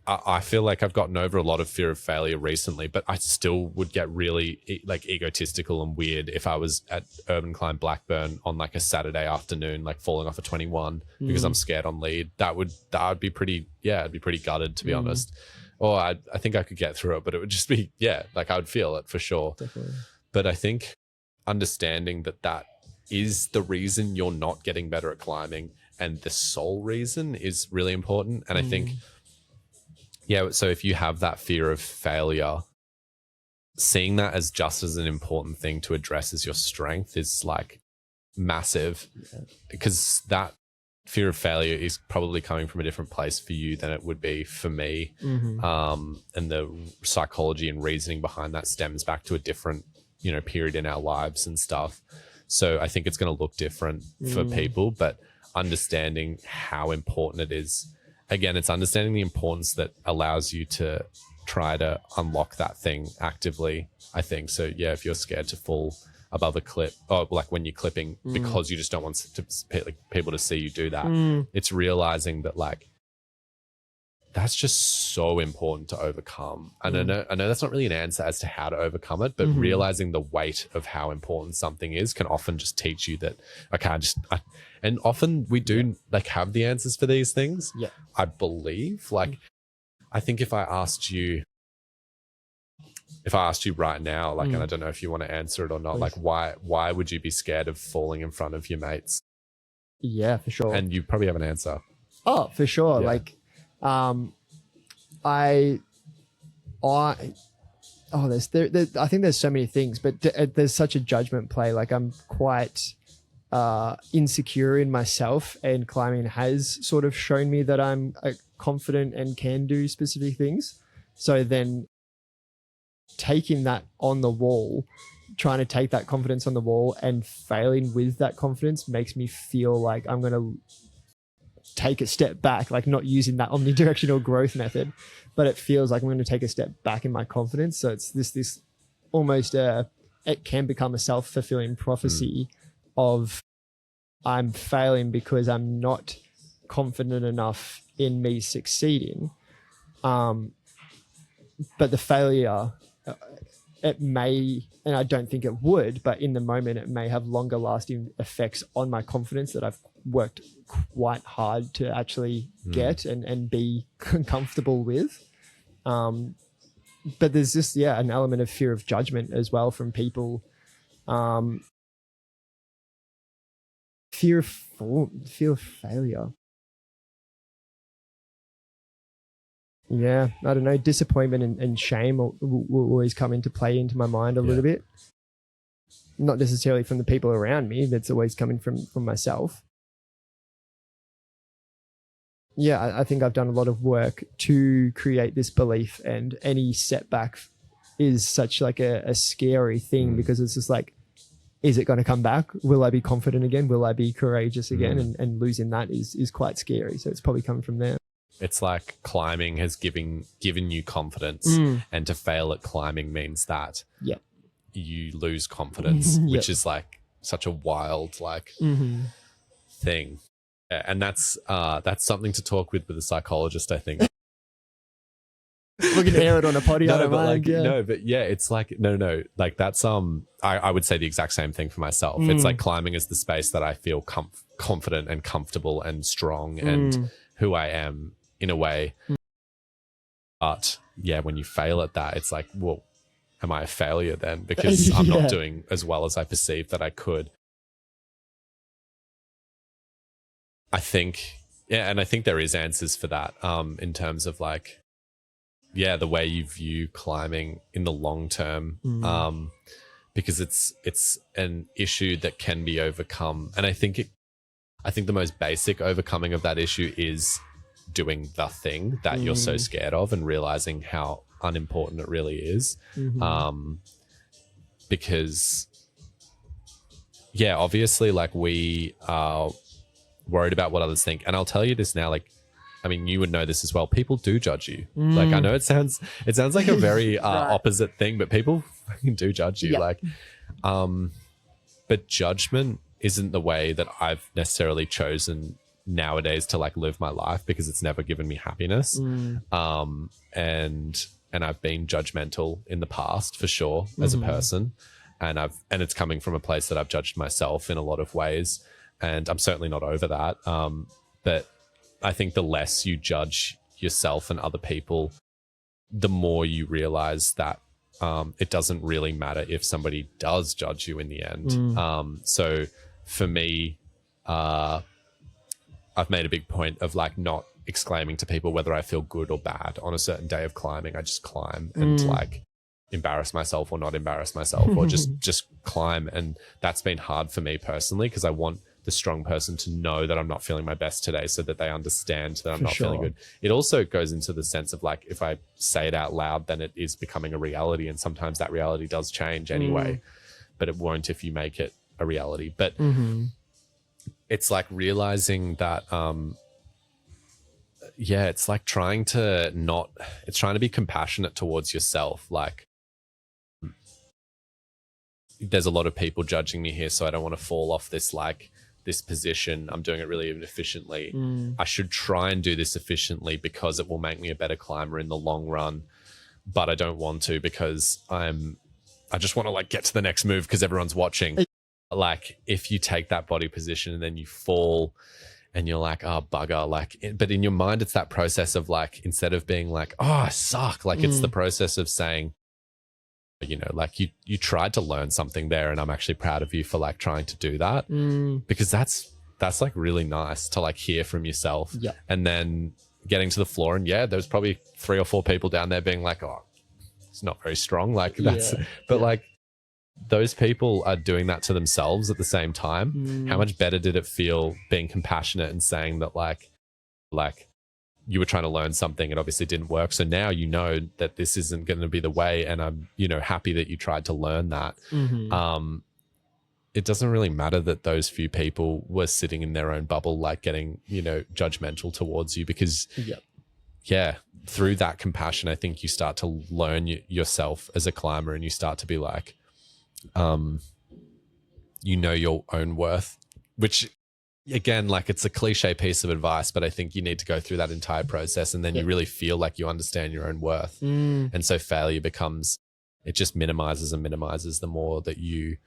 I feel like I've gotten over a lot of fear of failure recently, but I still would get really like egotistical and weird if I was at Urban Climb Blackburn on like a Saturday afternoon, like falling off a 21 because I'm scared on lead. That would be pretty, I'd be pretty gutted to be honest. Or I think I could get through it, but it would just be, like I would feel it for sure. Definitely. But I think understanding that is the reason you're not getting better at climbing and the sole reason is really important. And I think, so if you have that fear of failure, seeing that as just as an important thing to address as your strength is like massive, because that fear of failure is probably coming from a different place for you than it would be for me. And the psychology and reasoning behind that stems back to a different period in our lives and stuff. So I think it's going to look different for people, but understanding how important it is. Again, it's understanding the importance that allows you to try to unlock that thing actively, I think. So yeah, if you're scared to fall above a clip, or like when you're clipping because you just don't want people to see you do that, it's realizing that like that's just so important to overcome. And I know that's not really an answer as to how to overcome it, but realizing the weight of how important something is can often just teach you that, okay, and often we do like have the answers for these things. Yeah. I believe, like, I think if I asked you right now, like, and I don't know if you want to answer it or not, like, why would you be scared of falling in front of your mates? Yeah, for sure. And you probably have an answer. Oh, for sure. Yeah. Like, I think there's so many things, but there's such a judgment play. Like, I'm quite insecure in myself, and climbing has sort of shown me that I'm confident and can do specific things. So then taking that on the wall, trying to take that confidence on the wall and failing with that confidence makes me feel like I'm going to take a step back, like not using that omnidirectional growth method, but it feels like I'm going to take a step back in my confidence. So it's this almost it can become a self-fulfilling prophecy of I'm failing because I'm not confident enough in me succeeding. But the failure, it may, and I don't think it would, but in the moment it may have longer lasting effects on my confidence that I've worked quite hard to actually get and be comfortable with. But there's just, an element of fear of judgment as well from people. Fear of failure. Yeah, I don't know. Disappointment and shame will always come into play into my mind a little bit. Not necessarily from the people around me. That's always coming from myself. Yeah, I think I've done a lot of work to create this belief, and any setback is such like a scary thing because it's just like, is it going to come back? Will I be confident again? Will I be courageous again? And losing that is quite scary. So it's probably coming from there. It's like climbing has given you confidence, and to fail at climbing means that you lose confidence, which is like such a wild thing. And that's something to talk with a psychologist, I think. We can air it on a potty. It's like no, like that's I would say the exact same thing for myself. It's like climbing is the space that I feel confident and comfortable and strong and who I am in a way. But when you fail at that, it's like, well, am I a failure then? Because I'm not doing as well as I perceived that I could. I think, and I think there is answers for that in terms of like, the way you view climbing in the long term, because it's an issue that can be overcome. And I think the most basic overcoming of that issue is doing the thing that you're so scared of and realizing how unimportant it really is. Because obviously like we are worried about what others think. And I'll tell you this now, like, I mean, you would know this as well. People do judge you. Like, I know it sounds like a very opposite thing, but people fucking do judge you. Like, but judgment isn't the way that I've necessarily chosen nowadays to like live my life, because it's never given me happiness. And I've been judgmental in the past for sure as a person. And it's coming from a place that I've judged myself in a lot of ways. And I'm certainly not over that. But I think the less you judge yourself and other people, the more you realize that it doesn't really matter if somebody does judge you in the end. So for me, I've made a big point of like not exclaiming to people whether I feel good or bad on a certain day of climbing. I just climb and like embarrass myself or not embarrass myself or just climb. And that's been hard for me personally, because I want the strong person to know that I'm not feeling my best today, so that they understand that I'm not feeling good. It also goes into the sense of like, if I say it out loud, then it is becoming a reality. And sometimes that reality does change anyway, but it won't if you make it a reality. But it's like realizing that, it's like trying to be compassionate towards yourself. Like, there's a lot of people judging me here, so I don't want to fall off this, like, this position. I'm doing it really inefficiently. I should try and do this efficiently because it will make me a better climber in the long run. But I don't want to because I just want to like get to the next move because everyone's watching. Like, if you take that body position and then you fall and you're like, oh, bugger. Like, but in your mind, it's that process of like, instead of being like, oh, I suck. Like, it's the process of saying, you know, like you tried to learn something there, and I'm actually proud of you for like trying to do that, because that's like really nice to like hear from yourself. Yeah. And then getting to the floor, and there's probably 3 or 4 people down there being like, oh, it's not very strong. Like that's, but like those people are doing that to themselves at the same time. How much better did it feel being compassionate and saying that like you were trying to learn something, it obviously didn't work, so now you know that this isn't going to be the way, and I'm, you know, happy that you tried to learn that. It doesn't really matter that those few people were sitting in their own bubble, like getting, you know, judgmental towards you, because through that compassion, I think you start to learn yourself as a climber, and you start to be like, you know, your own worth, which again, like, it's a cliche piece of advice, but I think you need to go through that entire process, and then you really feel like you understand your own worth. And so failure becomes, it just minimizes and minimizes the more that you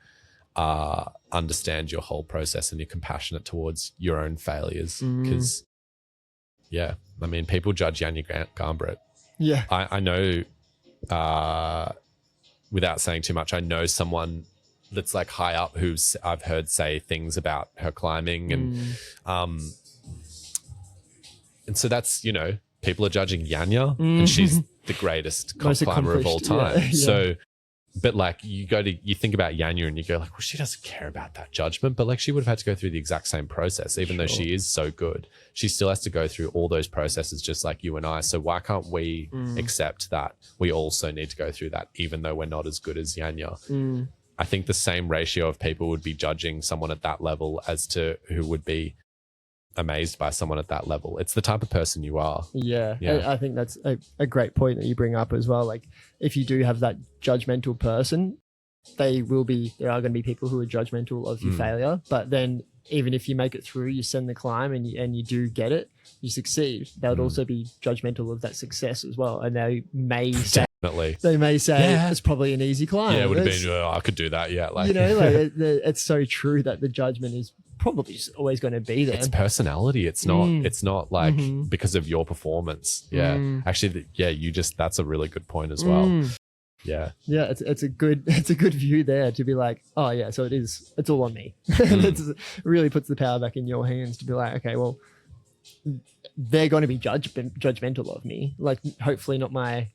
understand your whole process and you're compassionate towards your own failures. Because I mean, people judge Janja Garnbret. I know, without saying too much, I know someone that's like high up who's I've heard say things about her climbing, and so that's, you know, people are judging Janja, and she's the greatest climber of all time. So, but like you think about Janja and you go like, well, she doesn't care about that judgment, but like she would have had to go through the exact same process, even though she is so good. She still has to go through all those processes just like you and I. So why can't we accept that we also need to go through that, even though we're not as good as Janja? I think the same ratio of people would be judging someone at that level as to who would be amazed by someone at that level. It's the type of person you are. I think that's a great point that you bring up as well. Like, if you do have that judgmental person, there are going to be people who are judgmental of your failure, but then even if you make it through, you send the climb and you do get it, you succeed, they would also be judgmental of that success as well, and they may say it's probably an easy climb. It would have been, I could do that. Like, you know, like it's so true that the judgment is probably always going to be there. It's personality. It's not like because of your performance. Actually, that's a really good point as well. It's a good view there to be like, oh yeah, so it's all on me. It really puts the power back in your hands to be like, okay, well, they're going to be judgmental of me. Like, hopefully not my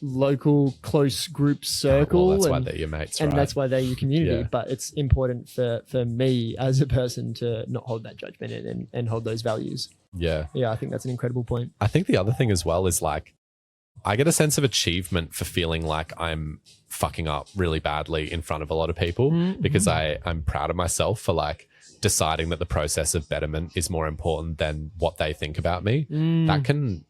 local close group circle. That's why they're your mates, and that's why they're your community. But it's important for me as a person to not hold that judgment in and hold those values. I think that's an incredible point. I think the other thing as well is like, I get a sense of achievement for feeling like I'm fucking up really badly in front of a lot of people, because I'm proud of myself for like deciding that the process of betterment is more important than what they think about me. That can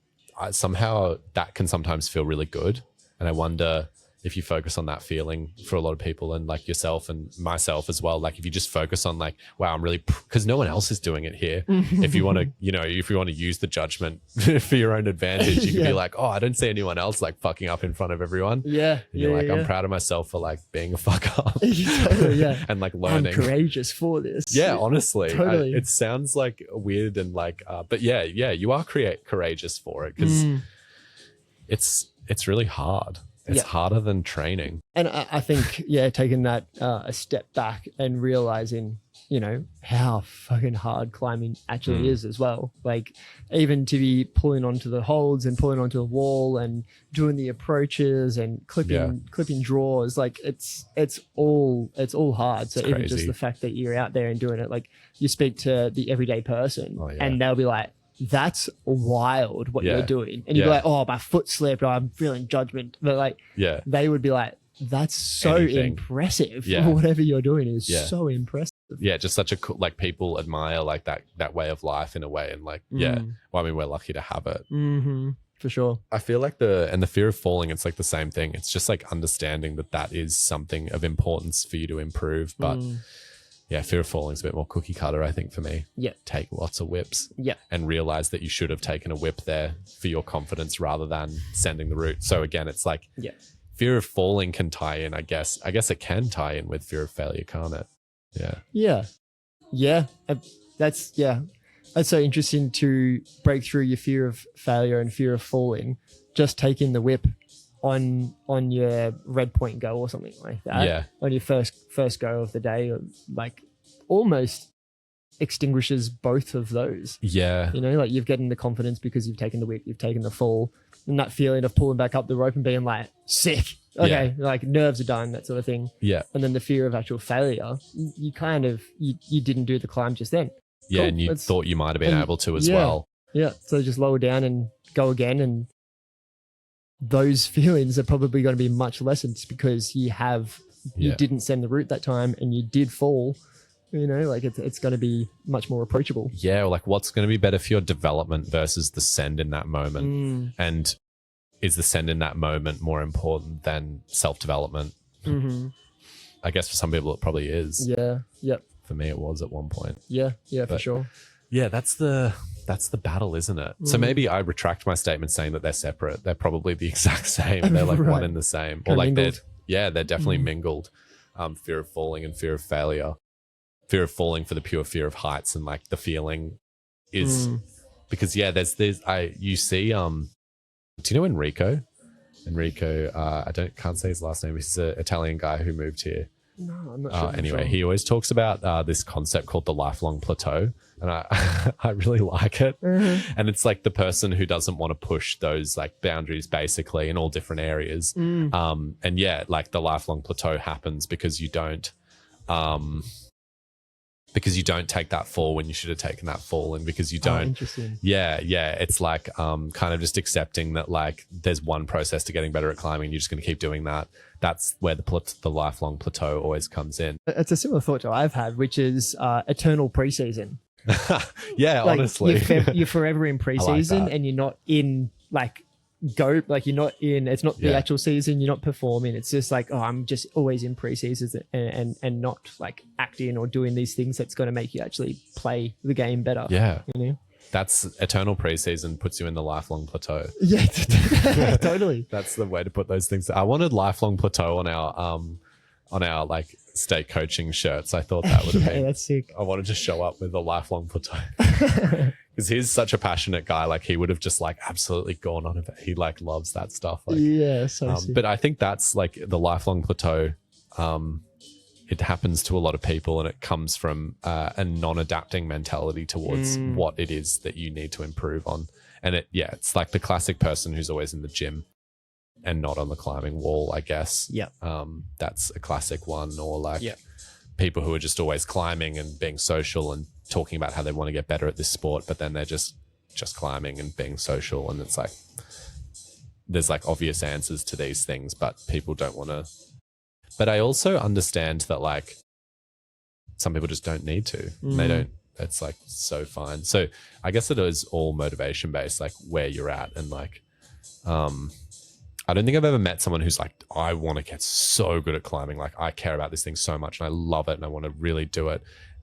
sometimes feel really good. And I wonder if you focus on that feeling for a lot of people, and like yourself and myself as well, like if you just focus on like, wow, I'm really, because no one else is doing it here. If you want to, you know, if you want to use the judgment for your own advantage, you can be like, oh, I don't see anyone else like fucking up in front of everyone. And you're like, I'm proud of myself for like being a fuck up. And like learning. I'm courageous for this. Honestly, it sounds like weird and like, but you are courageous for it, because it's really hard. It's harder than training. And I think, taking that a step back and realizing, you know, how fucking hard climbing actually is as well. Like, even to be pulling onto the holds and pulling onto the wall and doing the approaches and clipping draws, like it's all hard. So even just the fact that you're out there and doing it, like you speak to the everyday person and they'll be like, that's wild what you're doing. And you'd be like, oh, my foot slipped, or I'm feeling judgment. But like, they would be like, that's so impressive. Whatever you're doing is so impressive. yeah, just such a cool, like people admire like that way of life in a way. And like, yeah, well, I mean, we're lucky to have it. Mm-hmm. For sure. I feel like the fear of falling, it's like the same thing. It's just like understanding that is something of importance for you to improve. But yeah, fear of falling is a bit more cookie cutter, I think, for me. Yeah. Take lots of whips. Yeah. And realize that you should have taken a whip there for your confidence rather than sending the route. So again, it's like fear of falling can tie in, I guess. I guess it can tie in with fear of failure, can't it? Yeah. Yeah. Yeah. That's so interesting to break through your fear of failure and fear of falling. Just taking the whip on your red point go or something like that. Yeah. On your first go of the day, like almost extinguishes both of those. Yeah. You know, like you've getting the confidence because you've taken the whip, you've taken the fall, and that feeling of pulling back up the rope and being like, sick. Okay, like nerves are done, that sort of thing. Yeah. And then the fear of actual failure, you kind of, you didn't do the climb just then. Yeah, cool. And you thought you might have been able to as well. Yeah, so just lower down and go again, and those feelings are probably going to be much lessened because you didn't send the route that time and you did fall. You know, like it's going to be much more approachable. Yeah, or like what's going to be better for your development versus the send in that moment. And is the send in that moment more important than self-development? I guess for some people it probably is. Yeah, yep. For me it was at one point. Yeah, for sure. Yeah, that's the battle, isn't it? So maybe I retract my statement saying that they're separate. They're probably the exact same. They're like one and the same. Or like they're definitely mingled. Fear of falling and fear of failure. Fear of falling for the pure fear of heights, and like the feeling is because you see do you know Enrico? I can't say his last name. He's an Italian guy who moved here. No, I'm not sure. Anyway, he always talks about this concept called the lifelong plateau, and I really like it. And it's like the person who doesn't want to push those like boundaries basically in all different areas. And yeah, like the lifelong plateau happens because you don't take that fall when you should have taken that fall, and because you don't. Interesting. Yeah. It's like kind of just accepting that like there's one process to getting better at climbing. You're just going to keep doing that. That's where the lifelong plateau always comes in. It's a similar thought to I've had, which is eternal preseason. Yeah, like, honestly. You're forever in preseason, like, and you're not in like you're not in, it's not the actual season, you're not performing, it's just like, oh, I'm just always in preseason and not like acting or doing these things that's going to make you actually play the game better. Yeah, you know, that's eternal preseason puts you in the lifelong plateau. Yeah. Totally. That's the way to put those things. I wanted lifelong plateau on our like state coaching shirts. I thought that would have been that's sick. I wanted to show up with a lifelong plateau. Because he's such a passionate guy. Like he would have just like absolutely gone on about. He like loves that stuff. Like, yeah, so sick. But I think that's like the lifelong plateau. It happens to a lot of people, and it comes from a non-adapting mentality towards what it is that you need to improve on. And it's like the classic person who's always in the gym and not on the climbing wall, I guess. Yeah. That's a classic one. Or like people who are just always climbing and being social and talking about how they want to get better at this sport, but then they're just climbing and being social. And it's like, there's like obvious answers to these things, but people don't want to. But I also understand that like some people just don't need to. They don't. It's like so fine. So I guess it is all motivation based, like where you're at. And like, I don't think I've ever met someone who's like, I want to get so good at climbing. Like I care about this thing so much and I love it and I want to really do it.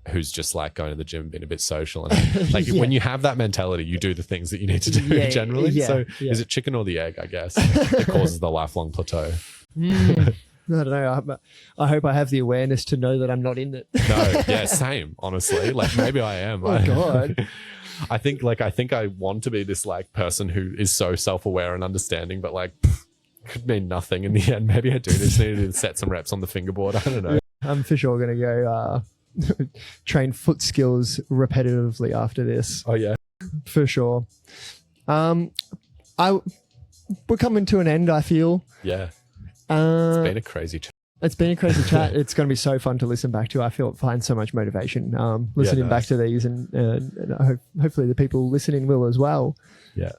Who's just like going to the gym, being a bit social. And like when you have that mentality, you do the things that you need to do generally. Is it chicken or the egg, I guess, that causes the lifelong plateau? I don't know. I hope I have the awareness to know that I'm not in it. No, yeah, same, honestly. Like maybe I am. Oh God. I think I want to be this like person who is so self-aware and understanding, but like could mean nothing in the end. Maybe I do just need to set some reps on the fingerboard. I don't know. I'm for sure going to go train foot skills repetitively after this. Oh yeah, for sure. We're coming to an end, I feel. Yeah. It's been a crazy chat. It's been a crazy chat. It's going to be so fun to listen back to. I find so much motivation listening back to these, and hopefully the people listening will as well. Yeah.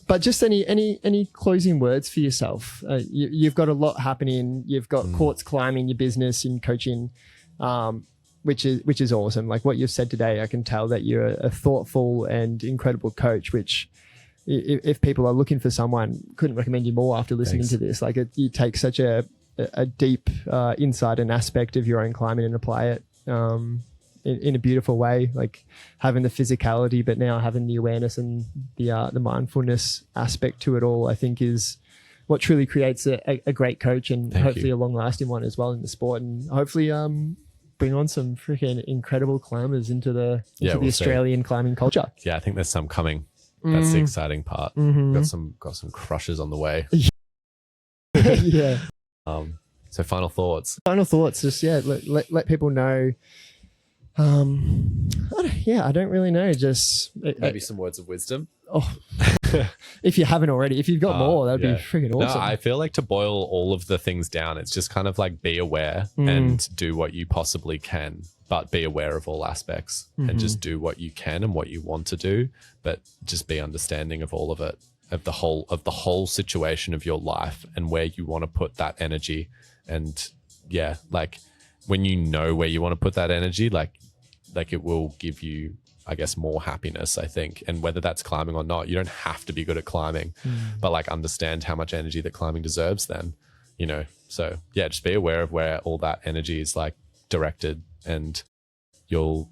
But just any closing words for yourself? You've got a lot happening. You've got courts climbing, your business, and coaching. which is awesome. Like what you've said today, I can tell that you're a thoughtful and incredible coach, which if people are looking for someone, couldn't recommend you more after listening to this. Like you take such a deep insight and aspect of your own climbing and apply it in a beautiful way, like having the physicality, but now having the awareness and the mindfulness aspect to it all, I think is what truly creates a great coach, and hopefully a long-lasting one as well in the sport, and hopefully bring on some freaking incredible climbers into the Australian climbing culture. Yeah, I think there's some coming. That's the exciting part. Got some crushes on the way. Yeah. So final thoughts. Just let people know. I don't really know. Just maybe some words of wisdom. Oh, if you haven't already, if you've got more, that'd be freaking awesome. No, I feel like to boil all of the things down, it's just kind of like be aware and do what you possibly can, but be aware of all aspects and just do what you can and what you want to do, but just be understanding of all of it, of the whole situation of your life and where you want to put that energy. And yeah, like when you know where you want to put that energy, like it will give you, I guess, more happiness, I think. And whether that's climbing or not, you don't have to be good at climbing, but like understand how much energy that climbing deserves then, you know? So yeah, just be aware of where all that energy is like directed, and you'll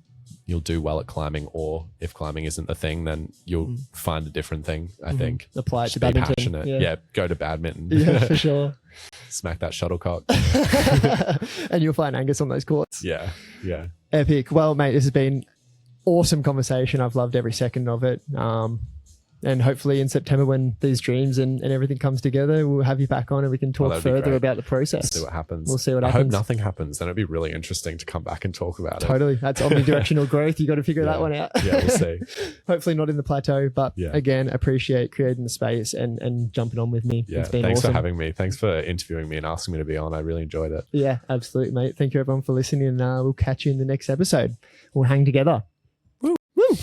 do well at climbing. Or if climbing isn't the thing, then you'll find a different thing, I think. Apply it just to be badminton. Passionate. Yeah, go to badminton. Yeah, for sure. Smack that shuttlecock. And you'll find Angus on those courts. Yeah. Epic. Well, mate, this has been awesome conversation. I've loved every second of it. And hopefully in September, when these dreams and everything comes together, we'll have you back on and we can talk further about the process. See what happens. We'll see what happens. happens. I hope nothing happens. Then it'd be really interesting to come back and talk about it. Totally. That's omnidirectional growth. You got to figure that one out. Yeah, we'll see. Hopefully not in the plateau, but again, appreciate creating the space and jumping on with me. Yeah, it's been thanks awesome. for having me. Thanks for interviewing me and asking me to be on. I really enjoyed it. Yeah, absolutely, mate. Thank you everyone for listening. We'll catch you in the next episode. We'll hang together. Woo! Woo!